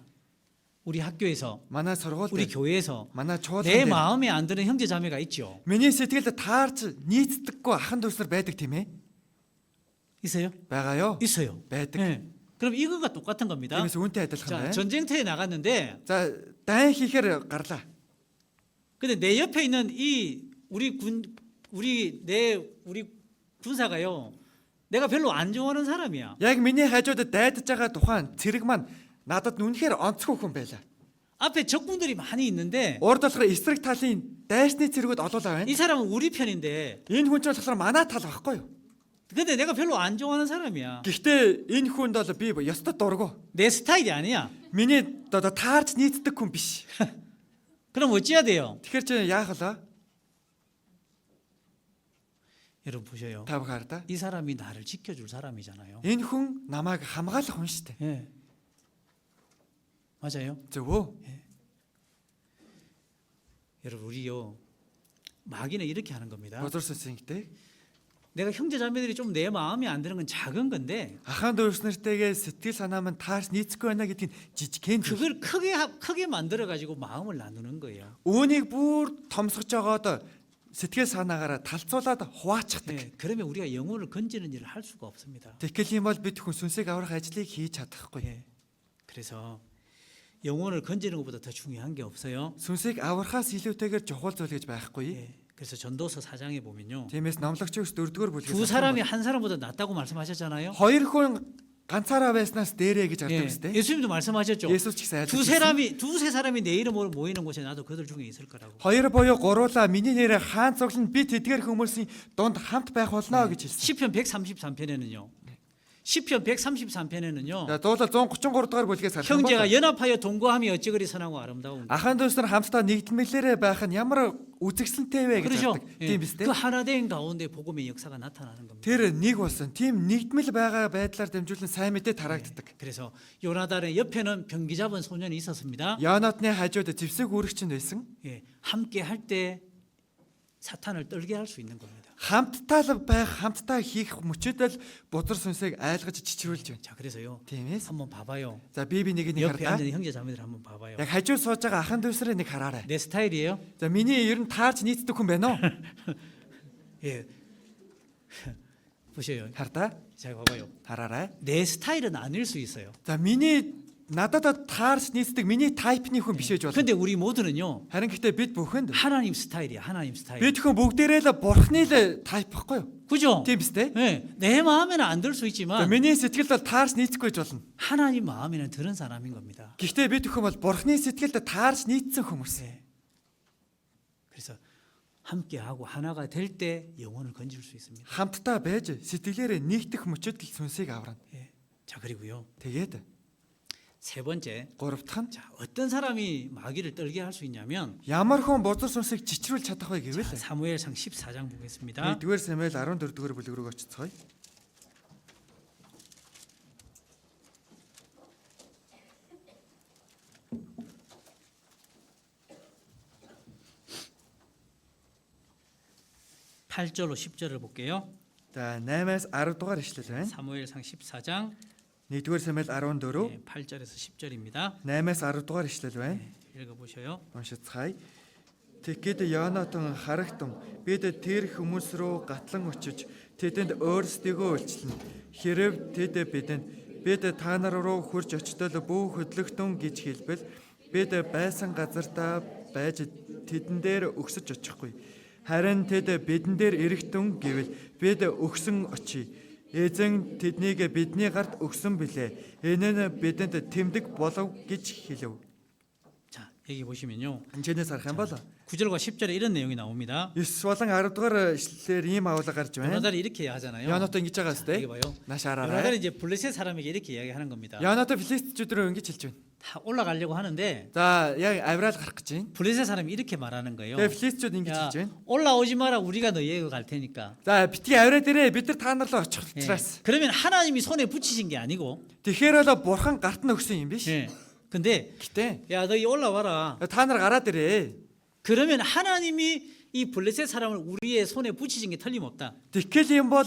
우리 학교에서 Манай сургууль 우리 дээр 교회에서 манай 내 чуулган дээр 마음에 안 드는 형제 자매가 있죠. миний сэтгэлд таарч нийцдэггүй ахын дүүсэр байдаг тийм ээ. 있어요? Байгаа юу? 있어요. байдаг. 네. 그럼 이거가 똑같은 겁니다. Тиймээс үүнтэй адилхан 자, байна. 전쟁터에 나갔는데 За дан хийхээр гарлаа. 근데 내 옆에 있는 이 우리 군사가요. 내가 별로 안 좋아하는 사람이야. Яг миний хажуудад дайдаж байгаа тухайн цэрэг маань надад үнэхээр онцгүй хүн байлаа. 앞에 적군들이 많이 있는데 Урд болохоор эсрэг талын дайсны цэргүүд олоолаа 이 байна. 사람은 우리 편인데 Энэ хүн ч болохоор манай тал байхгүй юу? 근데 내가 별로 안 좋아하는 사람이야. Гэхдээ энэ хүнд бол би ёстой дургу. 내 스타일이 아니야. Миний одоо таарч нийцдэг хүн биш. 그럼 어찌해야 돼요? Тэгэхээр чи яах вэ? 여러분 보셔요. Та бүхэн хардаа. 이 사람이 나를 지켜줄 사람이잖아요. Энэ хүн намайг хамгаалах хүн шүү дээ. 예. 맞아요. Зөв үү? 여러분 우리요. 마귀는 이렇게 하는 겁니다. Бозорсон гэдэг. 내가 형제 자매들이 좀 내 마음에 안 드는 건 작은 건데 Ахаан дүүснэртэйгээ сэтгэл санаа маань таарч нийцэхгүй байна гэдгийг жижигхэн зүйл. 그걸 크게 만들어 가지고 마음을 나누는 거예요. Үүнийг бүр томсгож байгаад сэтгэл санаагаараа талцуулаад хуваачдаг. 예, 그러면 우리가 영혼을 건지는 일을 할 수가 없습니다. Тэгвэл юм бол бид хүн сүнсийг аврах ажлыг хийж чадахгүй. 예, 그래서 영혼을 건지는 것보다 더 중요한 게 없어요. Сүнсийг аврахаас илүүтэйгээр чухал зүйл гэж байхгүй. 예, 그래서 전도서 4장에 보면요, Тиймээс номлогчоос 4-р 두 бүлгээс 사람이 한 사람보다 낫다고 말씀하셨잖아요. хоёр хүн ганцаараа байснаас дээрээ гэж 예, арддаг үстэй. 예수님도 말씀하셨죠. Есүс ч гэсэн айлтсан. 두세 사람이 내 이름으로 모이는 곳에 나도 그들 중에 있을 거라고. Хоёр буюу гуруула миний нэрээр хаан цуглан би тэдгээр хүмүүсийн дунд хамт байх болно гэж хэлсэн. 시편 133편에는요. 시편 133편에는요. За дуулал 133 дугаар бүлгээс харах юм бол 형제가 연합하여 동거함이 어찌 그리 선하고 아름다운가. ахын дүүс нар хамтдаа нэгдмэлээрээ байх нь ямар үзэгсэлэнтэй вэ гэж 그렇죠. хардаг. 예. Тийм биз 그 дээ. 하나된 가운데 복음의 역사가 나타나는 겁니다. Тэр нэг болсон. Тийм нэгдмэл байгаа байдлаар дамжуулан сайн мэдээ тараагддаг. 그래서 요나단의 옆에는 병기 잡은 소년이 있었습니다. Янатны хажууд зэвсэг үүрэгч нь байсан. 예, 함께 할 때 사탄을 떨게 할 수 있는 겁니다. Хамтдаа л байх, хамтдаа хийх мөчөдөл бузар сүнсийг айлгаж чичрүүлж байна. 자, 그래서요. Тиймээс. 한번 봐봐요. За би нэг 옆에 хардаа. 앉은 형제 자매들 한번 봐봐요. Яг хажууд сууж байгаа ахын дүүсрээ нэг хараарай. 내 스타일이에요. За миний ер нь таарч нийцдэг хүн байна уу? 예. 보세요. Хардаа. 자, 봐봐요. Хараарай. 내 스타일은 아닐 수 있어요. За миний надад таарч нийцдэг миний тайпны хүн биш байж болно. 근데 우리 모두는요. Харин гэхдээ бид бүхэнд 하나님 스타일이야. 하나님 스타일. бид хүн бүгдээрээ л бурхны л тайп байхгүй юу? 그죠? Тийм биз дээ. 예. 내 마음에는 안 들 수 За 있지만 миний сэтгэлд бол таарч нийцэхгүй байж болно. 하나님 마음에는 드는 사람인 겁니다. Гэхдээ бид бүхэн бол бурхны сэтгэлд таарч нийцсэн хүмүүс. 예. 그래서 함께 하고 하나가 될 때 영혼을 건질 수 있습니다. Хамтдаа байж сэтгэлээрээ нэгдэх мөчөдөл сүнсийг аврана. 예. 자, 그리고요. Тэгээд 세 번째. гуравт нь 자, 어떤 사람이 마귀를 떨게 할 수 있냐면 ямар хүн бузар сүнсийг чичрүүлж чадах вэ гэвэл 사무엘상 14장 보겠습니다. 1-р Самуэль 14-р бүлэг рүү очицгоё. 팔 8절로 10절을 볼게요. За 8-аас 10 дугаар ишлэл байна. 사무엘상 14장 1-р Самуэль 14, 8절에서 10절입니다. 8-аас 10 дугаар ишлэл байна. 읽어 보셔요. Уншицгаая. Тэгэхэд Йонатан харагтун бид тэр хүмүүс рүү гатлан очиж тэдэнд өөрсдийгөө үйлчлэнэ. Хэрв тэд бид та нар руу хурж очтол бүх хөдлөгтөн гэж хэлбэл бид байсан газартаа байж тэдэн дээр өгсөж очихгүй. Харин тэд бидэн дээр эрэхтэн гэвэл бид өгсөн очие. Эзэн тэднийг бидний гарт өгсөн билээ. Энэ нь бидэнд тэмдэг болов гэж хэлв. 자, 여기 보시면요. Энэчнээс харах юм бол 9절과 10절에 이런 내용이 나옵니다. 9 болон 10 дугаар ишлэлээр ийм агуулга гарч байна. 요나단이 이렇게 하잖아요. Янато ингэж байгаа 이게 сте. 봐요. Нашаараа. 요나단이 이제 블레셋 사람에게 이렇게 이야기하는 겁니다. Янато филистичүүдрөө ингэж хэлж байна. 다 올라가려고 하는데 За яг авраал гарах гэж байна. 블레셋 사람이 이렇게 말하는 거예요. Тэгээ филистичүүд ингэж 야, хэлж байна. 올라오지 마라. 우리가 너희에게 갈 테니까. За битгий авраа дээрээ бид нар та нар руу очих 예. учраас. 그러면 하나님이 손에 붙이신 게 아니고. Тэгэхээр бол бурхан гарт нь өгсөн юм биш. 예. 근데 Гэтэ 야, 너희 올라와라. та нар гараад ирээ. 그러면 하나님이 이 블레셋 사람을 우리의 손에 붙이신 게 틀림없다. Тэгвэл юм бол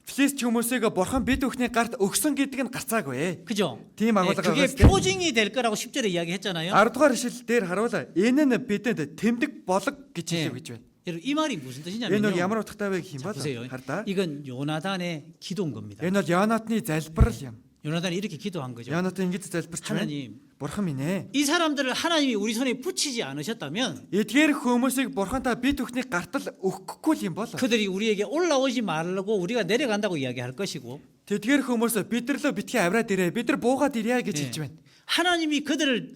филист хүмүүсийг бурхан бид бүхний гарт өгсөн гэдэг нь гарцаагүй. 그죠? Тийм 예, агуулга 그게 байгаа сте. 표징이 될 거라고 10절에 이야기했잖아요. 10 дугаар ишлэл дээр харуулаа. Энэ нь бидэнд тэмдэг болог гэж 예. хэлэв гэж байна. 여러분 이 말이 무슨 Энэ 뜻이냐면요. нь ямар утгатай вэ гэх юм 자, бол 보세요. хардаа. 이건 요나단의 기도인 겁니다. Энэ бол Янатны залбирал юм. 요나단이 이렇게 기도한 거죠. Янатын ингэж залбирч байна. 하나님, Бурхан минь ээ. 이 사람들을 하나님이 우리 손에 붙이지 않으셨다면 Эдгээр хүмүүсийг бурхантаа бид бүхний гартал өгөхгүй юм бол 그들이 우리에게 올라오지 말라고 우리가 내려간다고 이야기할 것이고 тэдгээр хүмүүс бидэрлөө битгий авраад ирээ. бид нар буугаад ирье гэж хэлж байна. 하나님이 그들을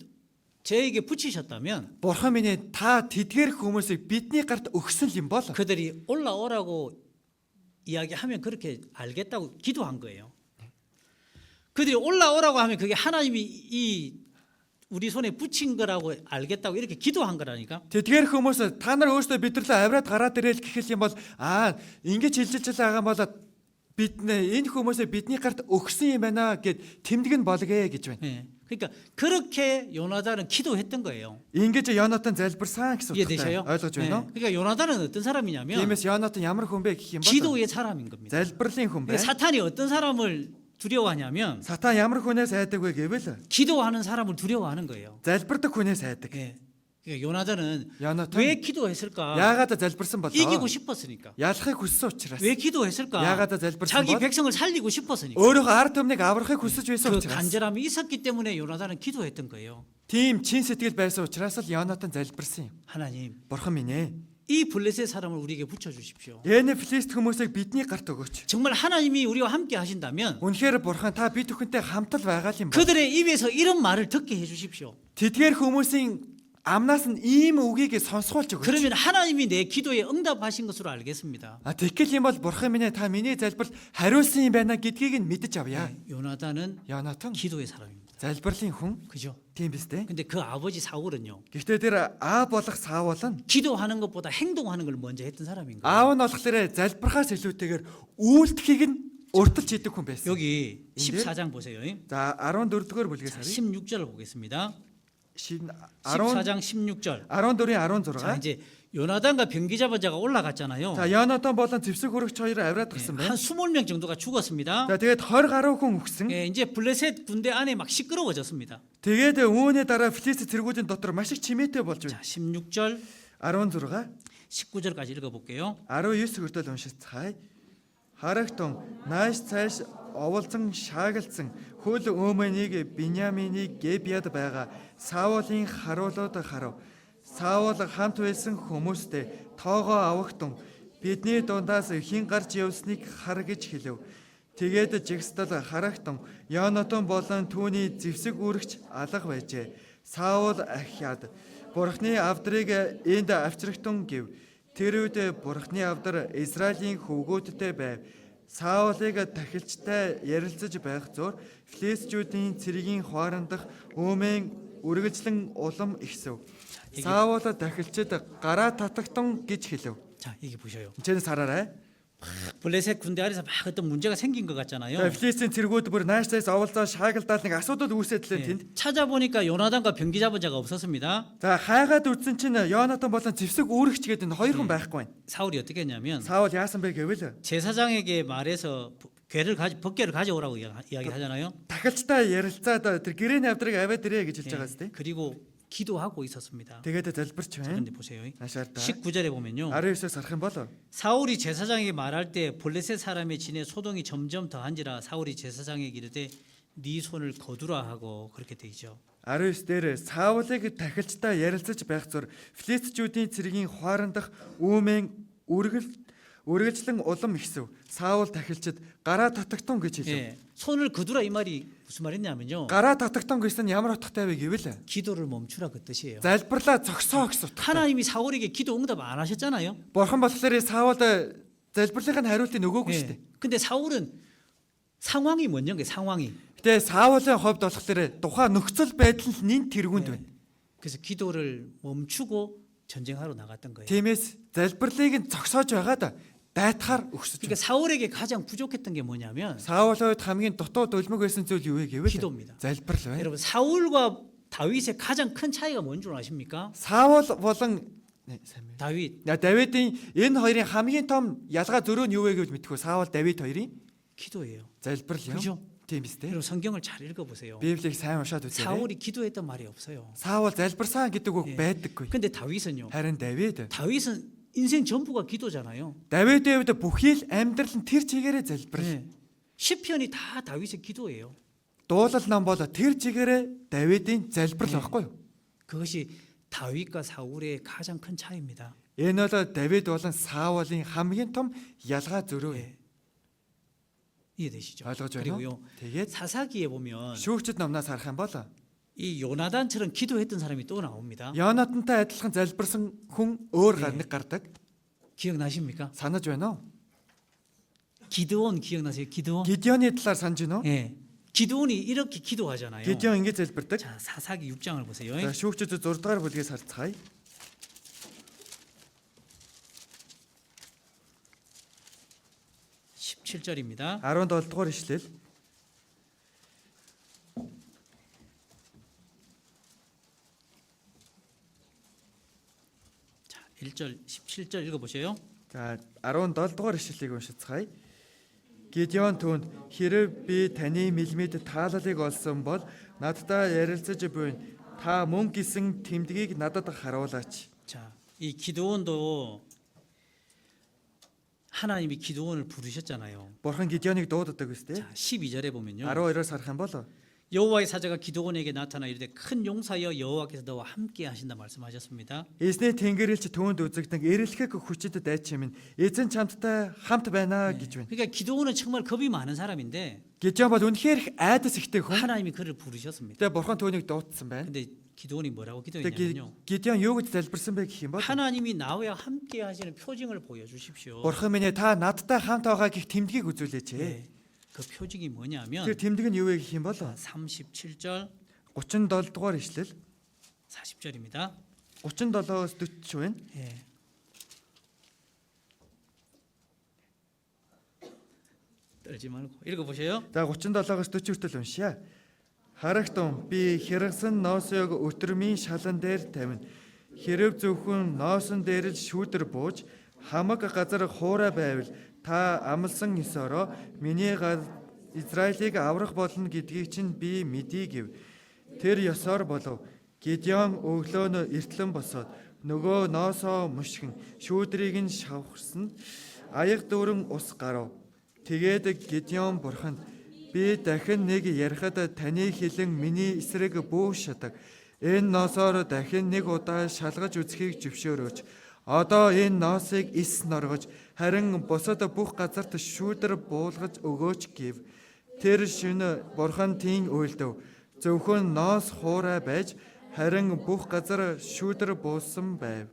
저에게 붙이셨다면 Бурхан минь ээ та тэдгээр хүмүүсийг бидний гарт өгсөн юм бол 그들이 올라오라고 이야기하면 그렇게 알겠다고 기도한 거예요. 그들이 올라오라고 하면 그게 하나님이 이 우리 손에 붙인 거라고 알겠다고 이렇게 기도한 거라니까. тэдгээр хүмүүс та нар өөрсдөө бидэрлөө авраад гараад ирээ л гэх юм бол ингэж хэлж байгаа юм бол бид энэ хүмүүсээ бидний гарт өгсөн юм байна гэд тэмдэг нь болгоё гэж байна. 예. 그러니까 그렇게 요나단은 기도했던 거예요. Ингэж Янатан залбирсан гэсэн 이해되셔요? утгатай ойлгож байна уу? 그러니까 요나단은 어떤 사람이냐면 Тиймээс Янатан ямар хүн бэ гэх юм бол 기도의 사람인 겁니다. залбирлын хүн 그러니까 байна. 사탄이 어떤 사람을 두려워하냐면 Сатан ямар хүнээс айдаг вэ гэвэл 기도하는 사람을 두려워하는 거예요. залбирдаг хүнээс айдаг. 예. 그러니까 요나단은 Янатан 왜 기도했을까? яагаад залбирсан болоо? 이기고 싶었으니까. Ялахыг хүссэн учраас. 왜 기도했을까? 야가다 залбирсан 자기 бол 백성을 살리고 싶었으니까. өөрийнхөө ард түмнийг аврахыг хүсэж байсан 그 учраас. 간절함이 있었기 때문에 요나단은 기도했던 거예요. Тийм чин сэтгэл байсан учраас л Янатан залбирсан юм. 하나님, Бурхан минь ээ. 이 블레셋 사람을 우리에게 붙여 주십시오. Энэ филист хүмүүсийг бидний гарт өгөөч. 정말 하나님이 우리와 함께 하신다면 Үнэхээр Бурхан та бид бүхэнтэй хамтал байгаа юм бол 그들의 입에서 이런 말을 듣게 해 주십시오. тэдгээр хүмүүсийн амнаас нь ийм үгийг сонсгуулж өгөөч. 그러면 하나님이 내 기도에 응답하신 것으로 알겠습니다. Тэгвэл юм бол бурхан минь та миний залбирал хариулсан юм байна гэдгийг нь мэдэж авъя. 요나단은 Йонатан 기도의 사람입니다. залбирлын хүн 그죠? тийм биз дээ. 근데 그 아버지 사울은요. Гэхдээ тэр аав болох Саул нь 기도하는 것보다 행동하는 걸 먼저 했던 사람인 거예요. аав нь болохоор залбирхаас илүүтэйгээр үйлдэхийг нь урталж хийдэг хүн байсан. 여기 14장 보세요. За 14 дугаар бүлгээс 자, харъя. 16절을 보겠습니다. 10 14장 16절. 14-ийн 자, 16. 이제 요나단과 병기잡은 자가 올라갔잖아요. За Йонатан болон зэвсэг хөрөгч хоёр авраад гарсан 한 байна. 20명 정도가 죽었습니다. За тэгээд 20 гаруй хүн өгсөн. 예, 이제 블레셋 군대 안에 막 시끄러워졌습니다. Тэгээд үүний дараа Филист цэргүүдийн дотор маш их чимээтэй болж 자, байна. 16절, 16 19절까지 읽어볼게요. 19 хүртэл уншицгаая. Харагтун нааш цааш оволцон шаагалцсан хөл өөмөнийг Биньяминийг Гебиад байгаа Саулын харуулууд харав. Саул хамт байсан хүмүүстэй тоогоо авахтун бидний дундаас хэн гарч явсныг хар гэж хэлв. Тэгээд жигсдал харагтун Йонатан болон түүний зэвсэг үргч алга байжээ. Саул ахиад Бурхны авдрыг энд авчрагтун гэв. Тэр үед Бурхны авдар Израилийн хөвгүүдтэй байв. Саулыг тахилчтай ярилцаж байх зуур Филистчүүдийн цэргийн хоорондох өөмэн үргэлжлэн улам ихсэв. Саул тахилчид гараа татагтун гэж хэлв. 자, 이게 보셔요. Энд хараарай. 블레셋 군대 안에서 막 어떤 문제가 생긴 것 같잖아요. Филистийн цэргүүд бүр нааштай оволцоо шаагалдаад нэг асуудал үүсэтлээ 예, тэнд. 찾아보니까 요나단과 병기잡은 자가 없었습니다. За хайгаад үзсэн чинь Йонатан болон зэвсэг үүрэгч гэдэг энэ хоёр хүн байхгүй байна. 사울이 어떻게 했냐면 Саул яасан бэ гэвэл 제사장에게 말해서 법궤를 가져오라고 이야기하잖아요. тахилчтай ярилцаад тэр гэрээний авдрыг аваад ирээ гэж хэлж 예, байгаа зү. 그리고 기도하고 있었습니다. Тэгээд залбирч байна. 그런데 보세요. Наашаар та 19절에 보면요. 19-өөс харах юм бол 사울이 제사장에게 말할 때 블레셋 사람의 진에 소동이 점점 더한지라 사울이 제사장에게 이르되 네 손을 거두라 하고 그렇게 돼 있죠. 19 дээр Саулыг тахилчтай ярилцаж байх зур Филистчүүдийн цэргийн хоорондох өөмэн үргэлжлэн улам ихсэв. Саул тахилчид гараа татагтун гэж хэлв. 예, 손을 거두라 이 말이 무슨 말이냐면요. Гараа татагтун гэсэн нь ямар утгатай вэ гэвэл 기도를 멈추라 그 뜻이에요. залбирлаа зогсоо гэсэн утгатай. 하나님이 사울에게 기도 응답 안 하셨잖아요. Бурхан болохоор Саул залбирлын хариултыг нөгөөгүй шүү дээ. 근데 사울은 상황이 먼저인 게 상황이. Гэтэ Саулын хувьд болохоор тухайн нөхцөл байдал нь нин тэргүүнд байна. 그래서 기도를 멈추고 전쟁하러 나갔던 거예요. Тиймээс залбирлыг нь зогсоож байгаад дайтахаар өгсөж 그러니까 байна. 사울에게 가장 부족했던 게 뭐냐면 Саул хувьд хамгийн дутуу дулмаг байсан зүйл юу вэ гэвэл 기도입니다. залбирал байна. 여러분 사울과 다윗의 가장 큰 차이가 뭔 줄 아십니까? Саул болон 다윗 Давидын энэ хоёрын хамгийн том ялгаа зөрөө нь юу вэ гэж мэдэх үү? Саул Давид хоёрын 기도예요. залбирал 그죠? юм. Тийм биз дээ. 여러분 성경을 잘 읽어보세요. Библийг сайн уншаад үзээрэй. 사울이 기도했던 말이 없어요. Саул залбирсан гэдэг үг 예. байдаггүй. 근데 다윗은요. Харин Давид 다윗은 인생 전부가 기도잖아요. Давидын хувьд бүхий л амьдрал нь тэр чигээрээ залбирал. 네. 시편이 다 다윗의 기도예요. Дуулал ном бол тэр чигээрээ Давидын залбирал байхгүй юу? 그것이 다윗과 사울의 가장 큰 차이입니다. Энэ бол Давид болон Саулын хамгийн том ялгаа зөрөө. 예. 이해되시죠? ойлгож байна 그리고요. уу? Тэгээд 사사기에 보면 шүүгчд номноос харах юм бол 이 요나단처럼 기도했던 사람이 또 나옵니다. Йонатантай адилхан залбирсан хүн өөр 예. нэг гардаг. 기억나십니까? Санаж байна уу? 기드온 기억나세요? 기드온? Гидеоны талаар санаж байна уу? 예. 기드온이 이렇게 기도하잖아요. Гидеон ингэж залбирдаг. 자, 사사기 6장을 보세요. За шүүгчд 6 дугаар бүлгээс харцгаая. 17절입니다. 17 дугаар ишлэл. 자, 1절 17절 읽어 보세요. За 17 дугаар ишлэлийг уншицгаая. Гидеон түүнд хэрэг би таны мэлмид тааллыг олсон бол надтай ярилцаж буйн. Та мөн гисэн тэмдгийг надад харуулаач. 자, 이 기드온도 하나님이 기드온을 부르셨잖아요. Бурхан Гидеоныг дууддаг үстэй. 자, 12절에 보면요. 12-оос харах юм бол 여호와의 사자가 기드온에게 나타나 이르되 큰 용사여 여호와께서 너와 함께 하신다 말씀하셨습니다. Эзний Тэнгэрлэгч түүнд үзэгдэн эрэлхэг хүчит дайчин минь эзэн чамтай хамт байна гэж байна. 그러니까 기드온은 정말 겁이 많은 사람인데 Гидеон бол үнэхээр их айдас ихтэй хүн. 하나님이 그를 부르셨습니다. Тэгээ бурхан түүнийг дуудсан байна. 근데 기도원이 뭐라고 Тэгээ 기도했냐면요. Гидеон юу гэж залбирсан бэ гэх юм бол 하나님이 나와 함께 하시는 표징을 보여주십시오. Бурхан минь та надтай хамт байгаа гэх тэмдгийг үзүүлээч. 예, 그 표징이 뭐냐면 Тэр тэмдэг нь юу вэ гэх юм бол 37절 37 дугаар ишлэл 40절입니다. 37-аас 40 байна. 예. 떨지 말고 읽어보세요. За 37-аас 40 хүртэл уншъя. Харагтун би хэрэгсэн ноосыг өтрмийн шалан дээр тавина. Хэрэг зөвхөн ноосон дээр л шүүдэр бууж хамаг газар хуурай байвал та амлсан ёсороо миний Израилийг аврах болно гэдгийг чинь би мэдий гэв. Тэр ёсоор болов. Гидеон өглөөнөө эртлэн босоод нөгөө ноосоо мушгин шүүдрийг нь шавхарсан аяг дүүрэн ус гарав. Тэгээд Гидеон бурханд би дахин нэг ярихад таны хилэн миний эсрэг бүү шатаг. Энэ ноосоор дахин нэг удаа шалгаж үзхийг зөвшөөрөөч. Одоо энэ ноосыг ис норгож харин бусад бүх газарт шүүдэр буулгаж өгөөч гэв. Тэр шөнө бурхан тийм уйлдав. Зөвхөн ноос хуурай байж харин бүх газар шүүдэр буусан байв.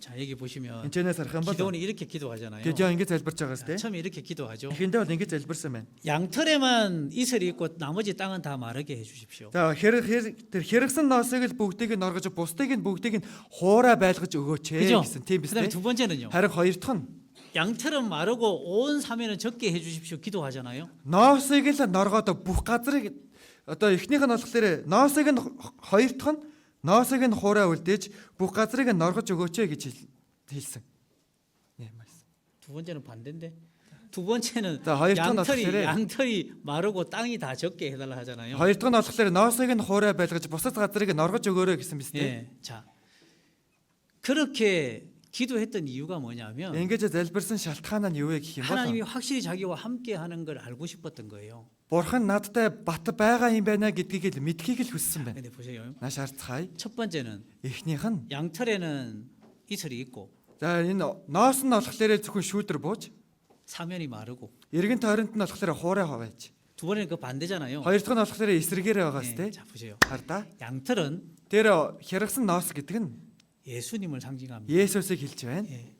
자 여기 보시면 Энэчнээс харах юм бол 기도원이 이렇게 기도하잖아요. Гидеон ингэж залбирч байгаа сте. 처음에 이렇게 기도하죠. Эхэндээ бол ингэж залбирсан байна. 양털에만 이슬이 있고 나머지 땅은 다 마르게 해주십시오. За тэр хэрэгсэн ноосыг л бүгдийг нь оргож бусдыг нь бүгдийг нь хуурай байлгаж өгөөч 그죠? гэсэн тийм биз 그다음에 дээ. 두 번째는요. Харин хоёр дахь нь 양털은 마르고 온 사면은 적게 해주십시오. 기도하잖아요. ноосыг л норгоод бүх газрыг одоо эхнийх нь болохоор ноосыг нь хоёр дахь нь ноосыг нь хуурай үлдээж бүх газрыг нь норгож өгөөч гэж хэлсэн. 네, 말씀. 두 번째는 반대인데. 두 번째는 자, хоёр дахь нь 양털이 болохоор 양털이 마르고 땅이 다 적게 해달라 하잖아요. хоёр дахь нь болохоор ноосыг нь хуурай байлгаж бусад газрыг норгож өгөөрэй гэсэн биз дээ. 예, 자 그렇게 기도했던 이유가 뭐냐면 Ингэж залбирсан шалтгаан нь юу вэ гэх юм 하나님이 бол 확실히 자기와 함께하는 걸 알고 싶었던 거예요. Бурхан надтай бат байгаа юм байна гэдгийг л мэдхийг л хүссэн байна. 근데 보세요. Нааш харцгаая. 첫 번째는 Эхнийх нь 양털에는 이슬이 있고 за энэ ноос нь болохоор зөвхөн шүүдэр бууж, 사면이 마르고 эргэн тойронд нь болохоор хуурай хаваач. 두 번째는 그 반대잖아요. Хоёр дахь нь болохоор эсрэгээрээ байгаа 예, сте. 자 보세요. Хардаа. 양털은 Тэр хэрэгсэн ноос гэдэг нь 예수님을 상징합니다. Есүсийг хэлж байна. 예.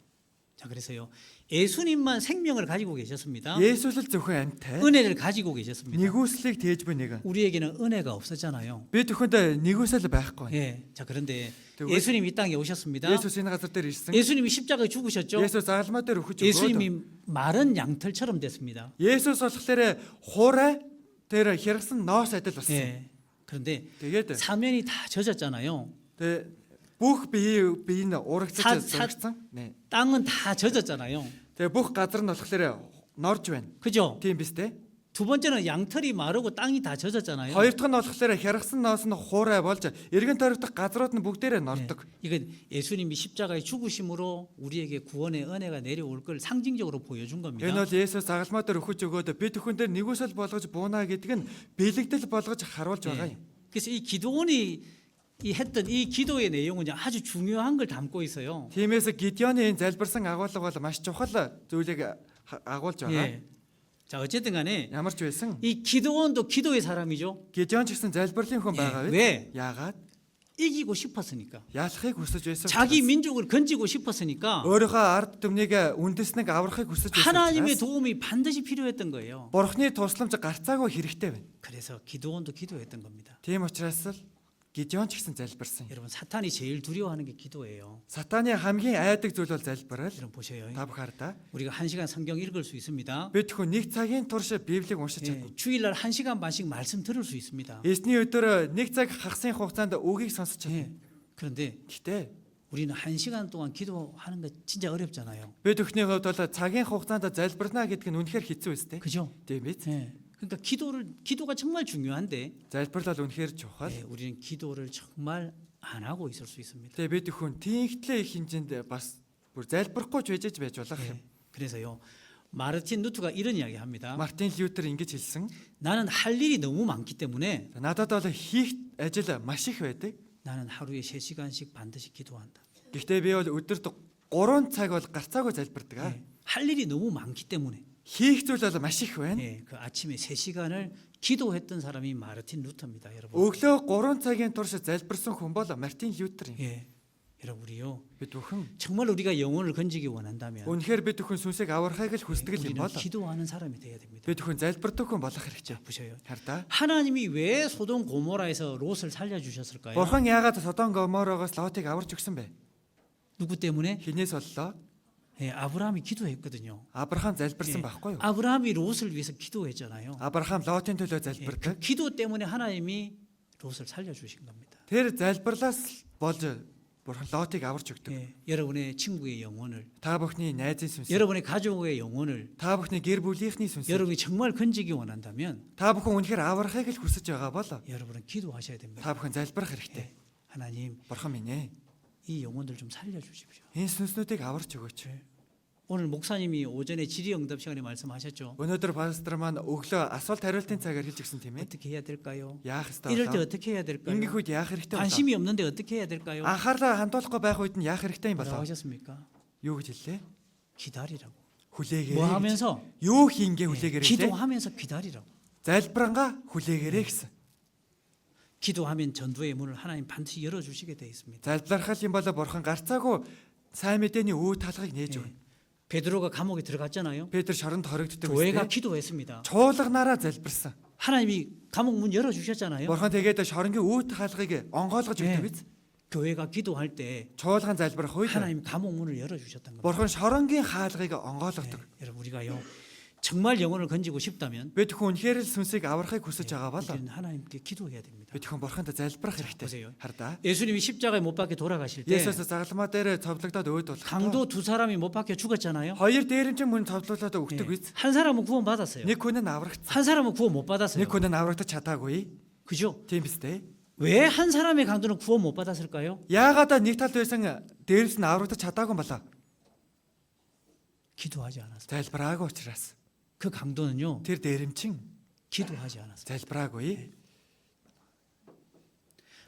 자 그래서요. 예수님만 생명을 가지고 계셨습니다. Есүс л зөвхөн амьтай. 은혜를 가지고 계셨습니다. Нэгүслийг тээж буй нэгэн. 우리에게는 은혜가 없었잖아요. Би зөвхөндөө нэгүсэл байхгүй. 예. 자 그런데 그 예수님이 이 땅에 오셨습니다. Есүс энэ газар дээр ирсэн. 예수님이 십자가에 죽으셨죠. Есүс загалмаа дээр өгч өгөөд. 예수님이 마른 양털처럼 됐습니다. Есүс болохоор хуурай тэр хэрэгсэн ноос адил болсон. 예. 그런데 Тэгээд 사면이 다 젖었잖아요. тэг бүх биеийн урагцаж 사- зургсан. Нэ. 땅은 다 젖었잖아요. Тэгээ бүх газар нь болохоор норж байна. 그죠? Тийм биз дээ. 두 번째는 양털이 마르고 땅이 다 젖었잖아요. Хоёр дахь нь болохоор хэрэгсэн ноос нь хуурай болж эргэн тойрогдох газрууд нь бүгдээрээ 예. нордог. 이건 예수님이 십자가에 죽으심으로 우리에게 구원의 은혜가 내려올 걸 상징적으로 보여준 겁니다. Энэ бол Есүс загалмаа дээр өгч өгөөд бид бүхэн дээр нэгүсэл болгож буунаа гэдэг нь бэлэгдэл болгож харуулж байгаа 예. юм. 그래서 이 기도원이 이 했던 이 기도의 내용은 아주 중요한 걸 담고 있어요. Тиймээс Гидеоны энэ залбирсан агуулга бол маш чухал зүйлийг агуулж байгаа. 예. 자 어쨌든 간에 Ямар ч байсан 이 기도원도 기도의 사람이죠. Гидеон ч гэсэн залбирлын хүн байгаа 왜? вэ? Яагаад? 이기고 싶었으니까. Ялахыг хүсэж байсан. 자기 учраас. 민족을 건지고 싶었으니까 өөрийнхөө ард түмнийг үндэснэг аврахыг хүсэж байсан. 하나님의 учраас 도움이 반드시 필요했던 거예요. Бурхны тусламж гарцаагүй хэрэгтэй байна. 그래서 기도원도 기도했던 겁니다. Тийм учраас л Гидеон ч гэсэн залбирсан. 여러분 사탄이 제일 두려워하는 게 기도예요. Сатаны хамгийн айдаг зүйл бол залбирал. 여러분 보세요. Та бүхардаа 우리가 1시간 성경 읽을 수 있습니다. бид хүн нэг цагийн турш Библийг уншиж 예, чадна. 주일날 1시간 반씩 말씀 들을 수 있습니다. Эзний өдөр нэг цаг хагасны хугацаанд үгийг сонсож чадна. 예, 그런데 Гэхдээ 우리는 1시간 동안 기도하는 거 진짜 어렵잖아요. бид бүхний хувьд бол цагийн хугацаанд залбирна гэдэг нь үнэхээр хэцүү өстэй. 그죠? Тийм биз? 예. 그러니까 기도가 정말 중요한데 Залбирал бол үнэхээр чухал. 예, 우리는 기도를 정말 안 하고 있을 수 있습니다. Тэгээ бид хүн тийхтлээ их хэмжээнд бас бүр залбирахгүй ч байж болох юм. 예, 그래서요. 마르틴 루트가 이런 이야기합니다. Мартин Лютер ингэж хэлсэн. 나는 할 일이 너무 많기 때문에 Надад бол хийх ажил маш их байдаг. 나는 하루에 3시간씩 반드시 기도한다. Гэхдээ би бол өдөрт 3 цаг бол гарцаагүй залбирдаг. 예, 할 일이 너무 많기 때문에 хийх зүйл бол маш их байна. 예, 그 아침에 3시간을 기도했던 사람이 마르틴 루터입니다, 여러분. Өглөө 3 цагийн турш залбирсан хүн бол Мартин Лютер юм. 예, 여러분 우리요. Бид бүхэн 정말 우리가 영혼을 건지기 원한다면 үнэхээр бид бүхэн сүнсийг аврахыг л хүсдэг юм 우리는 бол 기도하는 사람이 돼야 됩니다. бид бүхэн залбирдаг хүн болох хэрэгтэй. 보셔요. Хардаа. 하나님이 왜 소돔 고모라에서 롯을 살려주셨을까요? Бурхан яагаад Содом Гоморогоос Лотыг аварч өгсөн бэ? 누구 때문에? Хинээс боллоо? 예, 아브라함이 기도했거든요. Авраам залбирсан 예, байхгүй юу? 아브라함이 롯을 위해서 기도했잖아요. Авраам Лотын төлөө 예, 그 залбирдаг. 기도 때문에 하나님이 롯을 살려주신 겁니다. Тэр залбирлаас болж Бурхан Лотыг аварч өгдөг. 예, 여러분의 친구의 영혼을, Та бүхний найзын сүнс, 여러분의 가족의 영혼을 та бүхний гэр бүлийнхний сүнс, 여러분이 정말 건지기 원한다면 та бүхэн үнэхээр аврахыг л хүсэж байгаа бол 여러분은 기도하셔야 됩니다. та бүхэн залбирах хэрэгтэй. 예, 하나님 Бурхан минь ээ, 이 영혼들 좀 살려주십시오. энэ сүнснүүдийг аварч өгөөч. 오늘 목사님이 오전에 질의응답 시간에 말씀하셨죠. Өнөөдөр пастор маань өглөө асуулт хариултын цагаар хэлж гисэн тийм ээ. 어떻게 해야 될까요? Яах ёстой 이럴 때 вэ? 어떻게 해야 될까요? Ингээх үед яах хэрэгтэй вэ? 관심이 없는데 어떻게 해야 될까요? Анхаарлаа хандуулахгүй байх үед нь яах хэрэгтэй юм 뭐라고 болоо? 하셨습니까? Юу гэж хэллээ? 기다리라고. Хүлээгээрэй. 뭐 гэж. 하면서? Юу хийнгээ 예, хүлээгээрэй. 기도하면서 기다리라고. Залбирангаа хүлээгээрэй гэсэн. 기도하면 전도의 문을 하나님 반드시 열어주시게 돼 있습니다. Залбирах юм бол Бурхан гарцаагүй сайн мэдээний үе талхыг нээж 예, өгнө. 베드로가 감옥에 들어갔잖아요. Петр шоронд хоригддог 교회가 үстэй. 기도했습니다. Чуулганаараа залбирсан. 하나님이 감옥 문 열어주셨잖아요. Бурхан тэгээд шоронгийн үе талхыг онгойлгож өгдөг биз. 교회가 기도할 때 Чуулган залбирах үед 하나님 감옥 문을 열어주셨던 겁니다. Бурхан шоронгийн хаалгыг онгойлгодог. 여러분 우리가요 정말 영혼을 건지고 싶다면 Бид хүн үнэхээр л сүнсийг аврахыг хүсэж байгаа бол 우리는 하나님께 기도해야 됩니다. бид хүн Бурханд залбирах хэрэгтэй. 보세요. Хардаа. 예수님이 십자가에 못 박혀 돌아가실 때 Есүс загалмаа дээр цовдлогдоод өөд болох. 강도 2사람이 못 박혀 죽었잖아요. Хоёр дээрэмчин мөн цовдлуулаад 예. өгдөг биз. 한 사람은 구원 받았어요. Нэг хүн нь аврагдсан. 한 사람은 구원 못 받았어요. Нэг хүн нь аврагдаж чадаагүй. 그죠? Тийм биз дээ. 왜 한 사람의 강도는 구원 못 받았을까요? Яагаад нэг тал байсан дээрс нь аврагдаж чадаагүй юм болоо? 기도하지 않았어요. Залбираагүй учраас. 그 강도는요 Тэр дээрэмчин 기도하지 않았어요. залбираагүй.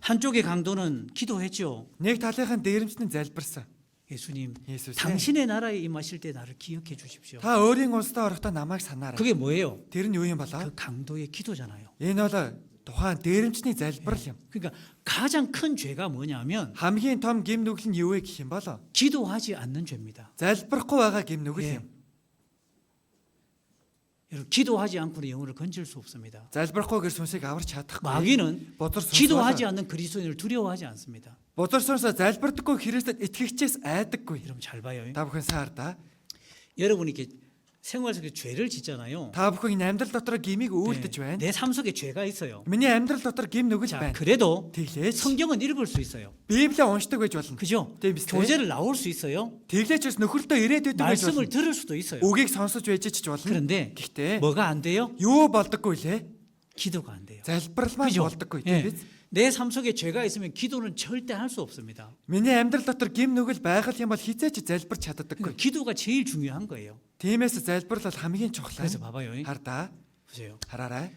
한쪽의 강도는 기도했죠. Нэг талынхын дээрэмчин нь залбирсан. 예수님, Есүс. 당신의 나라에 임하실 때 나를 기억해 주십시오. Та өөрийн улсдаа орохдоо намайг санаарай. 그게 뭐예요? Тэр нь юу юм болоо? 그 강도의 기도잖아요. Энэ бол тухайн дээрэмчний залбирал юм. 그러니까 가장 큰 죄가 뭐냐면 Хамгийн том гим нүгэл нь юу вэ гэх юм бол 기도하지 않는 죄입니다. залбирахгүй байгаа гим нүгэл 예. юм. 여러분 기도하지 않고는 영혼을 건질 수 없습니다. залбирахгүйгээр сүнсийг аварч чадахгүй. 마귀는 Бузар сүнс 기도하지 бол 않는 그리스도인을 두려워하지 않습니다. бузар сүнс залбирдаггүй Христэд итгэгчээс айдаггүй. 여러분 잘 봐요. Та бүхэн саардаа. 여러분이 이렇게 생활 속에 죄를 짓잖아요. Та бүхэн энэ амьдрал дотор гимиг үйлдэж байна. 내 삶 속에 죄가 있어요. Миний амьдрал дотор гим нүгэл 자, байна. 그래도 Тэглээч 성경은 읽을 수 있어요. Библийг уншдаг байж болно. 그죠? Тийм биз дээ. 교제를 나올 수 있어요. Тэглээч бас нөхөртөө ирээд байдаг байж 말씀을 болно. 들을 수도 있어요. Үгийг сонсож байж ч болно. 그런데 Гэхдээ 뭐가 안 돼요? юу болдоггүй лээ? 기도가 안 돼요. Залбирал маань 그죠? болдоггүй 예. тийм биз? 내 삶 속에 죄가 있으면 기도는 절대 할 수 없습니다. Миний амьдрал дотор гим нүгэл байгаль юм бол хизээч залбирч 그러니까 чаддаггүй. 기도가 제일 중요한 거예요. Тиймээс залбирал бол хамгийн чухал. 그래서 봐봐요. Хардаа. 보세요. Хараарай.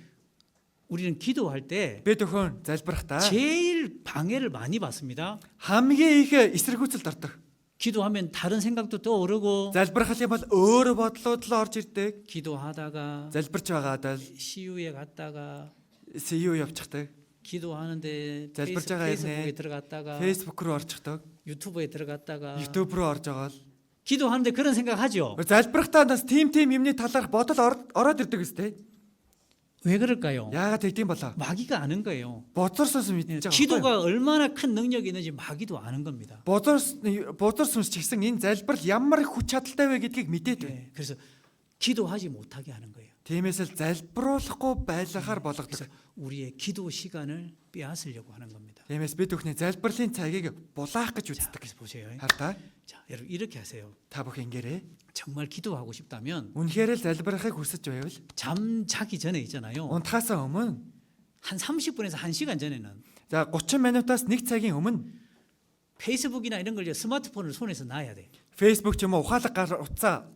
우리는 기도할 때 Бид өхөн залбирахдаа 제일 방해를 많이 받습니다. хамгийн их эсэргүүцэлд ордог. 기도하면 다른 생각도 떠오르고 Залбирах юм бол өөр бодлууд л орж ирдэг. 기도하다가 Залбирч байгаад л CU에 갔다가 CU явчихдаг. 기도하는데 залбирж байгаа 페이스북에 хэрнээ 들어갔다가 Facebook руу орчихдог. 유튜브에 들어갔다가 YouTube руу орж байгаа л 기도하는데 그런 생각하죠. залбирахдаа нас тим юмны талаарх бодол ороод ирдэг үстэй. 왜 그럴까요? Яагаад тэгдэм болоо? 마귀가 아는 거예요. Бузар сүнс мэдчихэж байгаа. 기도가 얼마나 큰 능력이 있는지 마귀도 아는 겁니다. Бузар сүнс ч гэсэн энэ залбирал ямар их хүч чадалтай вэ гэдгийг мэдээд байна. 네, 그래서 기도하지 못하게 하는 거예요. Тиймээс л залбируулахгүй байлгахаар болгодог. 그래서 우리의 기도 시간을 빼앗으려고 하는 겁니다. Тиймээс бид бүхний залбирлын цагийг булаах гэж 자, үздэг. 그래서 보세요. Хардаа 자, 여러분 이렇게 하세요. та бүх ингээрээ. 정말 기도하고 싶다면 Үнэхээр л залбирахыг хүсэж байвал 잠 자기 전에 있잖아요. унтахаасаа өмнө 한 30분에서 1시간 전에는 за 30 минутаас 1 цагийн өмнө 페이스북이나 이런 걸 스마트폰을 손에서 놔야 돼. Facebook ч юм уу ухаалаг утсаа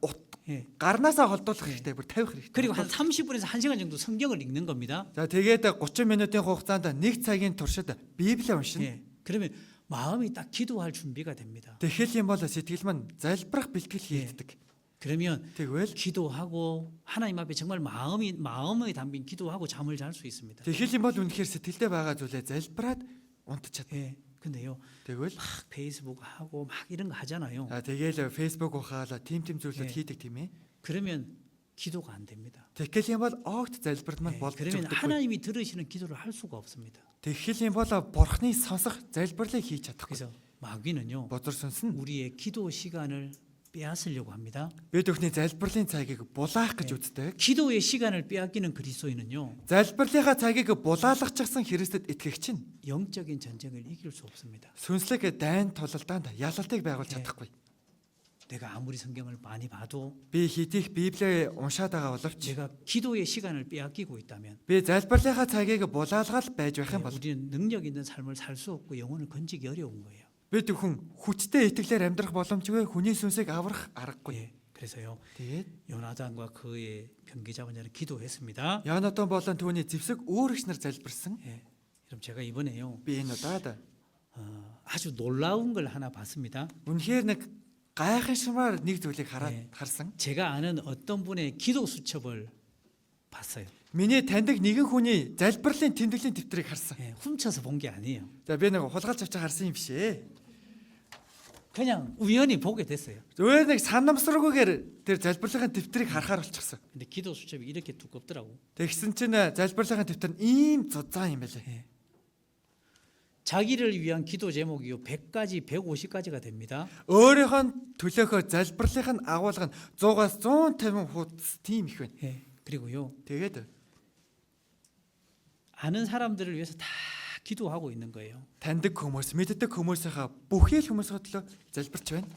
예. гарнаасаа холдуулах хэрэгтэй, бүр тавих хэрэгтэй. 그리고 한 30분에서 1시간 정도 성경을 읽는 겁니다. За тэгээд 30 минутын хугацаанд 1 цагийн туршид Библийг уншина. 예. 그러면 마음이 딱 기도할 준비가 됩니다. Тэгэхэл юм бол сэтгэл маань залбирах бэлтгэл хийгддэг. 그러면 Тэгвэл 기도하고 하나님 앞에 정말 마음에 담긴 기도하고 잠을 잘 수 있습니다. тэг хэл юм бол үнэхээр сэтгэлдээ байгаа зүйлээ залбираад унтчихад. 예. 근데요. Тэгвэл 막 페이스북 하고 막 이런 거 하잖아요. тэгэл фейсбુક ухаалаа тим зүйлүүд 예. хийдэг тийм ээ. 그러면 기도가 안 됩니다. Тэгхэл юм бол огт залбирд маань 예. болж 그러면 өгдөггүй. 하나님이 들으시는 기도를 할 수가 없습니다. Тэгхэл юм бол бурхны сонсох залбирлыг хийж чадахгүй. 그래서 마귀는요. Бозор сүнс нь 우리의 기도 시간을 빼앗으려고 합니다. бид бүхний залбирлын цагийг булаах гэж үздэг. 기도의 시간을 빼앗기는 그리스도인은요. Залбирлынхаа цагийг булаалгачихсан Христэд итгэгч нь 영적인 전쟁을 이길 수 없습니다. сүнслэг дайн тулалдаанд ялалтыг байгуулж 예. чадахгүй. 내가 아무리 성경을 많이 봐도 Би хэдийх Библийг уншаад байгаа боловч 제가 기도의 시간을 빼앗기고 있다면 би залбирлынхаа цагийг булаалгаал байж байх юм бол 우리는 능력 있는 삶을 살 수 없고 영혼을 건지기 어려운 거예요. бид хүн хүчтэй итгэлээр амьдрах боломжгүй хүний сүнсийг аврах аргагүй. 예. 그래서요. Тэгээд 요나단과 그의 병기자분자는 기도했습니다. Янатон болон түүний зэвсэг өөрөгч нар залбирсан. 예. 그럼 제가 이번에요. Би энэ удаад 아주 놀라운 걸 하나 봤습니다. үнэхээр нэг гайхамшигмаар нэг зүйлийг 예. харсан. 제가 아는 어떤 분의 기도 수첩을 봤어요. Миний таньдаг нэгэн хүний залбирлын тэмдэглэлийн дэвтрийг харсан. 예. 훔쳐서 본 게 아니에요. За би нэг хулгайлж авч харсан юм биш ээ. 그냥 우연히 보게 됐어요. Өөр нэг санамсаргүйгээр тэр залбирлын дэвтрийг харахаар болчихсон. 근데 기도 수첩이 이렇게 두껍더라고. Тэгсэн чинь залбирлын дэвтэр нь ийм зузаан юм байлээ. 예. 자기를 위한 기도 제목이요 100가지, 150가지가 됩니다. Өөрийнхөө төлөөхөө залбирлын агуулга нь 100-аас 150 хуудас тийм их байна. 예. 그리고요 Тэгээд 아는 사람들을 위해서 다 기도하고 있는 거예요. таньдаг хүмүүс, мэддэг хүмүүсийнхаа бүхий л хүмүүсийн төлөө залбирч байна.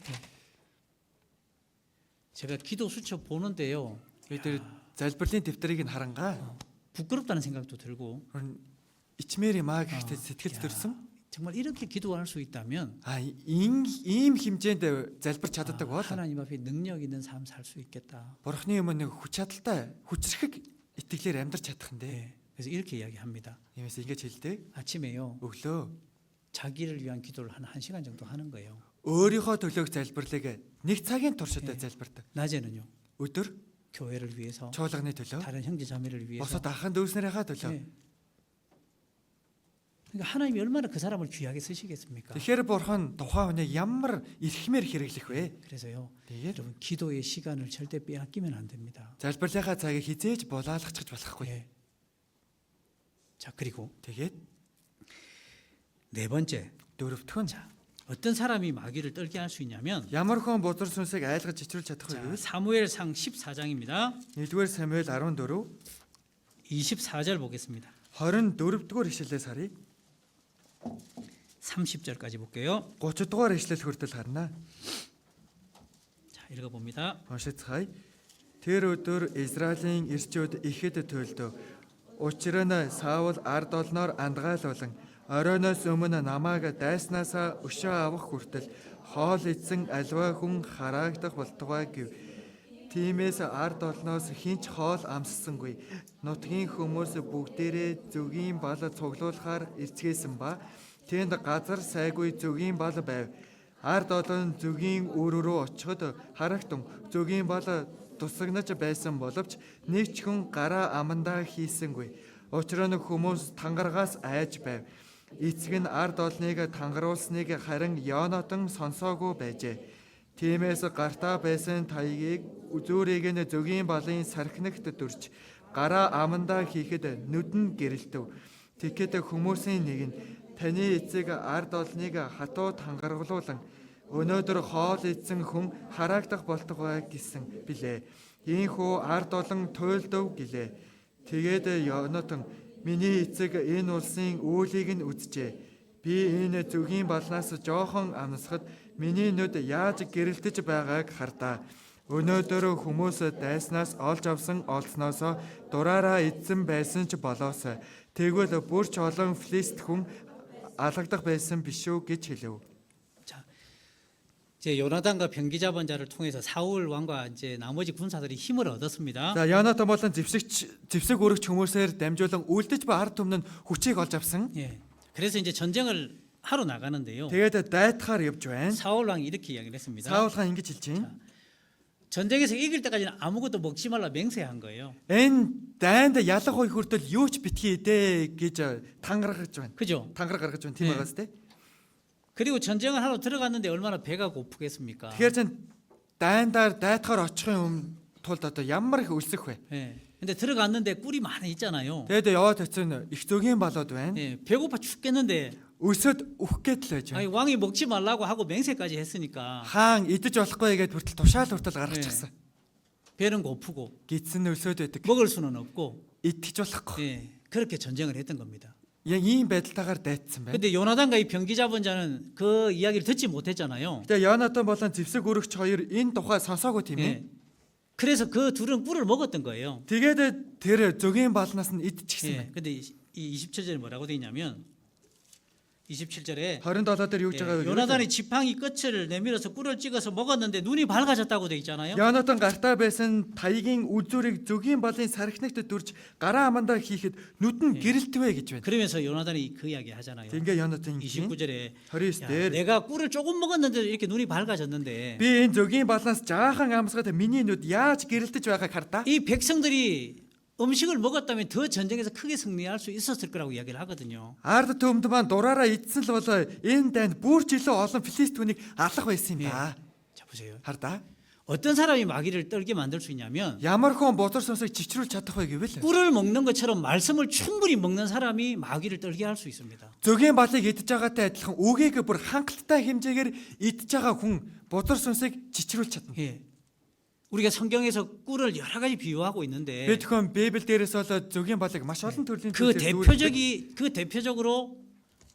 제가 기도 수첩 보는데요. Би тэр залбирлын дэвтрийг нь харангаа 부끄럽다는 생각도 들고 ичмээр юм аа гэхдээ сэтгэл төрсөн. 정말 이렇게 기도할 수 있다면 Ийм хэмжээнд залбирч чаддаг бол 하나님 앞에 능력 있는 삶 살 수 있겠다. Бурхны өмнө нэг хүч чадалтай, хүчрхэг итгэлээр амьдрч чадах нь дээ. 예. 그래서 이렇게 이야기합니다. Иймээс ингэж хэлдэг. 아침에요. Өглөө 자기를 위한 기도를 한 1시간 정도 하는 거예요. өөрийнхөө төлөөх залбирлыг нэг цагийн туршидаа залбирдаг. 낮에는요. Өдөр 교회를 위해서 чуулганы төлөө, 다른 형제 자매를 위해서. босод ахын дүүснэрийнхаа төлөө. 예. 그러니까 하나님이 얼마나 그 사람을 귀하게 쓰시겠습니까? Тэгэхээр бурхан тухайн хүнийг ямар эрхмээр хэрэглэх вэ? 그래서요. Тэгээд 여러분 기도의 시간을 절대 빼앗기면 안 됩니다. залбирлынхаа цагийг хизээж булаалгачих болохгүй. 예. 자, 그리고 Тэгээд 네 번째. дөрөвдөх нь 어떤 사람이 마귀를 떨게 할 수 있냐면 ямар хон бузар сүнсийг айлгаж чичрүүлж чадах 자, вэ? 사무엘상 14장입니다. 1-р Самуэль 14 24절 보겠습니다. 24-р ишлэлээс харъя. 30절까지 볼게요. 30-р ишлэл хүртэл харна. 자, 읽어 봅니다. Уншицгаая. Тэр өдөр Израилийн эрчүүд ихэд төлдөө. Учир нь Саул ард олноор андгаалуулан оройноос өмнө намааг дайснаасаа өшөө авах хүртэл хоол идсэн аливаа хүн хараагдах болтугай гэв. Тиймээс ард олноос хинч хоол амссангүй. Нутгийн хүмүүс бүгдээрээ зүгийн бал цуглуулахаар ирцгээсэн ба тэнд газар сайгүй зүгийн бал байв. Ард олон зүгийн үр рүү очиход харагтун зүгийн бал тусагнаж байсан боловч нэг ч хүн гараа амандаа хийсэнгүй. Учир нь хүмүүс тангарагаас айж байв. Эцэг нь ард олныг тангаруулсныг харин Йонатан сонсоогүй байжээ. Тиймээс гартаа байсан таягийг үзүүрийг нь зүгийн балын сархинагт дүрч гараа амандаа хийхэд нүдэн гэрэлтэв. Тэгэхэд хүмүүсийн нэг нь таны эцэг ард олныг хатуу тангаруулуулан өнөөдөр хоол идсэн хүн хараагдах болтугай гэсэн билээ. Ийхүү ард олон туйлдав гэлээ. Тэгээд Йонатан миний эцэг энэ улсын үүлийг нь үзжээ. Би энэ зүгийн балнаас жоохон амнасахад миний нүд яаж гэрэлтэж байгааг хардаа. Өнөөдөр хүмүүс дайснаас олж авсан олсноосоо дураараа идсэн байсан ч болоос. Тэгвэл бүрч олон филист хүн алагдах байсан биш үү гэж хэлв. 이제 요나단과 병기자반자를 통해서 사울 왕과 이제 나머지 군사들이 힘을 얻었습니다. За Йонатан болон зэвсэг өргөч хүмүүсээр дамжуулан үлдэж ба ард түмэн хүчийг олж авсан. 예. 그래서 이제 전쟁을 하러 나가는데요. Тэгээд дайтахаар явж байна. 사울 왕이 이렇게 이야기를 했습니다. Саул хаан ингэж хэлж байна. 전쟁에서 이길 때까지는 아무것도 먹지 말라 맹세한 거예요. Энэ дайнд ялах хой хүртэл юу ч битгий дээ гэж тангарагж байна. 그죠? Тангараг гаргаж байна тийм 네. байгаас те. 그리고 전쟁을 하러 들어갔는데 얼마나 배가 고프겠습니까? Тэгэхээр чин дайндаар дайтахаар очихын тулд одоо ямар их өлсөх вэ? 예. 근데 들어갔는데 꿀이 많이 있잖아요. Тэгээд яваад очино их зөгийн болоод байна. 예. 배고파 죽겠는데 Өсөд үхгээд л байж 아니 байна. 왕이 먹지 말라고 하고 맹세까지 했으니까 Хаан идэж болохгүй гэдээ хүртэл тушаал хүртэл гаргачихсан. 배는 고프고 Гидсэн өсөд байдаг. 먹을 수는 없고 Идэж болохгүй. 예. 그렇게 전쟁을 했던 겁니다. Яг ийм байдалтайгаар дайцсан байна. 근데 요나단과 이 병기 잡은 자는 그 이야기를 듣지 못했잖아요. Тэгээ Йонатан болон Зевсэг өргөч хоёр энэ тухай сонсоогүй тийм ээ. 예. 그래서 그 둘은 꿀을 먹었던 거예요. Тэгээд тэр зөгийн балнаас нь идчихсэн 예. байна. 근데 이 27절에 뭐라고 돼 있냐면 27절에 27 дээр юу гэж байгаа вэ? 요나단이 지팡이 끝을 내밀어서 꿀을 찍어서 먹었는데 눈이 밝아졌다고 돼 있잖아요. Йонатан гартаа байсан таягийн үзүүрийг зөгийн балын сархинагт дүрж гараа амандаа хийхэд нүд нь гэрэлтвэ гэж байна. 그러면서 요나단이 그 이야기 하잖아요. Тэгээ Йонатан 29절에 29 야, дээр 내가 꿀을 조금 먹었는데 이렇게 눈이 밝아졌는데 би энэ зөгийн балнаас жаахан амсгаад миний нүд яаж гэрэлтэж байгааг хардаа. 이 백성들이 음식을 먹었다면 더 전쟁에서 크게 승리할 수 있었을 거라고 이야기를 하거든요. Ард төмд маань дураараа идсэн л бол энэ дайнд бүр ч илүү олон филист хүнийг алах байсан юм да. 자 보세요. Хардаа. 어떤 사람이 마귀를 떨게 만들 수 있냐면 Ямар хүн бузар сүнсийг чичрүүл чадах вэ гэвэл 꿀을 먹는 것처럼 말씀을 충분히 먹는 사람이 마귀를 떨게 할 수 있습니다. зөгийн балыг идэж байгаатай адилхан үгийг бүр хангалттай хэмжээгээр идэж байгаа хүн бузар сүнсийг чичрүүл чадна. 예. 우리가 성경에서 꿀을 여러 가지 비유하고 있는데 Бид хүн Библи дээрээс бол зөгийн балыг маш олон төрлийн 그 зүйлээр 그 대표적으로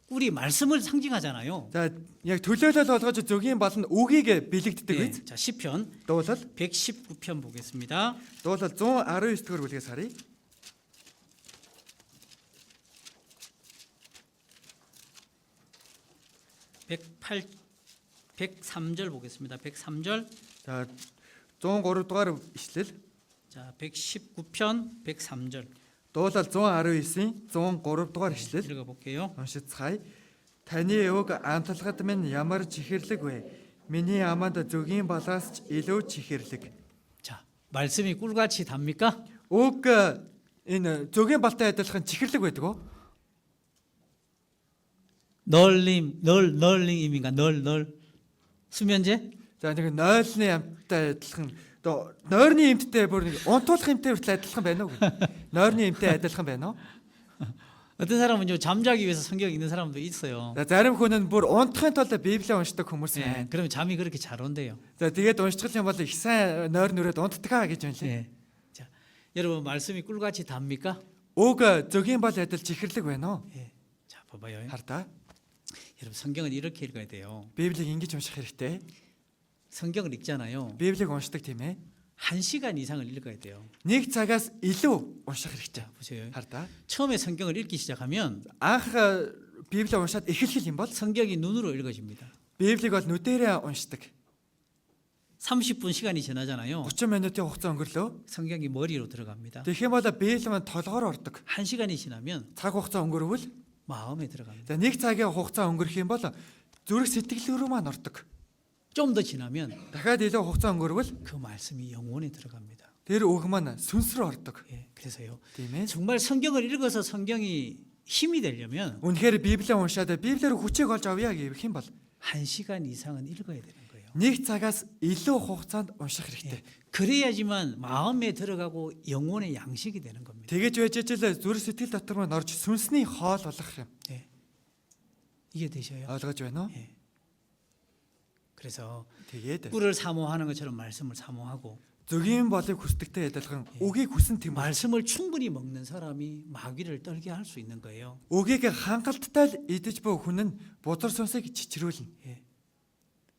꿀이 말씀을 상징하잖아요. За яг төлөөлөл болгож зөгийн бал нь үгийг бэлэгддэг 예. биз. 자 시편 Дуулал 119편 보겠습니다. 119 дэх бүлгээс харъя. (108) 103절 보겠습니다. 103절. За 103 дугаар ишлэл. 자, 119편 103절. Дуулал 119-ийн 103 дугаар ишлэл. 읽어 볼게요. Уншицгаая. Таны үг амтлагад минь ямар чихэрлэг вэ? Миний аманд зөгийн балаас ч илүү чихэрлэг. 자, 말씀이 꿀같이 답니까? Үг энэ зөгийн балтай адилхан чихэрлэг байдаг уу? 널림임인가 널 수면제? За нэг нойлны амттай адилхан нойрны эмттэй бүр нэг унтуулах эмттэй хүртэл адилхан байна уу? Нойрны эмттэй адилхан байна уу? 어떤 사람은요 잠자기 위해서 성경 읽는 사람도 있어요. За зарим хүн нь бүр унтахын тулд Библийг уншдаг хүмүүс 예, байна. 그러면 잠이 그렇게 잘 온대요. За тэгээд уншчих юм бол их сайн нойр нүрээд унтдгаа гэж байна лээ. 예. 자, 여러분 말씀이 꿀같이 답니까? Үг зөгийн бал адил чихэрлэг байна уу? 예. 자, 봐봐요. Хардаа. 여러분 성경은 이렇게 읽어야 돼요. Библийг ингэж унших хэрэгтэй. 성경을 읽잖아요. Библийг уншдаг тийм ээ. 1시간 이상을 읽어야 돼요. Нэг цагаас илүү унших хэрэгтэй. 자, 보세요. Хардаа. 처음에 성경을 읽기 시작하면 Анх Библийг уншаад эхлэх юм бол 성경이 눈으로 읽어집니다. Библийг бол нүдэрээ уншдаг. 30분 시간이 지나잖아요. 30 минутын хугацаа өнгөрлөө. 성경이 머리로 들어갑니다. Тэгэх юм бол Библи маань толгоор ордог. 1시간이 지나면 Цаг хугацаа өнгөрвөл 마음에 들어갑니다. за нэг цагийн хугацаа өнгөрөх юм бол зүрх сэтгэл рүү маань ордог. 좀 더 지나면 Дахиад илүү хугацаа өнгөрвөл 그 말씀이 영혼에 들어갑니다. тэр үг маань сүнс рүү ордог. 예, 그래서요. Тийм ээ. 정말 성경을 읽어서 성경이 힘이 되려면 Үнэхээр Библийг уншаад Библиэр хүчийг олж авъя гэх юм бол 1시간 이상은 읽어야 되는 거예요. нэг цагаас илүү хугацаанд унших хэрэгтэй. 예, 그래야지만 마음에 들어가고 영혼의 양식이 되는 겁니다. Тэгэж байж ижил зүрх сэтгэл дотор маань орж сүнсний хоол болох юм. 예. 이게 되셔요. Ойлгож байна уу? 예. 그래서 Тэгээд 꿀을 사모하는 것처럼 말씀을 사모하고 зөвгийн болыг хүсдэгтэй адилхан үгийг хүсэн тийм бол 말씀을 충분히 먹는 사람이 마귀를 떨게 할 수 있는 거예요. үгийг хангалттай л идэж буй хүн нь бузар сүнсийг чичрүүлнэ. 예.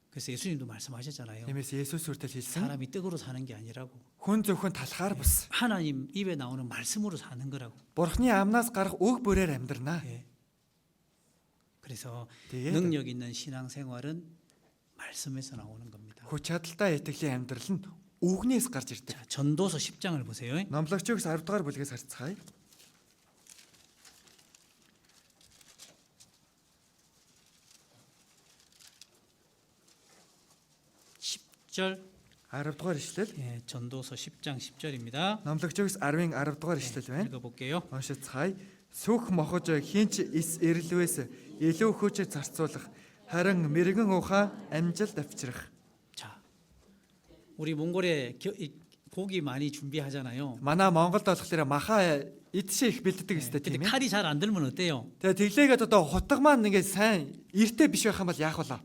그래서 예수님도 말씀하셨잖아요. Тиймээс Есүс үртэл хэлсэн 사람이 떡으로 사는 게 아니라고 хүн зөвхөн талхаар бус. 하나님 입에 나오는 말씀으로 사는 거라고. Бурхны амнаас гарах үг бүрээр амьдрнаа. 예. 그래서 Тэгээд 능력 있는 신앙생활은 말씀에서 나오는 겁니다. хүч чадалтай итгэлийн амьдрал нь үгнээс гарч ирдэг. 자, 전도서 10장을 보세요. Номлогчоос 10 дугаар бүлгээс харцгаая. 10절 10 дугаар ишлэл. 예, 전도서 10장 10절입니다. Номлогчоос 10-ын 10 дугаар ишлэл байна. 읽어볼게요. Уншицгаая. Сүх мохож хинч ис эрлвэс илүү хүч зарцуулах харин мэрэгэн ухаан амжилт авчрах. 자, 우리 몽골에 고기 많이 준비하잖아요. Манай Монголд болохоор маха идшээ их бэлддэг өстэй 근데 тийм ээ. 칼이 잘 안 들면 어때요? Тэгээ тэглээгээд одоо хутга маань ингээд сайн эртээ биш байх юм бол яах вэ?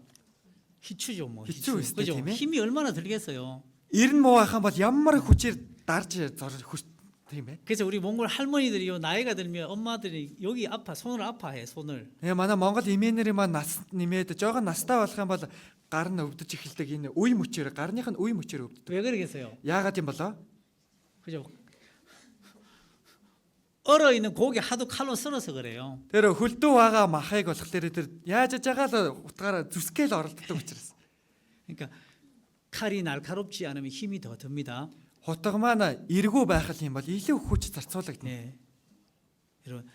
희추죠, 뭐. 희추 있을 때 그죠? 팀에? 힘이 얼마나 들겠어요. Эрен муу байх юм бол ямар хүчээр дарж хүч тийм ээ. 그래서 우리 몽골 할머니들이요 나이가 들면 엄마들이 여기 손을 아파해 손을. Манай Монгол эмээнэрийн маань нас нэмээд жоохон настай болох юм бол гар нь өвдөж эхэлдэг энэ үе мөчөөр гарных нь үе мөчөөр өвддөг. 왜 그러겠어요? Яагаад юм болоо? 그죠? 얼어 있는 고기 하도 칼로 썰어서 그래요. Тэр хөлдөө байгаа махыг болохоор тэр яаж аж байгаа л утгаараа зүсгээл оролддог учраас. 그러니까 칼이 날카롭지 않으면 힘이 더 듭니다. Хутга маань эргүү байх юм бол илүү хүч зарцуулагдана. 네. 여러분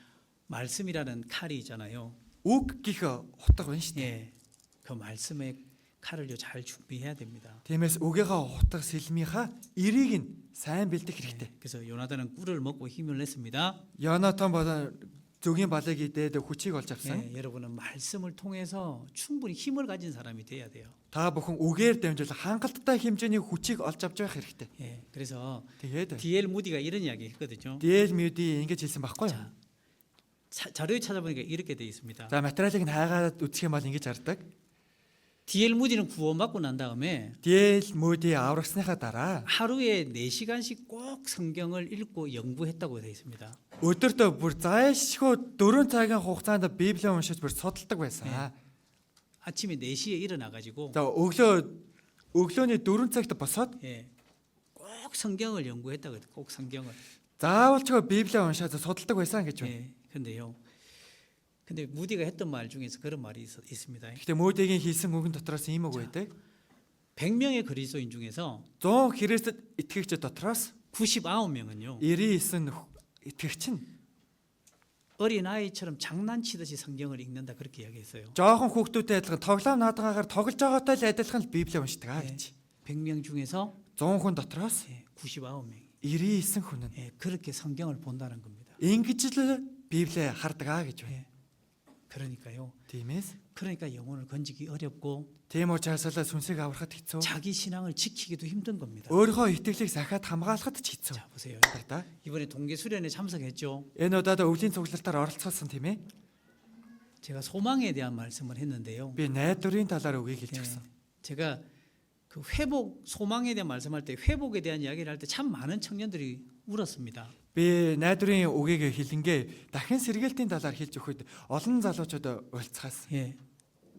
말씀이라는 칼이 있잖아요. Үг гих хутга байна шүү дээ. 예. 그 말씀의 칼을요 잘 준비해야 됩니다. Тиймээс үгийнхаа хутга сэлмийнхаа эрийг нь сайн бэлдэх хэрэгтэй. 그래서 요나단은 꿀을 먹고 힘을 냈습니다. Йонатан бол зөвгийн балыг идээд хүчийг олж авсан. 예, 여러분은 말씀을 통해서 충분히 힘을 가진 사람이 돼야 돼요. Та бүхэн үгээр дамжуулан хангалттай хэмжээний хүчийг олж авч байх хэрэгтэй. 예, 그래서 Тэгээд D.L. 무디가 이런 이야기 했거든요. DL 뮤디 ингэж хэлсэн байхгүй юу? 자료에 찾아보니까 이렇게 돼 있습니다. За материалыг нь хайгаад үзэх юм бол ингэж хардаг. D.L. 무디는 구원받고 난 다음에 DL 뮤디 аврагсныхаа дараа 하루에 4시간씩 꼭 성경을 읽고 연구했다고 돼 있습니다. өдөртөө бүр зайлшгүй 4 цагийн хугацаанд Библийг уншиж бүр судалдаг байсан. 아침에 4시에 일어나 가지고 За өглөөний 4 цагт босоод 예, 꼭 성경을 연구했다고 해요. 꼭 성경을. заавалчгүй Библийг уншаад судалдаг байсан гэж байна. 예, 근데 무디가 했던 말 중에서 그런 말이 있습니다. Гэхдээ 뮤디гийн хэлсэн үгэн дотроос ийм үг байдаг. 100명의 그리스도인 중에서 100 Христэд итгэгч дотроос 99명은요. 99 итгэгч нь 어린 아이처럼 장난치듯이 성경을 읽는다 그렇게 이야기했어요. жоохон хүүхдүүдтэй адилхан тоглоом наадгаагаар тоглож байгаатай л адилхан Библийг уншдаг 예, гэж. 100명 중에서 100 хүн дотроос 예, 99명이 99 хүн нь 예, 그렇게 성경을 본다는 겁니다. ингэж л Библийг хардаг гэж байна. 예, 그러니까요. Тиймээс 영혼을 건지기 어렵고 тийм учраас л сүнсийг аврахад хэцүү. 자기 신앙을 지키기도 힘든 겁니다. Өөрийнхөө итгэлийг захиад хамгаалахад ч хэцүү. 자 보세요. Да. 이번에 동계 수련회 참석했죠. Энэ удаад өвлийн цуглалтаар оролцсон тийм ээ. 제가 소망에 대한 말씀을 했는데요. Би найдварын талаар үгийг хэлж 예, өгсөн. 제가 그 회복 소망에 대한 말씀할 때 회복에 대한 이야기를 할 때 참 많은 청년들이 울었습니다. Би найдварын үгийг хэлэнгээ дахин сэргээлтийн талаар хэлж өгөхөд олон залуучууд уулзахаас. 예,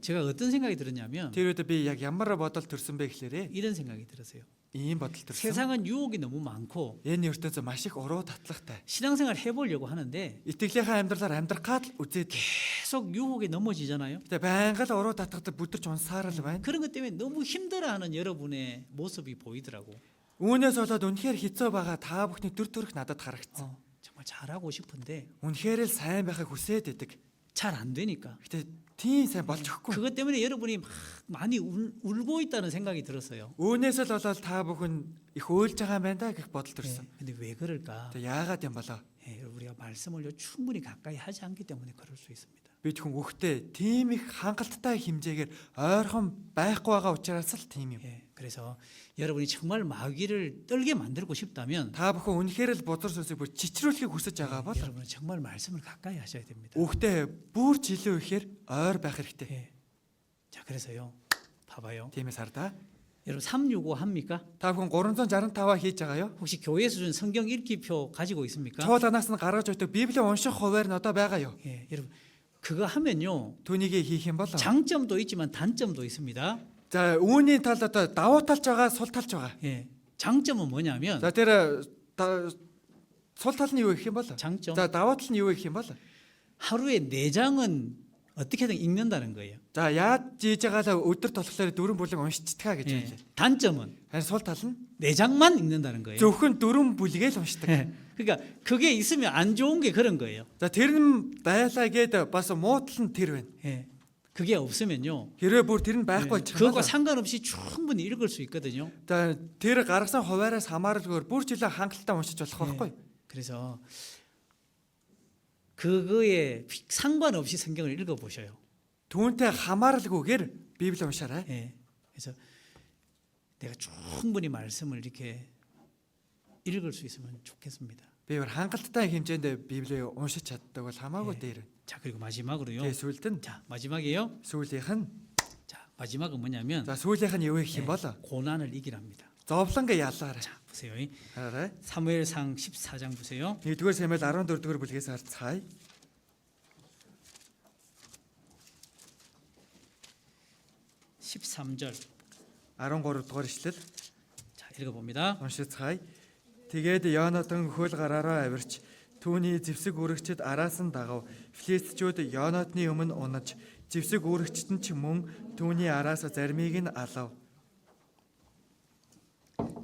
제가 어떤 생각이 들었냐면 Тэр үед би яг ямар бодол төрсөн бэ гэхлээрээ 이런 생각이 들었어요. ийм бодол төрсөн. 세상은 유혹이 너무 많고 Энэ ертөнцийн маш их уруу татлагтай. 신앙생활 해보려고 하는데 Итгэлийнхаа амьдралаар амьдрах гал үзээд 계속 유혹에 넘어지잖아요. тэгээ байнга л уруу татгадаг бүдэрч унсаар л байна. 그런 것 때문에 너무 힘들어하는 여러분의 모습이 보이더라고. Үүнээс болоод үнэхээр хэцүү байгаа та бүхний төр төрх надад харагдсан. 정말 잘하고 싶은데 Үнэхээр л сайн байхыг хүсээд идэг. 잘 안 되니까. Гэтэ тийм сайн болж өгөхгүй. 그것 때문에 여러분이 막 많이 울고 있다는 생각이 들었어요. Үүнээс л болоод та бүхэн их өөлж байгаа юм байна да гэх бодол төрсөн. 근데 왜 그럴까? Тэгээ яагаад юм болоо? 예, 우리가 말씀을 충분히 가까이 하지 않기 때문에 그럴 수 있습니다. Бид хүн өгтөө тийм их хангалттай хэмжээгээр ойрхон байхгүй байгаа учраас л тийм юм. 예, 그래서 여러분이 정말 마귀를 떨게 만들고 싶다면 Та бүхэн үнэхээр л бузар сүнсийг бүр чичрүүлэхийг хүсэж байгаа бол 여러분은 정말 말씀을 가까이 하셔야 됩니다. өгтөө бүр жилүү ихээр ойр байх хэрэгтэй. 예. 자, 그래서요. 봐봐요. Тиймээс хардаа. 여러분 365 합니까? Та бүхэн 365 хийж байгаа요? 혹시 교회에서 준 성경 읽기표 가지고 있습니까? Чуул анаас нь гаргаж өгдөг Библийн унших хуваар нь одоо байгаа юу? 예, 여러분 그거 하면요. Түүнийг хийх юм бол 장점도 있지만 단점도 있습니다. за үүний талд одоо давуу талж байгаа, сул талж байгаа. 예. 장점은 뭐냐면 За тэр сул тал нь юу гэх юм бол? 장점 За давуу тал нь юу гэх юм бол? 하루에 4장은 어떻게든 읽는다는 거예요. За яаж хийж байгаа л өдөрт болохоор 4 бүлэг уншчихдаг гэж 예. байна. 단점은 Харин сул тал нь 4장만 읽는다는 거예요. зөвхөн 4 бүлэгээ л уншдаг. 예. 그러니까 그게 있으면 안 좋은 게 그런 거예요. За тэр нь байлаа гээд бас муу тал нь тэр байна. 예. 그게 없으면요. Хэрвээ бүр тэр нь байхгүй 예, ч 그것과 юм. 상관없이 충분히 읽을 수 있거든요. За тэр гаргасан хуваараас хамааралгүйгээр бүр жилээ хангалттай уншиж болох 예, байхгүй. 그래서 그거에 상관없이 성경을 읽어 보셔요. Түүнтэй хамааралгүйгээр Библийг уншаарай. 예, 그래서 내가 충분히 말씀을 이렇게 읽을 수 있으면 좋겠습니다. Би бүр хангалттай хэмжээнд Библийг уншиж чаддаг бол хамаагүй 예. дээр. 자, 그리고 마지막으로요. Тэгээ сүүлд нь 자, 마지막이에요. сүүлийнх нь 자, 마지막은 뭐냐면 за сүүлийнх нь юу гэх 예, юм бол 고난을 이기랍니다. зовлонг ялаарай. 자, 보세요. Хараарай. 사무엘상 14장 보세요. 1-р Самуэль 14-р бүлгээс харцгаая. 13절. 13-р ишлэл 자, 읽어봅니다. уншицгаая. Тэгээд Йонатан хөл гараараа авирч түүний зэвсэг үрэгчд араас нь дагав. Филистичүүд Йонатны өмнө унаж зэвсэг үрэгчд нь ч мөн түүний араас заримыг нь алав.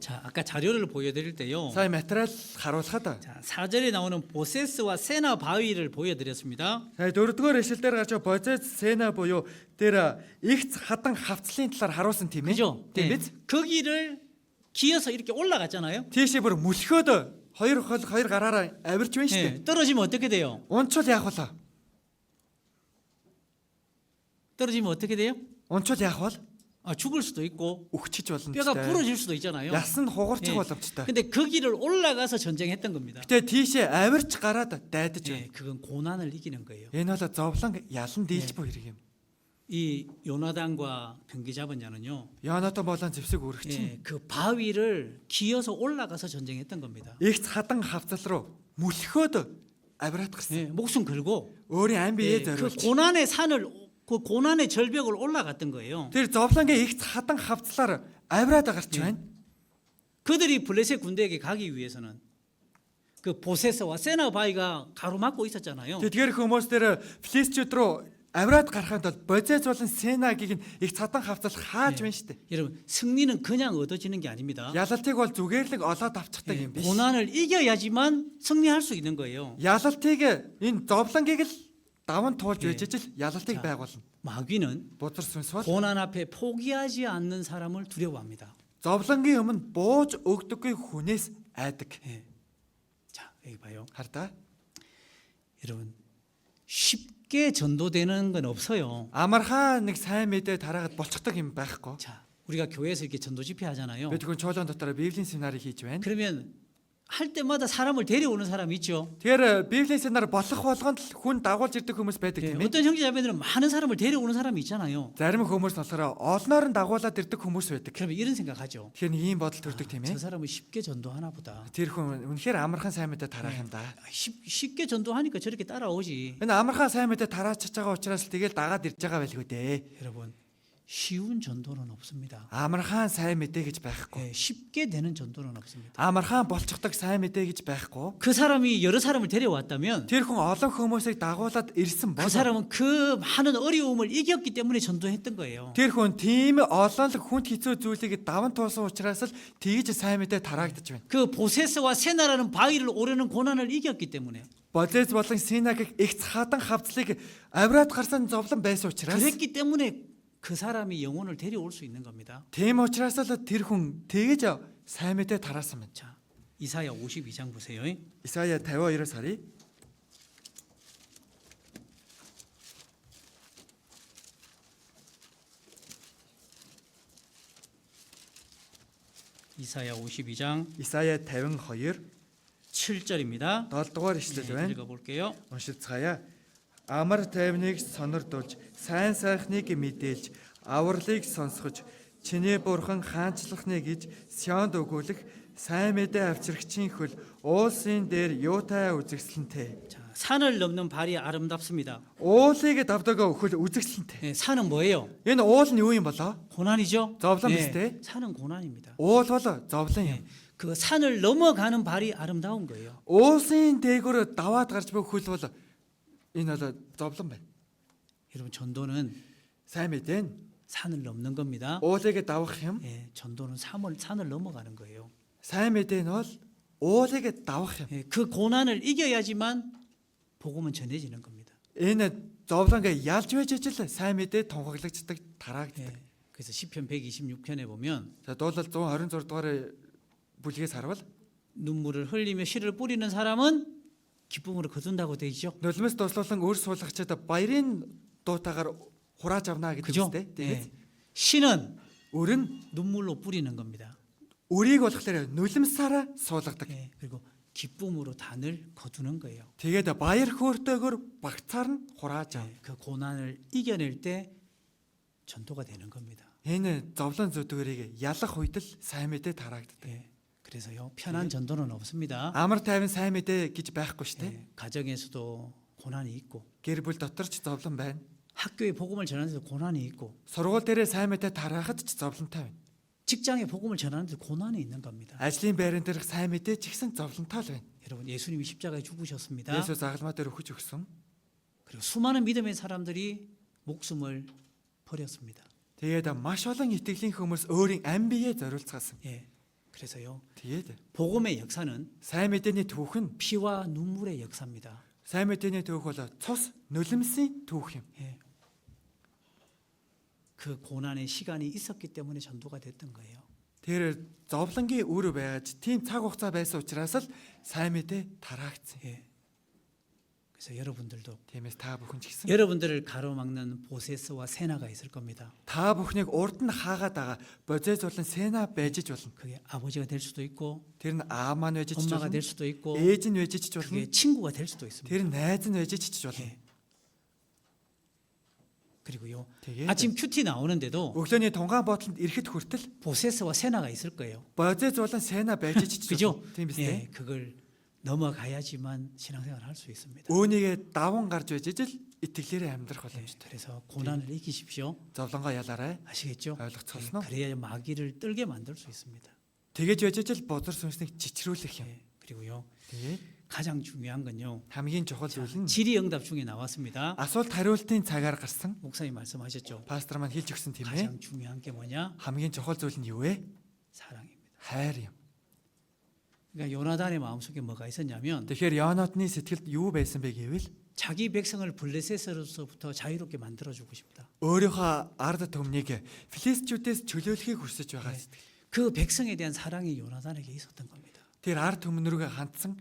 자, 아까 자료를 보여드릴 때요. Сая материал харуулхад 자, 4절에 나오는 보세스와 세나 바위를 보여드렸습니다. сая 4-р ишлэл дээр гарч Бозез Сена буюу тэр их хадан хавцлын талаар харуулсан тийм ээ. 그죠? Тийм 예, биз? 거기를 기어서 이렇게 올라갔잖아요. Тийшээ бүр мөлхөөд хоёр гараараа авирч байна шүү дээ. 예, 떨어지면 어떻게 돼요? Унчвал яах вэ? 떨어지면 어떻게 돼요? Унчвал яах вэ? 아, 죽을 수도 있고 Өгчиж болно. 뼈가 부러질 수도 있잖아요. Яс нь хугарчих 예. боломжтой. 근데 거기를 올라가서 전쟁했던 겁니다. Гэтэ тийшээ авирч гараад дайдаж байна. 예, 그건 고난을 이기는 거예요. Энэ бол зовлон ялан дийлж буй хэрэг юм. 이 요나단과 병기 잡은 자는요. Йонатан болон зэвсэг үрэгч нь 예, 그 바위를 기어서 올라가서 전쟁했던 겁니다. их хадан хавцал руу мөлхөөд авираад гисэн. 예, 목숨 걸고 Өөрийн ам 예, биеэ 그 зориулж 고난의 산을 그 고난의 절벽을 올라갔던 거예요. тэр зовлонгийн их хадан хавцлаар авираад гарч байна. 그들이 블레셋 군대에게 가기 위해서는 그 보세스와 세나 바위가 가로막고 있었잖아요. Тэдгээр хүмүүс тэр филистичүүд рүү авираад гарахад бол Бозез болон Сенагийг нь их хадан хавцал хааж байна шүү дээ. 여러분 승리는 그냥 얻어지는 게 아닙니다. Ялалтыг бол зүгээрлэг олоод авчихдаг 예, юм биш. 고난을 이겨야지만 승리할 수 있는 거예요. Ялалтыг энэ зовлонгийг л даван туулж 예. байж ижил ялалтыг 자, байгуулна. 마귀는 Бузар сүнс бол 고난 앞에 포기하지 않는 사람을 두려워합니다. зовлонгийн өмнө бууж өгдөггүй хүнээс айдаг. 예. 자, 여기 봐요. Хардаа. 여러분 쉽게 전도되는 건 없어요. Амархан нэг сайн мэдээ тараагаад болцдог юм байхгүй. 자, 우리가 교회에서 이렇게 전도 집회 하잖아요. Бид хүн чуулган дотор Библийн семинарыг хийж байна. 그러면 할 때마다 사람을 데려오는 사람 있죠. Тэгэхээр Библийн семинар болох болгонд л хүн дагуулж ирдэг хүмүүс байдаг 예, тийм ээ. 어떤 형제자매들은 많은 사람을 데려오는 사람이 있잖아요. Зарим хүмүүс болохоор олноор нь дагуулад ирдэг хүмүүс байдаг. 그러면 이런 생각하죠. Тэгэхээр нэг ийм бодол төрдөг тийм 저 ээ. 사람은 쉽게 전도하나 보다. Тэр хүн үнэхээр амархан сайн мэдээ тараах юм да. 쉽게 전도하니까 저렇게 따라오지. Энэ амархан сайн мэдээ тараачж байгаа учраас л тэгэл дагаад ирж байгаа байлгүй дээ. 여러분 쉬운 전도는 없습니다. Амархан сайн мэдээ гэж байхгүй. 예, 쉽게 되는 전도는 없습니다. Амархан болцдог сайн мэдээ гэж байхгүй. 그 사람이 여러 사람을 데려왔다면 Тэр хүн олон хүмүүсийг дагуулад ирсэн 그 бол 사람은 그 많은 어려움을 이겼기 때문에 전도했던 거예요. тэр хүн тийм олон л хүнд хэцүү зүйлийг даван туулсан учраас л тэгж сайн мэдээ тараагдаж байна. 그 보세스와 세나라는 바위를 오르는 고난을 이겼기 때문에 Бозез болон Синагиг их хадан хавцлыг авираад гарсан зовлон байсан учраас 그랬기 때문에 그 사람이 영혼을 데려올 수 있는 겁니다. тийм учраас л тэр хүн тэгж сайн мэдээ тараасан байна. 자, 이사야 52장 보세요. Исая 52-аас харъя. 이사야 52장 Исая 52 7절입니다. 7 дугаар ишлэл байна. 읽어볼게요. Уншицгаая. Амар тайвныг сонирдуулж, сайн сайхныг мэдээлж, авралыг сонсгож, чиний бурхан хаанчлахнэ гэж Сионд өгүүлэх сайн мэдээ авчрагчийн хөл уулсын дээр юутай үзэгсэлэнтэй. 자, 산을 넘는 발이 아름답습니다. Уулыг давдаг хөл үзэгсэлэнтэй. 예, 산은 뭐예요? Энэ уул нь юу юм болоо? 고난이죠. 저블럼 예, 비슷해? 산은 고난입니다. Уул бол зовлон юм. 그 산을 넘어가는 발이 아름다운 거예요. Уулсын дээгүүр даваад гарч буй хөл бол энэ бол зовлон байна. 여러분 전도는 Сайн мэдээ нь 산을 넘는 겁니다. уулыг давах юм. 예, 전도는 산을 넘어가는 거예요. Сайн мэдээ нь бол уулыг давах юм. 예, 그 고난을 이겨야지만 복음은 전해지는 겁니다. Энэ зовлонгээ ялж байж ижил сайн мэдээ тунхаглагддаг тараагддаг. 예, 그래서 시편 126편에 보면 За дуулал 126 дугаар бүлгээс харвал 눈물을 흘리며 씨를 뿌리는 사람은 기쁨으로 거둔다고 돼 있죠. нулимс дуслуулан өөр суулгачаад баярын дуутаагаар хурааж авна гэдэг 그죠? үстэй. Тэгээд 예. 씨는 өр нь 눈물로 뿌리는 겁니다. өрийг болохоор нулимсаараа суулгадаг. 예, 그리고 기쁨으로 단을 거두는 거예요. Тэгээд баяр хөөртэйгээр багцаар нь хурааж ав. 예, 그 고난을 이겨낼 때 전도가 되는 겁니다. Энэ зовлон зүдгэрийг ялах үед л сайн мэдээ тараагддаг. 예, 그래서요 편한 전도는 없습니다. Амар тайван сайн мэдээ гэж байхгүй шүү дээ. 예, 가정에서도 고난이 있고 Гэр бүл дотор ч зовлон байна. 학교에 복음을 전하는 데도 고난이 있고 Сургууль дээрээ сайн мэдээ тараахад ч зовлонтой байна. 직장에 복음을 전하는 데도 고난이 있는 겁니다. Ажлын байран дээрх сайн мэдээ ч гэсэн зовлонтой л байна. 여러분 예수님이 십자가에 죽으셨습니다. Есүс агалмаа дээр өгч өгсөн. 그리고 수많은 믿음의 사람들이 목숨을 버렸습니다. Тэгээд маш олон итгэлийн хүмүүс өөрийн ам биеэ зориулцгаасан. 예, 그래서요 Тэгээд 복음의 역사는 сайн мэдээний түүх нь 피와 눈물의 역사입니다. сайн мэдээний түүх бол цус нулимсийн түүх юм. 예. 그 고난의 시간이 있었기 때문에 전도가 됐던 거예요. Тэр зовлонгийн үр байж тийм цаг хугацаа байсан учраас л сайн мэдээ тараагдсан. 예. 그래서 여러분들도 Тиймээс та бүхэн ч гэсэн 여러분들을 가로막는 보세스와 세나가 있을 겁니다. та бүхнийг урд нь хаагаад байгаа бозэз болон сена байж ч болно. 그게 아버지가 될 수도 있고 Тэр нь аа маань байж ч 엄마가 болно. 될 수도 있고 Ээж нь байж ч болно. 그게 친구가 될 수도 있습니다. Тэр нь найз нь байж ч болно. 예. 그리고요 Тэгээд 아침 큐티 나오는데도 өглөөний тунгаан ботлонд ирэхэд хүртэл 보세스와 세나가 있을 거예요. бозэз болон сена байж ч 그죠? болно. Тийм биз 예, дээ. 그걸 넘어가야지만 신앙생활을 할 수 있습니다. Үүнийгээ даван гарч байж ижил итгэлээрээ амьдрах 예, боломжтой. 그래서 고난을 이기십시오. Зовлонгоо ялаарай. 아시겠죠? ойлгоцголно. 그래야 마귀를 떨게 만들 수 있습니다. Тэгэж байж ижил бозор сүнснийг чичрүүлэх юм. 예, 그리고요 Тэгээд 가장 중요한 건요 хамгийн чухал зүйл нь 질의응답 중에 나왔습니다. асуулт хариултын цагаар гарсан 목사님 말씀하셨죠. пастор маань хэлж өгсөн тийм ээ. 가장 중요한 게 뭐냐? хамгийн чухал зүйл нь юу вэ? 사랑입니다. Хайр юм. 그러니까 요나단의 마음속에 뭐가 있었냐면 Тэгэхээр Йонатны сэтгэлд юу байсан бэ гэвэл 자기 백성을 블레셋으로부터 자유롭게 만들어주고 싶다. өөрийнхөө ард түмнийг филистичүүдээс чөлөөлөхийг хүсэж байгаа сэтгэл. 그 백성에 대한 사랑이 요나단에게 있었던 겁니다. Тэр ард түмэн рүүгээ хандсан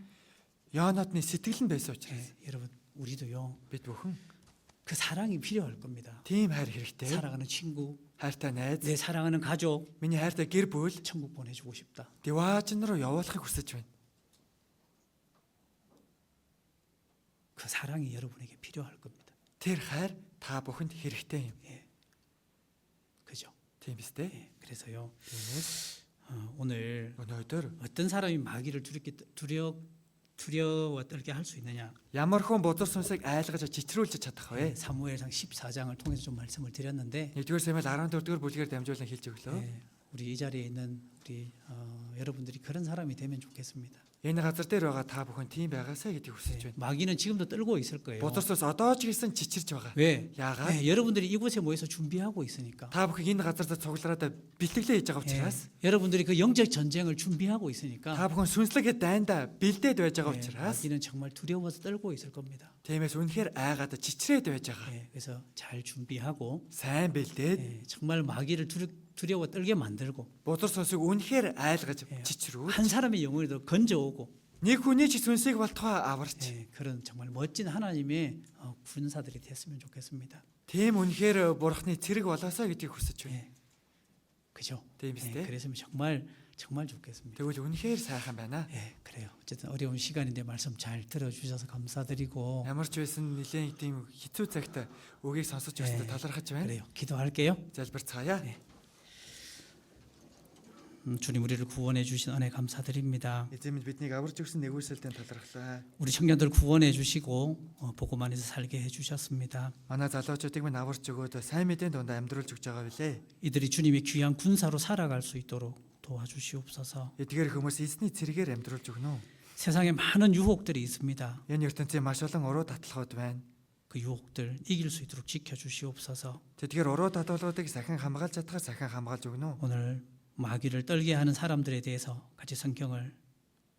Йонатны сэтгэл нь байсан учраас 예, 여러분 우리도요 бид бүхэн 그 사랑이 필요할 겁니다. тийм хайр хэрэгтэй. 사랑하는 친구, Хайртай найз, 내 사랑하는 가족 миний хайртай гэр бүл 천국 보내주고 싶다. Диваажн руу явуулахыг хүсэж байна. 그 사랑이 여러분에게 필요할 겁니다. Тэр хайр та бүхэнд хэрэгтэй юм. 그죠? Тийм биз дээ. 예, 그래서요 Тиймээс 오늘 өнөөдөр 어떤 사람이 마귀를 두려워 떨게 할 수 있느냐? ямар хүн бузар сүнсийг айлгаж чичрүүлж чадах 예, вэ? 사무엘상 14장을 통해서 좀 말씀을 드렸는데 1-р Самуэль 14-р бүлгээр дамжуулан хэлж өглөө. 예, 우리 이 자리에 있는 우리 여러분들이 그런 사람이 되면 좋겠습니다. Энэ газар дээр байгаа та бүхэн тийм байгаасаа гэдгийг хүсэж 예, байна. 마귀는 지금도 떨고 있을 거예요. Бузар сүнс одоо ч гэсэн чичирж байгаа. 왜? Яагаад? 예, 여러분들이 이곳에 모여서 준비하고 있으니까. Та бүхэн энэ газар дээр цуглараад бэлтгэлээ хийж байгаа 예, учраас 여러분들이 그 영적 전쟁을 준비하고 та 있으니까. бүхэн сүнслэг дайндаа бэлдээд байж байгаа 예, учраас 마귀는 정말 두려워서 떨고 있을 겁니다. тиймээс үнэхээр айгаад чичрээд байж байгаа. 예, 그래서 잘 준비하고 Сайн бэлдээд 예, 정말 마귀를 두려워 떨게 만들고 бузар сүнсийг үнэхээр айлгаж 예, чичрүүл. 한 사람의 영혼에도 건져오고 Нэг хүний ч сүнсийг болтугай аварч. 예, 그런 정말 멋진 하나님의 군사들이 됐으면 좋겠습니다. Тийм үнэхээр бурхны цэрэг болоосаа гэдгийг хүсэж байна. 예, 그죠? Тийм биз дээ. 그랬으면 정말 좋겠습니다. Тэгвэл үнэхээр сайхан байна. 예, 그래요. 어쨌든 어려운 시간인데 말씀 잘 들어주셔서 감사드리고 Ямар ч байсан нэлээд тийм хэцүү цагт үгийг сонсож 예, өстө талархаж байна. 그래요. 기도할게요. Залбирцгаая. 네. 주님 우리를 구원해 주신 은혜 감사드립니다. Эзэмд биднийг аварж өгсөн нэгүсэлтэнд талархлаа. 우리 청년들 구원해 주시고 복음 안에서 살게 해 주셨습니다. Манай залуучуудыг минь аварж өгөөд сайн мэдээний дунд амьдруулж өгч байгаа билээ. 이들이 주님의 귀한 군사로 살아갈 수 있도록 도와주시옵소서. Эдгээр хүмүүс эзний цэргээр амьдруулж өгнө. 세상에 많은 유혹들이 있습니다. Энэ ертөнцийн маш олон уруу татлахууд байна. 그 유혹들 이길 수 있도록 지켜 주시옵소서. Тэдгээр уруу татвалуудыг сахин хамгаалж чадхаар сахин хамгаалж өгнө. 오늘 마귀를 떨게 하는 사람들에 대해서 같이 성경을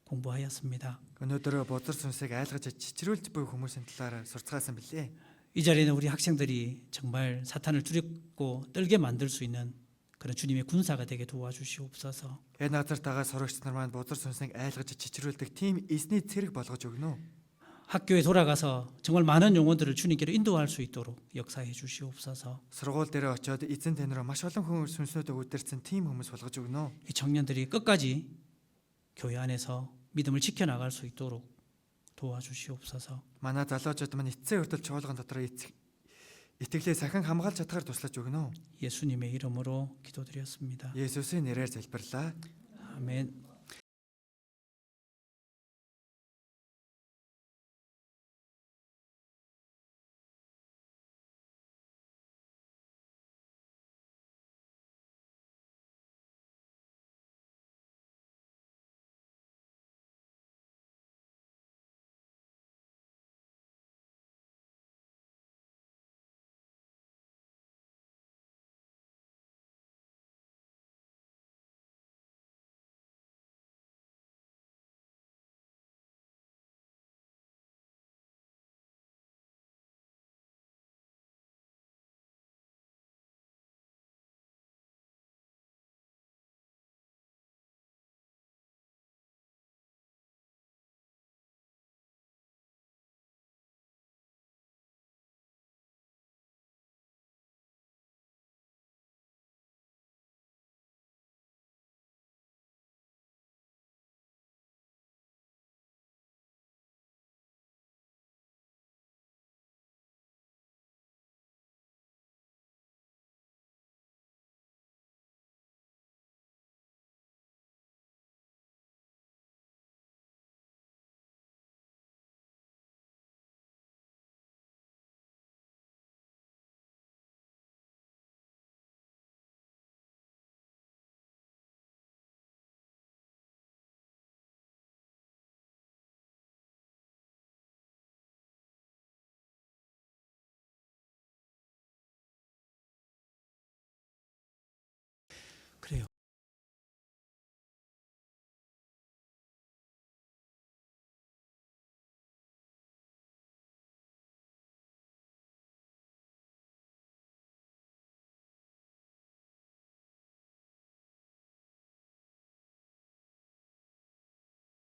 공부하였습니다. Өнөөдөр бузар сүнсийг айлгаж чичрүүлж буй хүмүүсийн талаар сурцгаасан билээ. 이 자리에는 우리 학생들이 정말 사탄을 두렵고 떨게 만들 수 있는 그런 주님의 군사가 되게 도와주시옵소서. Энэ газар тагаа сурагч нар маань бузар сүнснийг айлгаж чичрүүлдэг тийм эзний цэрэг болгож өгнө. 학교에 돌아가서 정말 많은 영혼들을 주님께로 인도할 수 있도록 역사해 주시옵소서. Сургууль дээр очиод эзэн тань руу маш олон хүн сүнснүүдийг удирдсан тийм хүмүүс болгож өгнө. 이 청년들이 끝까지 교회 안에서 믿음을 지켜나갈 수 있도록 도와주시옵소서. Манай залуучууд маань эцсийн хүртэл чуулган дотор итгэлээ сахин хамгаалж чадхаар туслаж өгнө. 예수님의 이름으로 기도드렸습니다. Есүсийн нэрээр залбирлаа. 아멘.